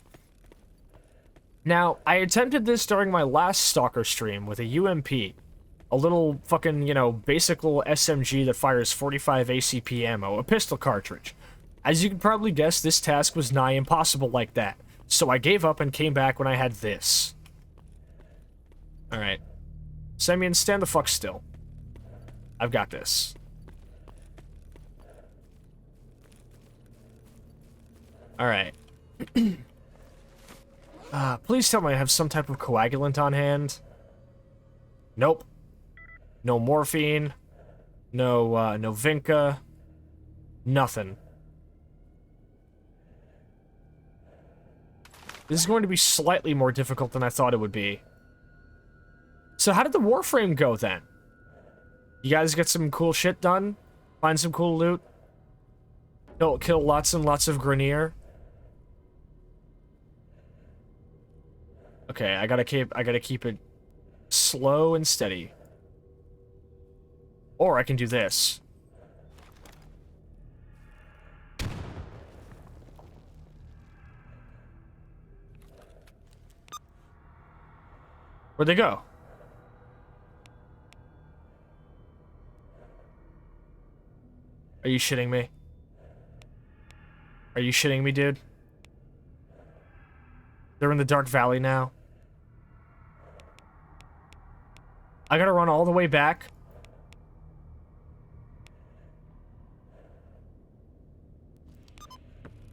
Speaker 1: Now, I attempted this during my last Stalker stream with a UMP. A little fucking, you know, basic little SMG that fires 45 ACP ammo, a pistol cartridge. As you can probably guess, this task was nigh impossible like that. So I gave up and came back when I had this. Alright. Semyon, stand the fuck still. I've got this. Alright. Please tell me I have some type of coagulant on hand. Nope. No morphine. No, no Vinca. Nothing. This is going to be slightly more difficult than I thought it would be. So how did the Warframe go, then? You guys get some cool shit done? Find some cool loot? Kill lots and lots of Grenier? Okay, I gotta keep it slow and steady. Or I can do this. Where'd they go? Are you shitting me? Are you shitting me, dude? They're in the Dark Valley now. I gotta run all the way back.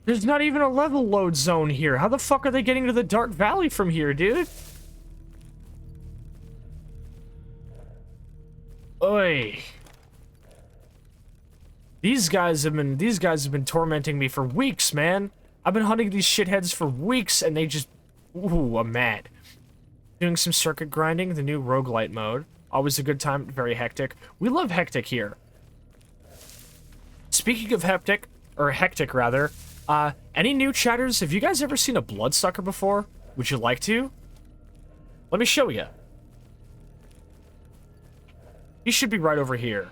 Speaker 1: There's not even a level load zone here. How the fuck are they getting to the Dark Valley from here, dude? Oi. These guys have been tormenting me for weeks, man. I've been hunting these shitheads for weeks and they just... Ooh, I'm mad. Doing some circuit grinding, the new roguelite mode. Always a good time, very hectic. We love hectic here. Speaking of hectic rather, any new chatters, have you guys ever seen a bloodsucker before? Would you like to? Let me show you. He should be right over here.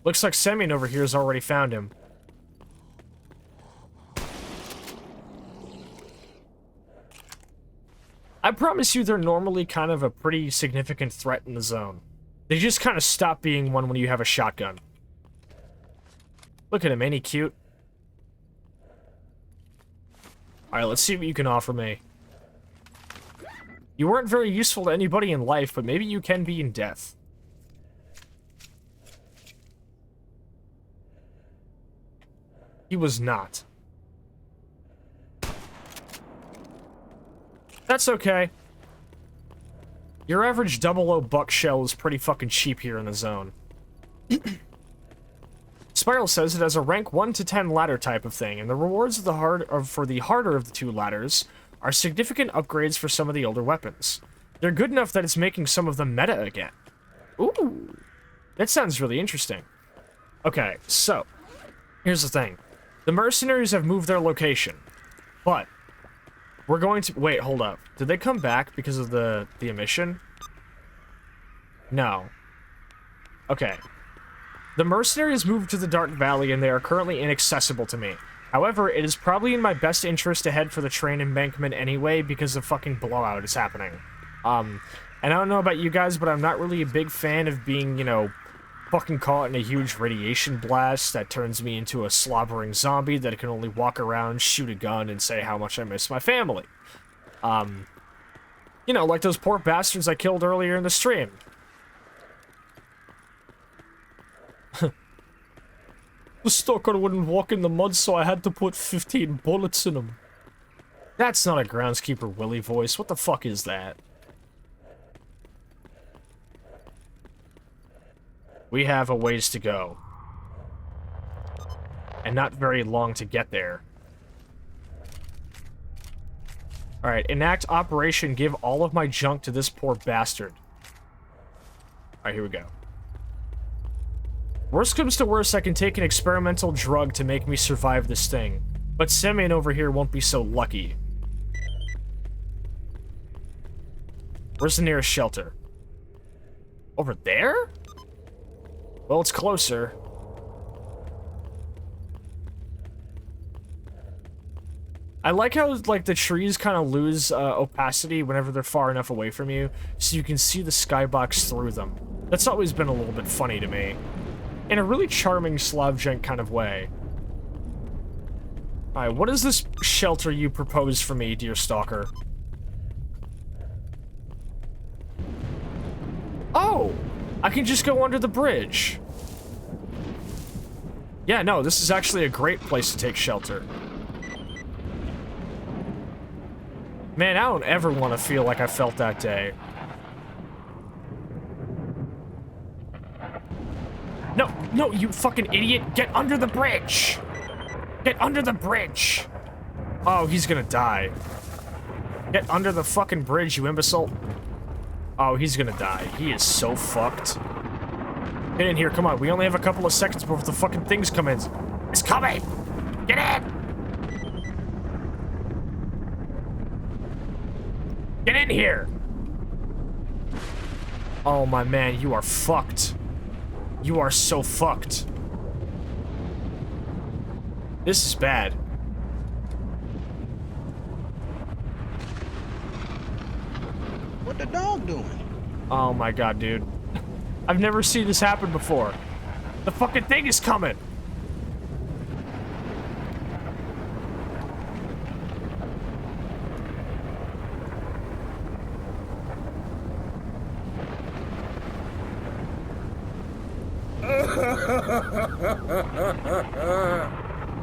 Speaker 1: Looks like Semyon over here has already found him. I promise you they're normally kind of a pretty significant threat in the zone. They just kind of stop being one when you have a shotgun. Look at him, ain't he cute? Alright, let's see what you can offer me. You weren't very useful to anybody in life, but maybe you can be in death. He was not. That's okay. Your average 00 buck shell is pretty fucking cheap here in the zone. Spiral says it has a rank 1 to 10 ladder type of thing, and the rewards for the harder of the two ladders are significant upgrades for some of the older weapons. They're good enough that it's making some of them meta again. Ooh, that sounds really interesting. Okay, so, here's the thing. The Mercenaries have moved their location, but we're going to... Wait, hold up. Did they come back because of the emission? No. Okay. The Mercenaries moved to the Dark Valley, and they are currently inaccessible to me. However, it is probably in my best interest to head for the train embankment anyway, because a fucking blowout is happening. And I don't know about you guys, but I'm not really a big fan of being, you know, fucking caught in a huge radiation blast that turns me into a slobbering zombie that can only walk around, shoot a gun, and say how much I miss my family. You know, like those poor bastards I killed earlier in the stream. The stalker wouldn't walk in the mud, so I had to put 15 bullets in him. That's not a Groundskeeper Willie voice. What the fuck is that? We have a ways to go. And not very long to get there. Alright, enact operation, give all of my junk to this poor bastard. Alright, here we go. Worst comes to worst, I can take an experimental drug to make me survive this thing. But Semyon over here won't be so lucky. Where's the nearest shelter? Over there? Well, it's closer. I like how, like, the trees kind of lose opacity whenever they're far enough away from you, so you can see the skybox through them. That's always been a little bit funny to me. In a really charming Slavjank kind of way. Alright, what is this shelter you propose for me, dear stalker? Oh! I can just go under the bridge. Yeah, no, this is actually a great place to take shelter. Man, I don't ever want to feel like I felt that day. No, no, you fucking idiot! Get under the bridge! Get under the bridge! Oh, he's gonna die. Get under the fucking bridge, you imbecile. Oh, he's gonna die. He is so fucked. Get in here, come on. We only have a couple of seconds before the fucking things come in. It's coming! Get in! Get in here! Oh my man, you are fucked. You are so fucked. This is bad.
Speaker 8: What the dog doing?
Speaker 1: Oh my god, dude. I've never seen this happen before. The fucking thing is coming!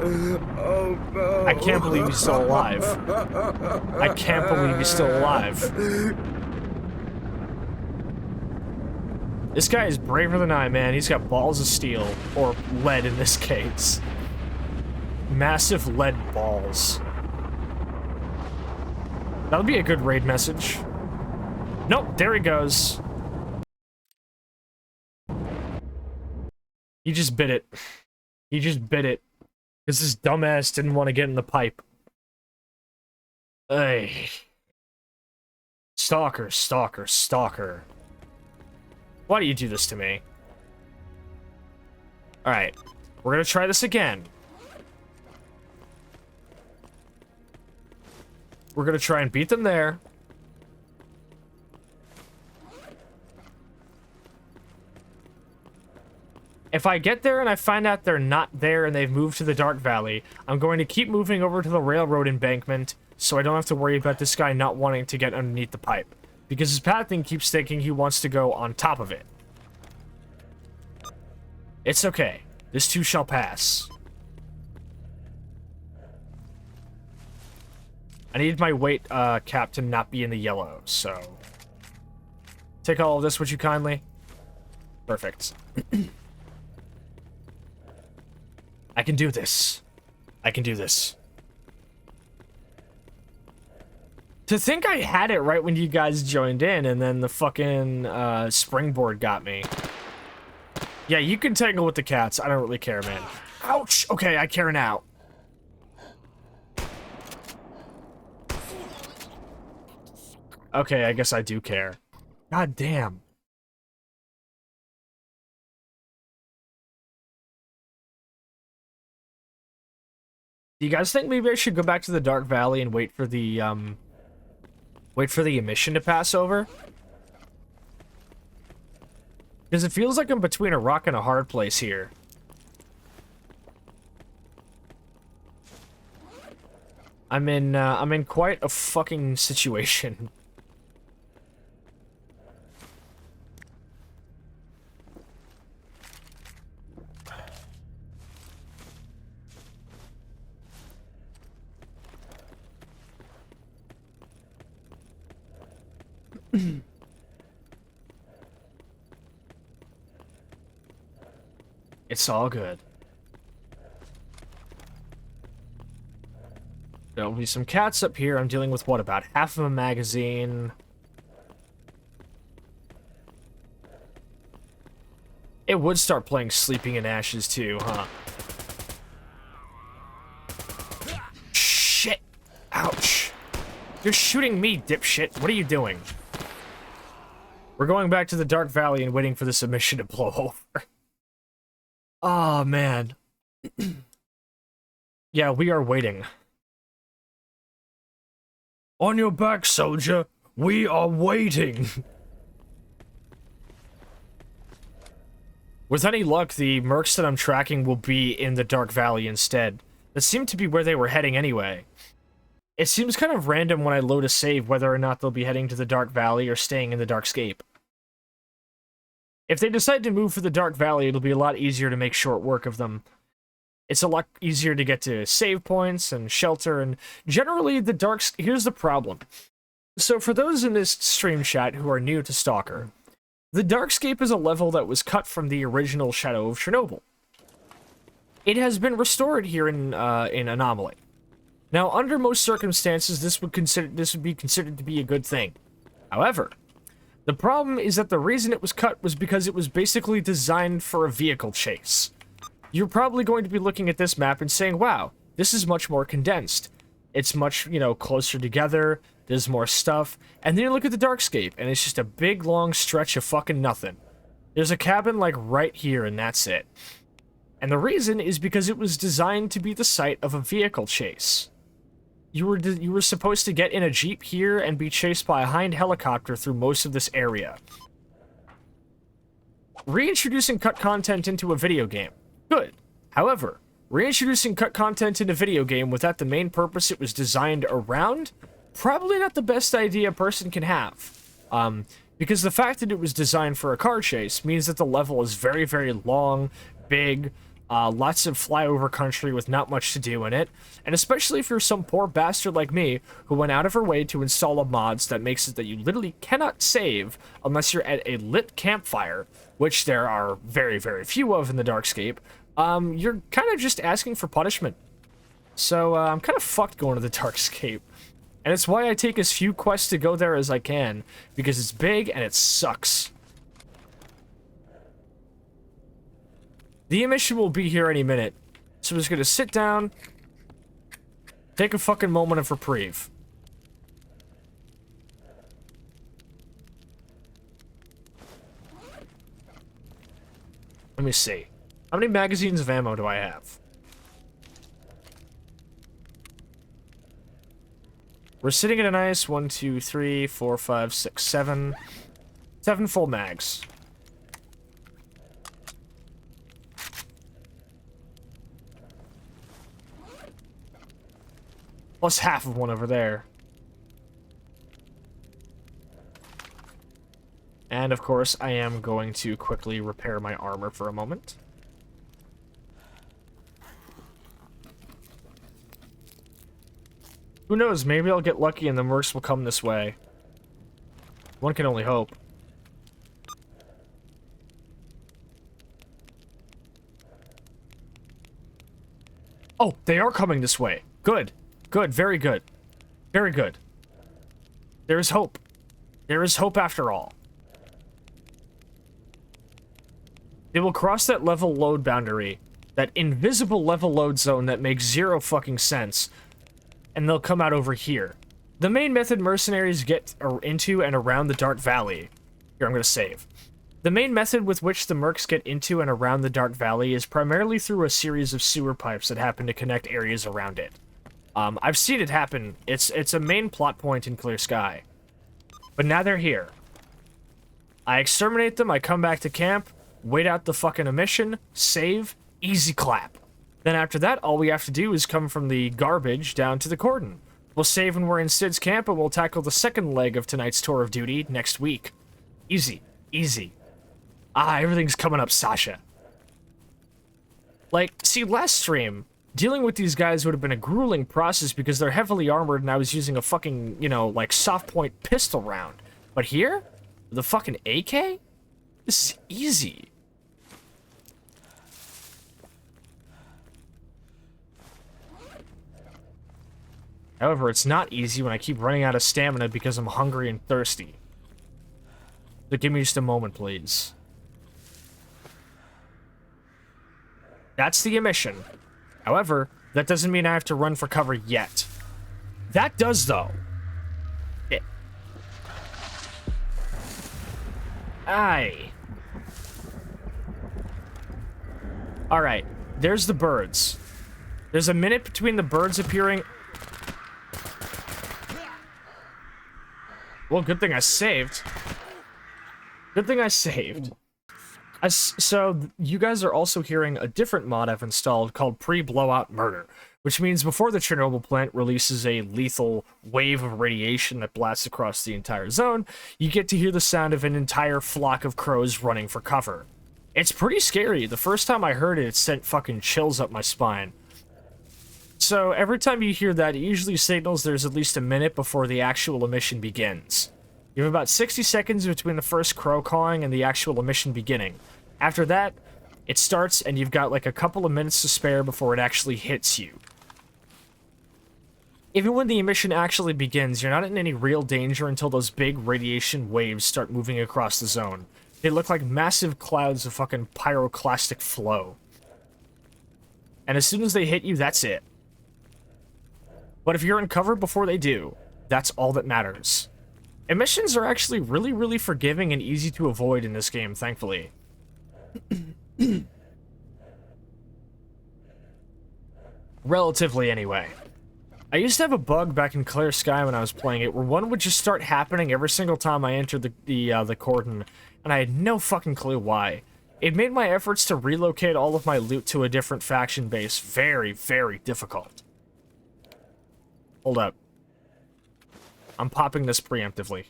Speaker 3: Oh no.
Speaker 1: I can't believe he's still alive. I can't believe he's still alive. This guy is braver than I, man. He's got balls of steel. Or lead in this case. Massive lead balls. That would be a good raid message. Nope, there he goes. He just bit it. He just bit it. Because this dumbass didn't want to get in the pipe. Hey. Stalker, stalker, stalker. Why do you do this to me? Alright. We're gonna try this again. We're gonna try and beat them there. If I get there and I find out they're not there and they've moved to the Dark Valley, I'm going to keep moving over to the railroad embankment so I don't have to worry about this guy not wanting to get underneath the pipe. Because his pathing keeps thinking he wants to go on top of it. It's okay. This too shall pass. I need my weight cap to not be in the yellow, so... Take all of this, would you kindly? Perfect. I can do this. I can do this. To think I had it right when you guys joined in, and then the fucking springboard got me. Yeah, you can tangle with the cats. I don't really care, man. Ouch! Okay, I care now. Okay, I guess I do care. God damn. Do you guys think maybe I should go back to the Dark Valley and wait for the emission to pass over? Because it feels like I'm between a rock and a hard place here. I'm in quite a fucking situation. It's all good. There'll be some cats up here. I'm dealing with, what, about half of a magazine. It would start playing Sleeping in Ashes too, huh? Shit! Ouch! You're shooting me, dipshit. What are you doing? We're going back to the Dark Valley and waiting for this emission to blow over. Oh, man. Yeah, we are waiting. On your back, soldier. We are waiting. With any luck, the mercs that I'm tracking will be in the Dark Valley instead. That seemed to be where they were heading anyway. It seems kind of random when I load a save whether or not they'll be heading to the Dark Valley or staying in the Darkscape. If they decide to move for the Dark Valley, it'll be a lot easier to make short work of them. It's a lot easier to get to save points and shelter, and generally the Darks... Here's the problem. So for those in this stream chat who are new to Stalker, the Darkscape is a level that was cut from the original Shadow of Chernobyl. It has been restored here in Anomaly. Now, under most circumstances, this would be considered to be a good thing. However, the problem is that the reason it was cut was because it was basically designed for a vehicle chase. You're probably going to be looking at this map and saying, wow, this is much more condensed. It's much, closer together, there's more stuff, and then you look at the Darkscape, and it's just a big, long stretch of fucking nothing. There's a cabin, like, right here, and that's it. And the reason is because it was designed to be the site of a vehicle chase. You were supposed to get in a Jeep here and be chased by a Hind helicopter through most of this area. Reintroducing cut content into a video game. Good. However, reintroducing cut content in a video game without the main purpose it was designed around, probably not the best idea a person can have. Because the fact that it was designed for a car chase means that the level is very, very long, big, lots of flyover country with not much to do in it, and especially if you're some poor bastard like me who went out of her way to install a mods that makes it that you literally cannot save unless you're at a lit campfire, which there are very, very few of in the Darkscape, you're kind of just asking for punishment. So I'm kind of fucked going to the Darkscape. And it's why I take as few quests to go there as I can, because it's big and it sucks. The emission will be here any minute, so I'm just gonna sit down, take a fucking moment of reprieve. Let me see. How many magazines of ammo do I have? We're sitting at a nice 1, 2, 3, 4, 5, 6, 7. 7 full mags. Plus half of one over there. And of course, I am going to quickly repair my armor for a moment. Who knows, maybe I'll get lucky and the mercs will come this way. One can only hope. Oh, they are coming this way. Good. Good, very good. Very good. There is hope. There is hope after all. They will cross that level load boundary, that invisible level load zone that makes zero fucking sense, and they'll come out over here. The main method mercenaries get into and around the Dark Valley. Here, I'm gonna save. The main method with which the mercs get into and around the Dark Valley is primarily through a series of sewer pipes that happen to connect areas around it. I've seen it happen. It's a main plot point in Clear Sky. But now they're here. I exterminate them, I come back to camp, wait out the fucking emission, save, easy clap. Then after that, all we have to do is come from the garbage down to the cordon. We'll save when we're in Sid's camp, and we'll tackle the second leg of tonight's tour of duty next week. Easy. Easy. Ah, everything's coming up, Sascha. Like, see, last stream, dealing with these guys would have been a grueling process because they're heavily armored and I was using a fucking, like, soft point pistol round. But here? The fucking AK? This is easy. However, it's not easy when I keep running out of stamina because I'm hungry and thirsty. So give me just a moment, please. That's the emission. However, that doesn't mean I have to run for cover yet. That does, though. Aye. Alright, there's the birds. There's a minute between the birds appearing... Well, good thing I saved. Good thing I saved. So, you guys are also hearing a different mod I've installed called Pre-Blowout Murder, which means before the Chernobyl plant releases a lethal wave of radiation that blasts across the entire zone, you get to hear the sound of an entire flock of crows running for cover. It's pretty scary. The first time I heard it, it sent fucking chills up my spine. So, every time you hear that, it usually signals there's at least a minute before the actual emission begins. You have about 60 seconds between the first crow cawing and the actual emission beginning. After that, it starts and you've got like a couple of minutes to spare before it actually hits you. Even when the emission actually begins, you're not in any real danger until those big radiation waves start moving across the zone. They look like massive clouds of fucking pyroclastic flow. And as soon as they hit you, that's it. But if you're in cover before they do, that's all that matters. Emissions are actually really, really forgiving and easy to avoid in this game, thankfully. Relatively, anyway. I used to have a bug back in Clear Sky when I was playing it, where one would just start happening every single time I entered the cordon, and I had no fucking clue why. It made my efforts to relocate all of my loot to a different faction base very, very difficult. Hold up. I'm popping this preemptively.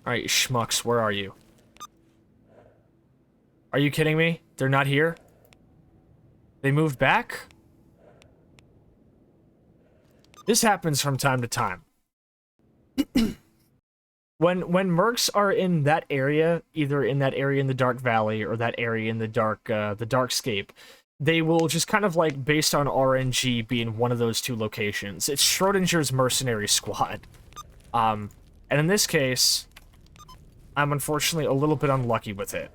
Speaker 1: Alright, schmucks, where are you? Are you kidding me? They're not here? They moved back? This happens from time to time. When mercs are in that area, either in that area in the Dark Valley or that area in the Darkscape, they will just kind of like, based on RNG, be in one of those two locations. It's Schrodinger's Mercenary Squad. And in this case, I'm unfortunately a little bit unlucky with it.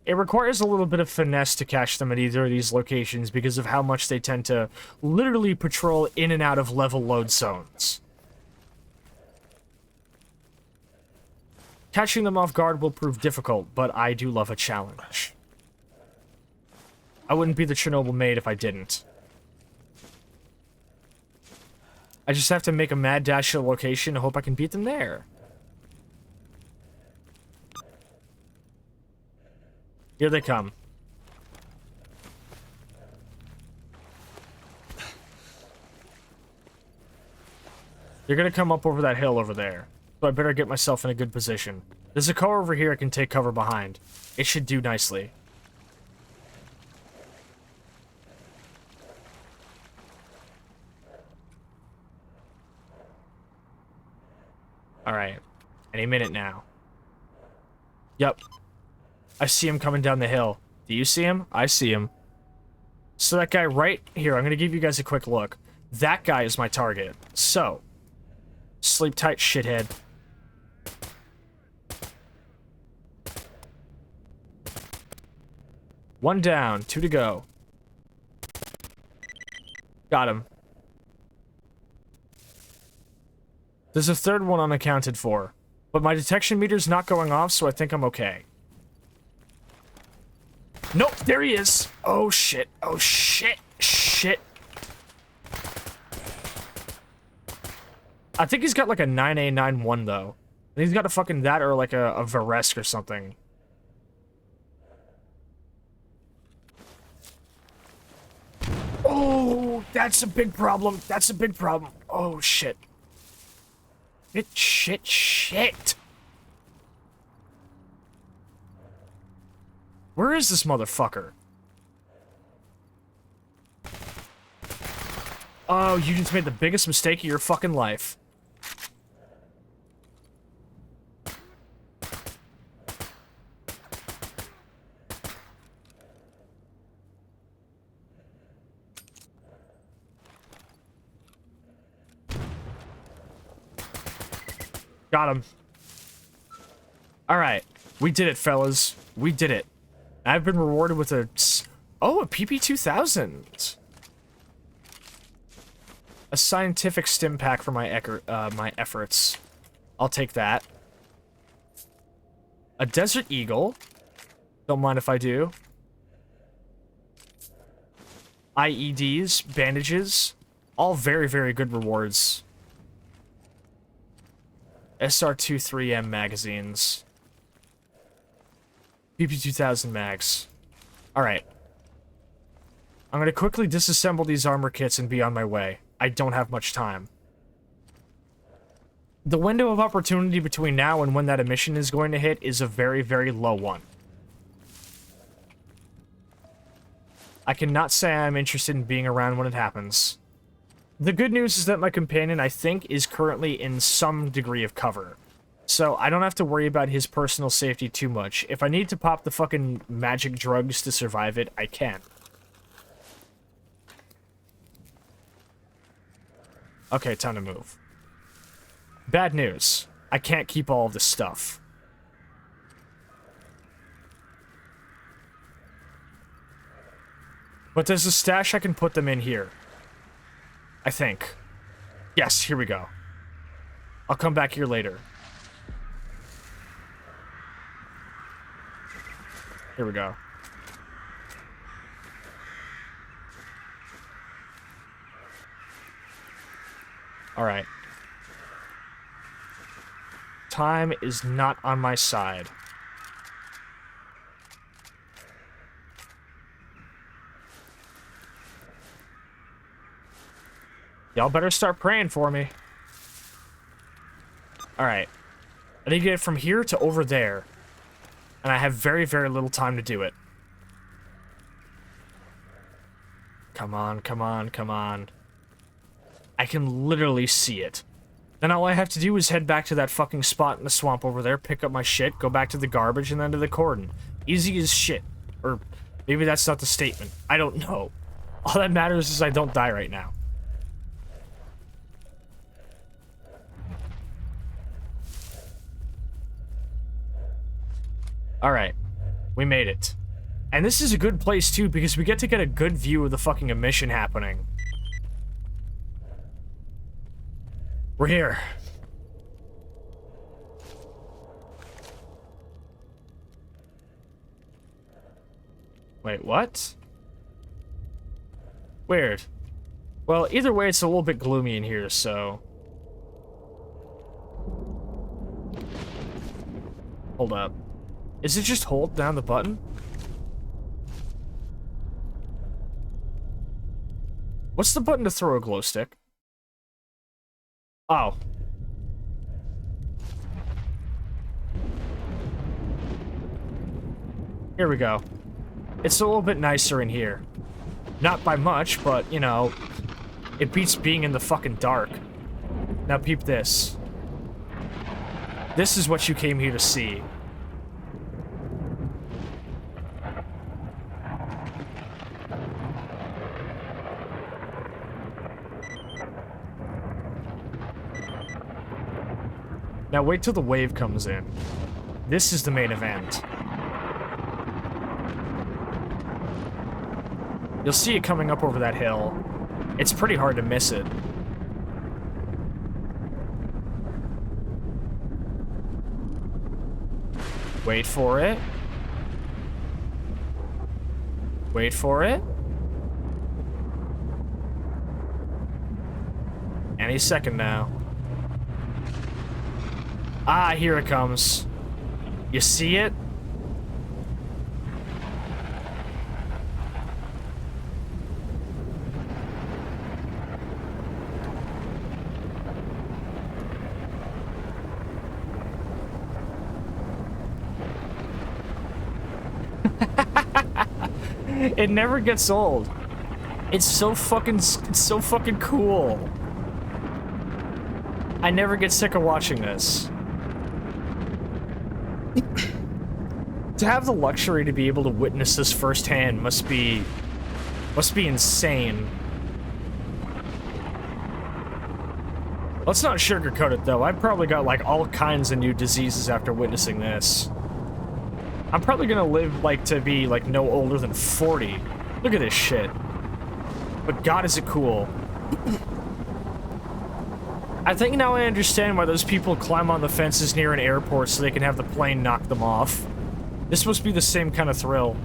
Speaker 1: It requires a little bit of finesse to catch them at either of these locations because of how much they tend to literally patrol in and out of level load zones. Catching them off guard will prove difficult, but I do love a challenge. I wouldn't be the Chernobyl maid if I didn't. I just have to make a mad dash to a location and hope I can beat them there. Here they come. They're gonna come up over that hill over there. So I better get myself in a good position. There's a car over here I can take cover behind. It should do nicely. Alright. Any minute now. Yep. I see him coming down the hill. Do you see him? I see him. So that guy right here, I'm gonna give you guys a quick look. That guy is my target. So, sleep tight, shithead. One down, 2 to go. Got him. There's a third one unaccounted for, but my detection meter's not going off, so I think I'm okay. Nope, there he is. Oh shit, oh shit, shit. I think he's got like a 9A91 though. I think he's got a fucking that or like a Varesk or something. Oh, that's a big problem. That's a big problem. Oh, shit. Shit. Where is this motherfucker? Oh, you just made the biggest mistake of your fucking life. Got him. Alright. We did it, fellas. We did it. I've been rewarded with a... Oh, a PP2000. A scientific stim pack for my my efforts. I'll take that. A desert eagle. Don't mind if I do. IEDs, bandages. All very, very good rewards. SR-23M magazines. PP-2000 mags. Alright. I'm gonna quickly disassemble these armor kits and be on my way. I don't have much time. The window of opportunity between now and when that emission is going to hit is a very, very low one. I cannot say I'm interested in being around when it happens. The good news is that my companion, I think, is currently in some degree of cover. So I don't have to worry about his personal safety too much. If I need to pop the fucking magic drugs to survive it, I can. Okay, time to move. Bad news. I can't keep all of this stuff. But there's a stash I can put them in here. I think. Yes, here we go. I'll come back here later. Here we go. Alright. Time is not on my side. Y'all better start praying for me. Alright. I need to get it from here to over there. And I have very, very little time to do it. Come on, come on, come on. I can literally see it. Then all I have to do is head back to that fucking spot in the swamp over there, pick up my shit, go back to the garbage, and then to the cordon. Easy as shit. Or maybe that's not the statement. I don't know. All that matters is I don't die right now. Alright. We made it. And this is a good place, too, because we get to get a good view of the fucking emission happening. We're here. Wait, what? Weird. Well, either way, it's a little bit gloomy in here, so... Hold up. Is it just hold down the button? What's the button to throw a glow stick? Oh. Here we go. It's a little bit nicer in here. Not by much, but, you know, it beats being in the fucking dark. Now peep this. This is what you came here to see. Now wait till the wave comes in. This is the main event. You'll see it coming up over that hill. It's pretty hard to miss it. Wait for it. Wait for it. Any second now. Ah, here it comes. You see it? It never gets old. It's so fucking cool. I never get sick of watching this. To have the luxury to be able to witness this firsthand must be insane. Let's not sugarcoat it though. I've probably got like all kinds of new diseases after witnessing this. I'm probably gonna live like to be like no older than 40. Look at this shit. But God, is it cool. I think now I understand why those people climb on the fences near an airport so they can have the plane knock them off. This must be the same kind of thrill.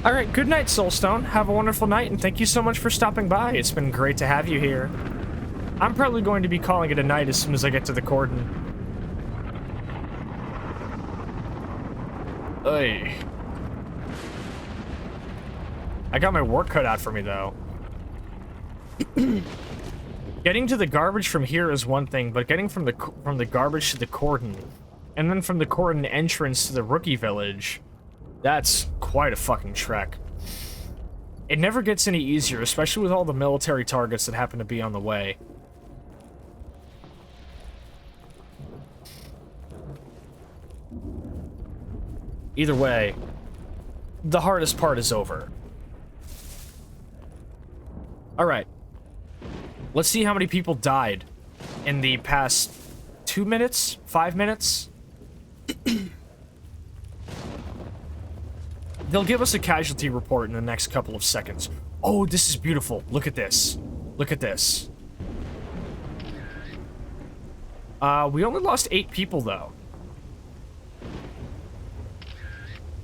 Speaker 1: Alright, good night, Soulstone. Have a wonderful night, and thank you so much for stopping by. It's been great to have you here. I'm probably going to be calling it a night as soon as I get to the cordon. Ugh. I got my work cut out for me, though. Getting to the garbage from here is one thing, but getting from the garbage to the cordon, and then from the cordon entrance to the rookie village, that's quite a fucking trek. It never gets any easier, especially with all the military targets that happen to be on the way. Either way, the hardest part is over. Alright. Let's see how many people died in the past 2 minutes? 5 minutes? They'll give us a casualty report in the next couple of seconds. Oh, this is beautiful. Look at this. Look at this. We only lost 8 people, though.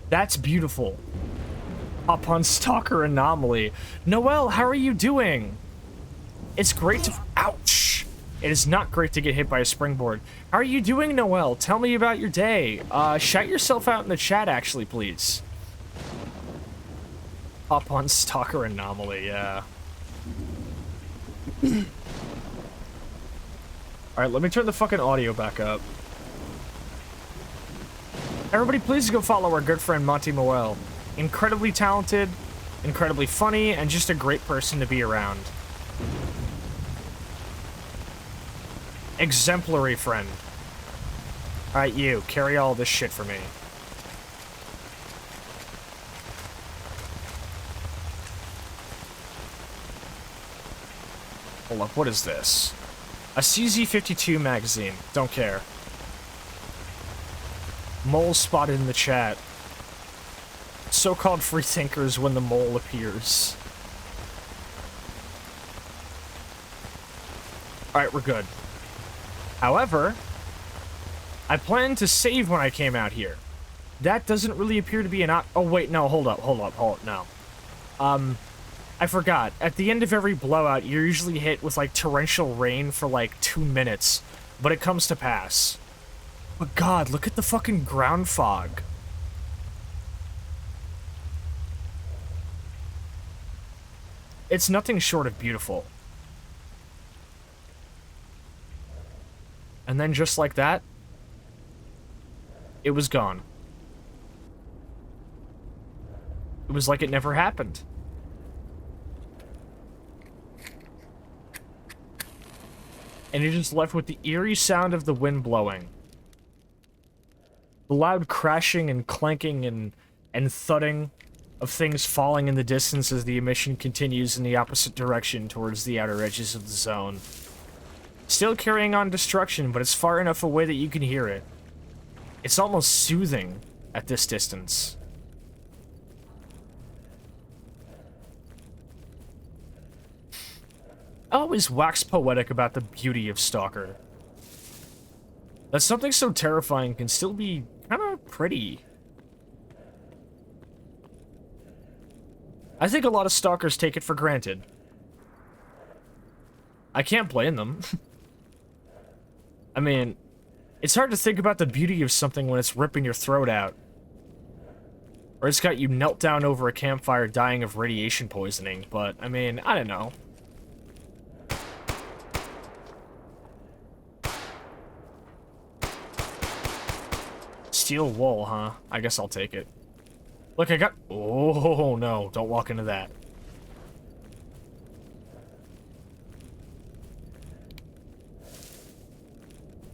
Speaker 1: That's beautiful. Up on Stalker Anomaly. Noelle, how are you doing? It's great to... Ouch! It is not great to get hit by a springboard. How are you doing, Noelle? Tell me about your day. Shout yourself out in the chat, actually, please. Up on Stalker Anomaly, yeah. Alright, let me turn the fucking audio back up. Everybody, please go follow our good friend Monty Moel. Incredibly talented, incredibly funny, and just a great person to be around. Exemplary friend. Alright, you, carry all this shit for me. Hold up, what is this? A CZ52 magazine. Don't care. Mole spotted in the chat. So-called free thinkers when the mole appears. Alright, we're good. However, I planned to save when I came out here. That doesn't really appear to be an oh wait, no, hold up, no. I forgot. At the end of every blowout, you're usually hit with, like, torrential rain for, like, 2 minutes. But it comes to pass. But god, look at the fucking ground fog. It's nothing short of beautiful. And then just like that, it was gone. It was like it never happened. And you're just left with the eerie sound of the wind blowing. The loud crashing and clanking and thudding of things falling in the distance as the emission continues in the opposite direction towards the outer edges of the zone. Still carrying on destruction, but it's far enough away that you can hear it. It's almost soothing at this distance. I always wax poetic about the beauty of Stalker. That something so terrifying can still be kind of pretty. I think a lot of Stalkers take it for granted. I can't blame them. I mean, it's hard to think about the beauty of something when it's ripping your throat out. Or it's got you knelt down over a campfire dying of radiation poisoning, but, I mean, I don't know. Steel wool, huh? I guess I'll take it. Look, I got... Oh, no. Don't walk into that.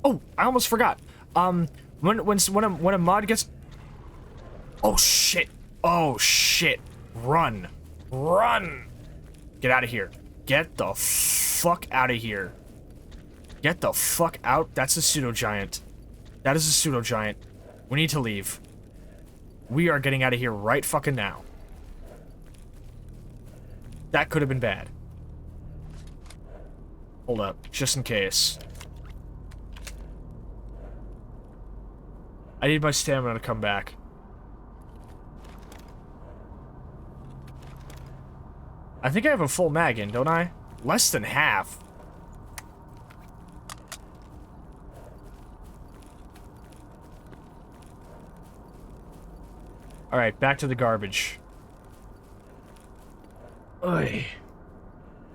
Speaker 1: Oh, I almost forgot. When a mod gets... Oh, shit. Oh, shit. Run. Run! Get out of here. Get the fuck out of here. Get the fuck out. That's a pseudo-giant. That is a pseudo-giant. We need to leave. We are getting out of here right fucking now. That could have been bad. Hold up, just in case. I need my stamina to come back. I think I have a full mag in, don't I? Less than half. Alright, back to the garbage. Oy.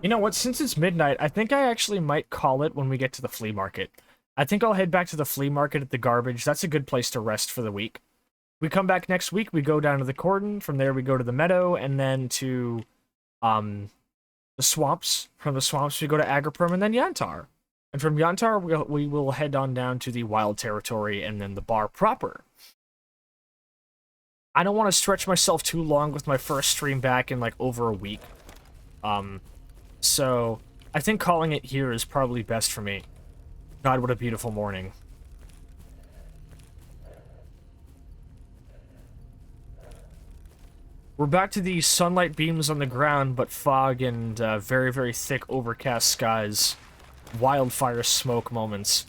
Speaker 1: You know what, since it's midnight, I think I actually might call it when we get to the flea market. I think I'll head back to the flea market at the garbage. That's a good place to rest for the week. We come back next week, we go down to the cordon, from there we go to the meadow, and then to, the swamps. From the swamps we go to Agriprim and then Yantar. And from Yantar we will head on down to the wild territory and then the bar proper. I don't want to stretch myself too long with my first stream back in like over a week. So I think calling it here is probably best for me. God, what a beautiful morning. We're back to the sunlight beams on the ground, but fog and very, very thick overcast skies. Wildfire smoke moments.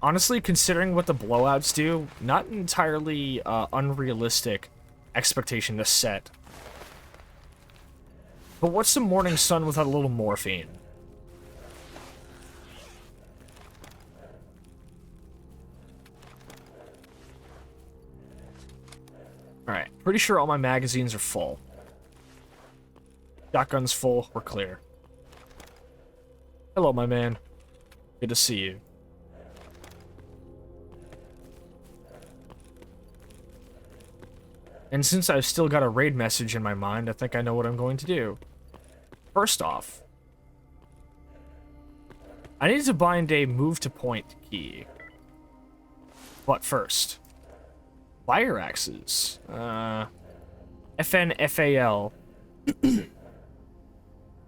Speaker 1: Honestly, considering what the blowouts do, not entirely unrealistic expectation to set. But what's the morning sun without a little morphine? Alright, pretty sure all my magazines are full. Shotgun's full, we're clear. Hello, my man. Good to see you. And since I've still got a raid message in my mind, I think I know what I'm going to do. First off, I need to bind a move to point key. But first, fire axes. FNFAL.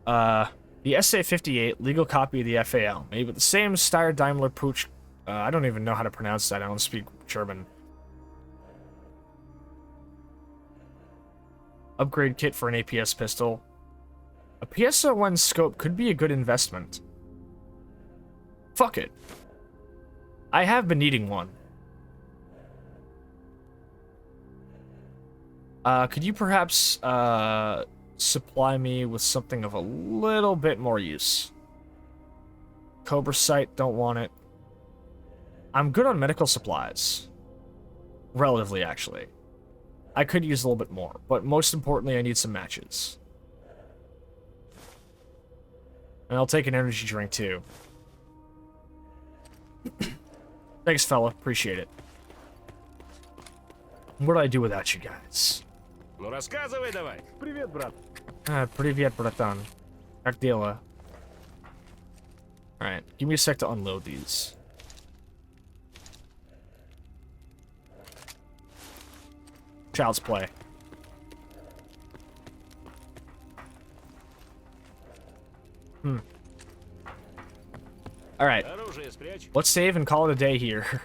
Speaker 1: The SA-58, legal copy of the FAL. Maybe with the same Steyr Daimler Pooch. I don't even know how to pronounce that. I don't speak German. Upgrade kit for an APS pistol. A PSO-1 scope could be a good investment. Fuck it. I have been needing one. Could you perhaps, supply me with something of a little bit more use? Cobra sight, don't want it. I'm good on medical supplies. Relatively, actually. I could use a little bit more, but most importantly, I need some matches. And I'll take an energy drink, too. Thanks, fella. Appreciate it. What do I do without you guys?
Speaker 2: Ну рассказывай давай. Привет, брат.
Speaker 1: Привет, братан. Как дела? Alright, give me a sec to unload these. Child's play. Alright. Let's save and call it a day here.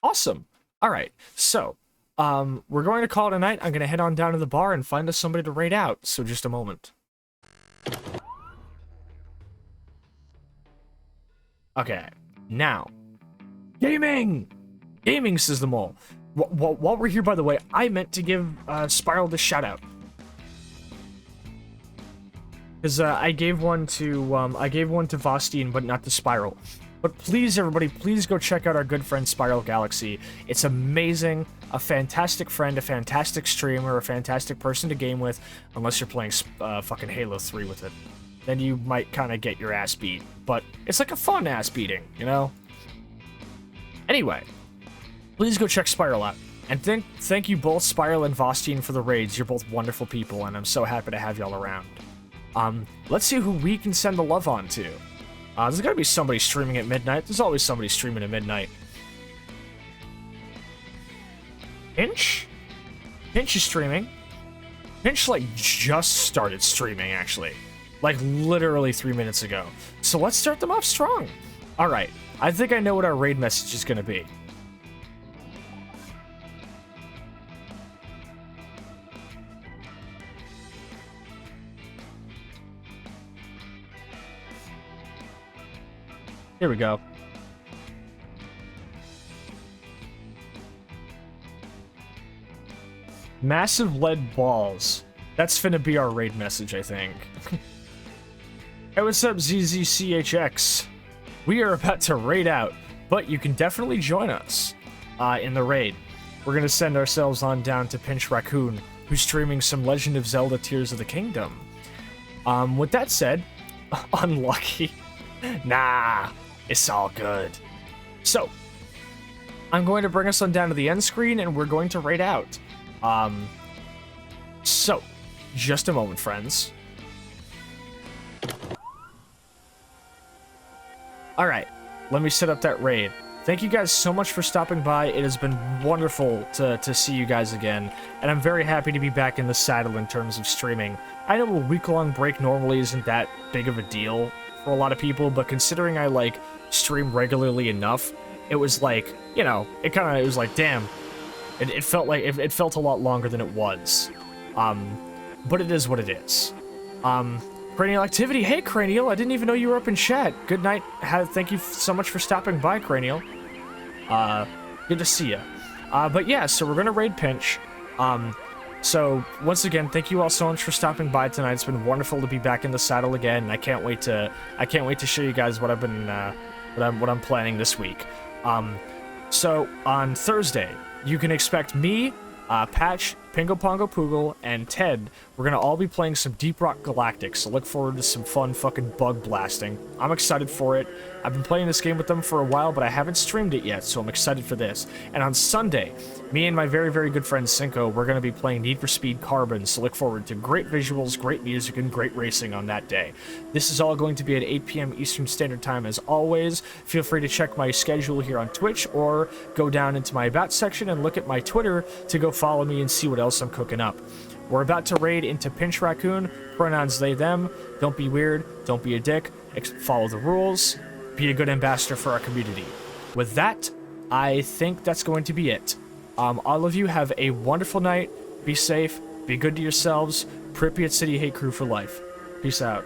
Speaker 1: Awesome. Alright, so, we're going to call it a night. I'm going to head on down to the bar and find us somebody to raid out, so just a moment. Okay, now, gaming! Gaming, says the mole. While we're here, by the way, I meant to give Spiral this shout-out. Because I gave one to Vostine, but not to Spiral. But please, everybody, please go check out our good friend Spiral Galaxy. It's amazing, a fantastic friend, a fantastic streamer, a fantastic person to game with, unless you're playing fucking Halo 3 with it. Then you might kind of get your ass beat. But it's like a fun ass beating, you know? Anyway, please go check Spiral out. And thank you both, Spiral and Vostine, for the raids. You're both wonderful people, and I'm so happy to have y'all around. Let's see who we can send the love on to. There's gotta be somebody streaming at midnight. There's always somebody streaming at midnight. Pinch? Pinch is streaming. Pinch, like, just started streaming, actually. Like, literally 3 minutes ago. So let's start them off strong. Alright, I think I know what our raid message is gonna be. Here we go. Massive lead balls. That's finna be our raid message, I think. Hey, what's up, ZZCHX? We are about to raid out, but you can definitely join us in the raid. We're gonna send ourselves on down to Pinch Raccoon, who's streaming some Legend of Zelda Tears of the Kingdom. With that said, unlucky. Nah, it's all good. So, I'm going to bring us on down to the end screen, and we're going to raid out. So, just a moment, friends. Alright, let me set up that raid. Thank you guys so much for stopping by. It has been wonderful to see you guys again, and I'm very happy to be back in the saddle in terms of streaming. I know a week-long break normally isn't that big of a deal for a lot of people, but considering I, like, stream regularly enough, it was like, you know, it was like, damn, it felt like, it felt a lot longer than it was. But it is what it is. Cranial Activity. Hey, Cranial, I didn't even know you were up in chat. Good night. Thank you so much for stopping by, Cranial. Good to see ya. But yeah, so we're gonna raid Pinch. So once again, thank you all so much for stopping by tonight. It's been wonderful to be back in the saddle again, and I can't wait to show you guys what I've been, what I'm planning this week. So on Thursday, you can expect me, Patch, Pingo Pongo Poogle, and Ted. We're gonna all be playing some Deep Rock Galactic, so look forward to some fun fucking bug blasting. I'm excited for it. I've been playing this game with them for a while, but I haven't streamed it yet, so I'm excited for this. And on Sunday, me and my very, very good friend Cinco, we're gonna be playing Need for Speed Carbon, so look forward to great visuals, great music, and great racing on that day. This is all going to be at 8 p.m. Eastern Standard Time as always. Feel free to check my schedule here on Twitch, or go down into my About section and look at my Twitter to go follow me and see what else I'm cooking up. We're about to raid into Pinch Raccoon, pronouns they, them. Don't be weird, don't be a dick, follow the rules, be a good ambassador for our community. With that, I think that's going to be it. All of you have a wonderful night, be safe, be good to yourselves, Pripyat City Hate Crew for life. Peace out.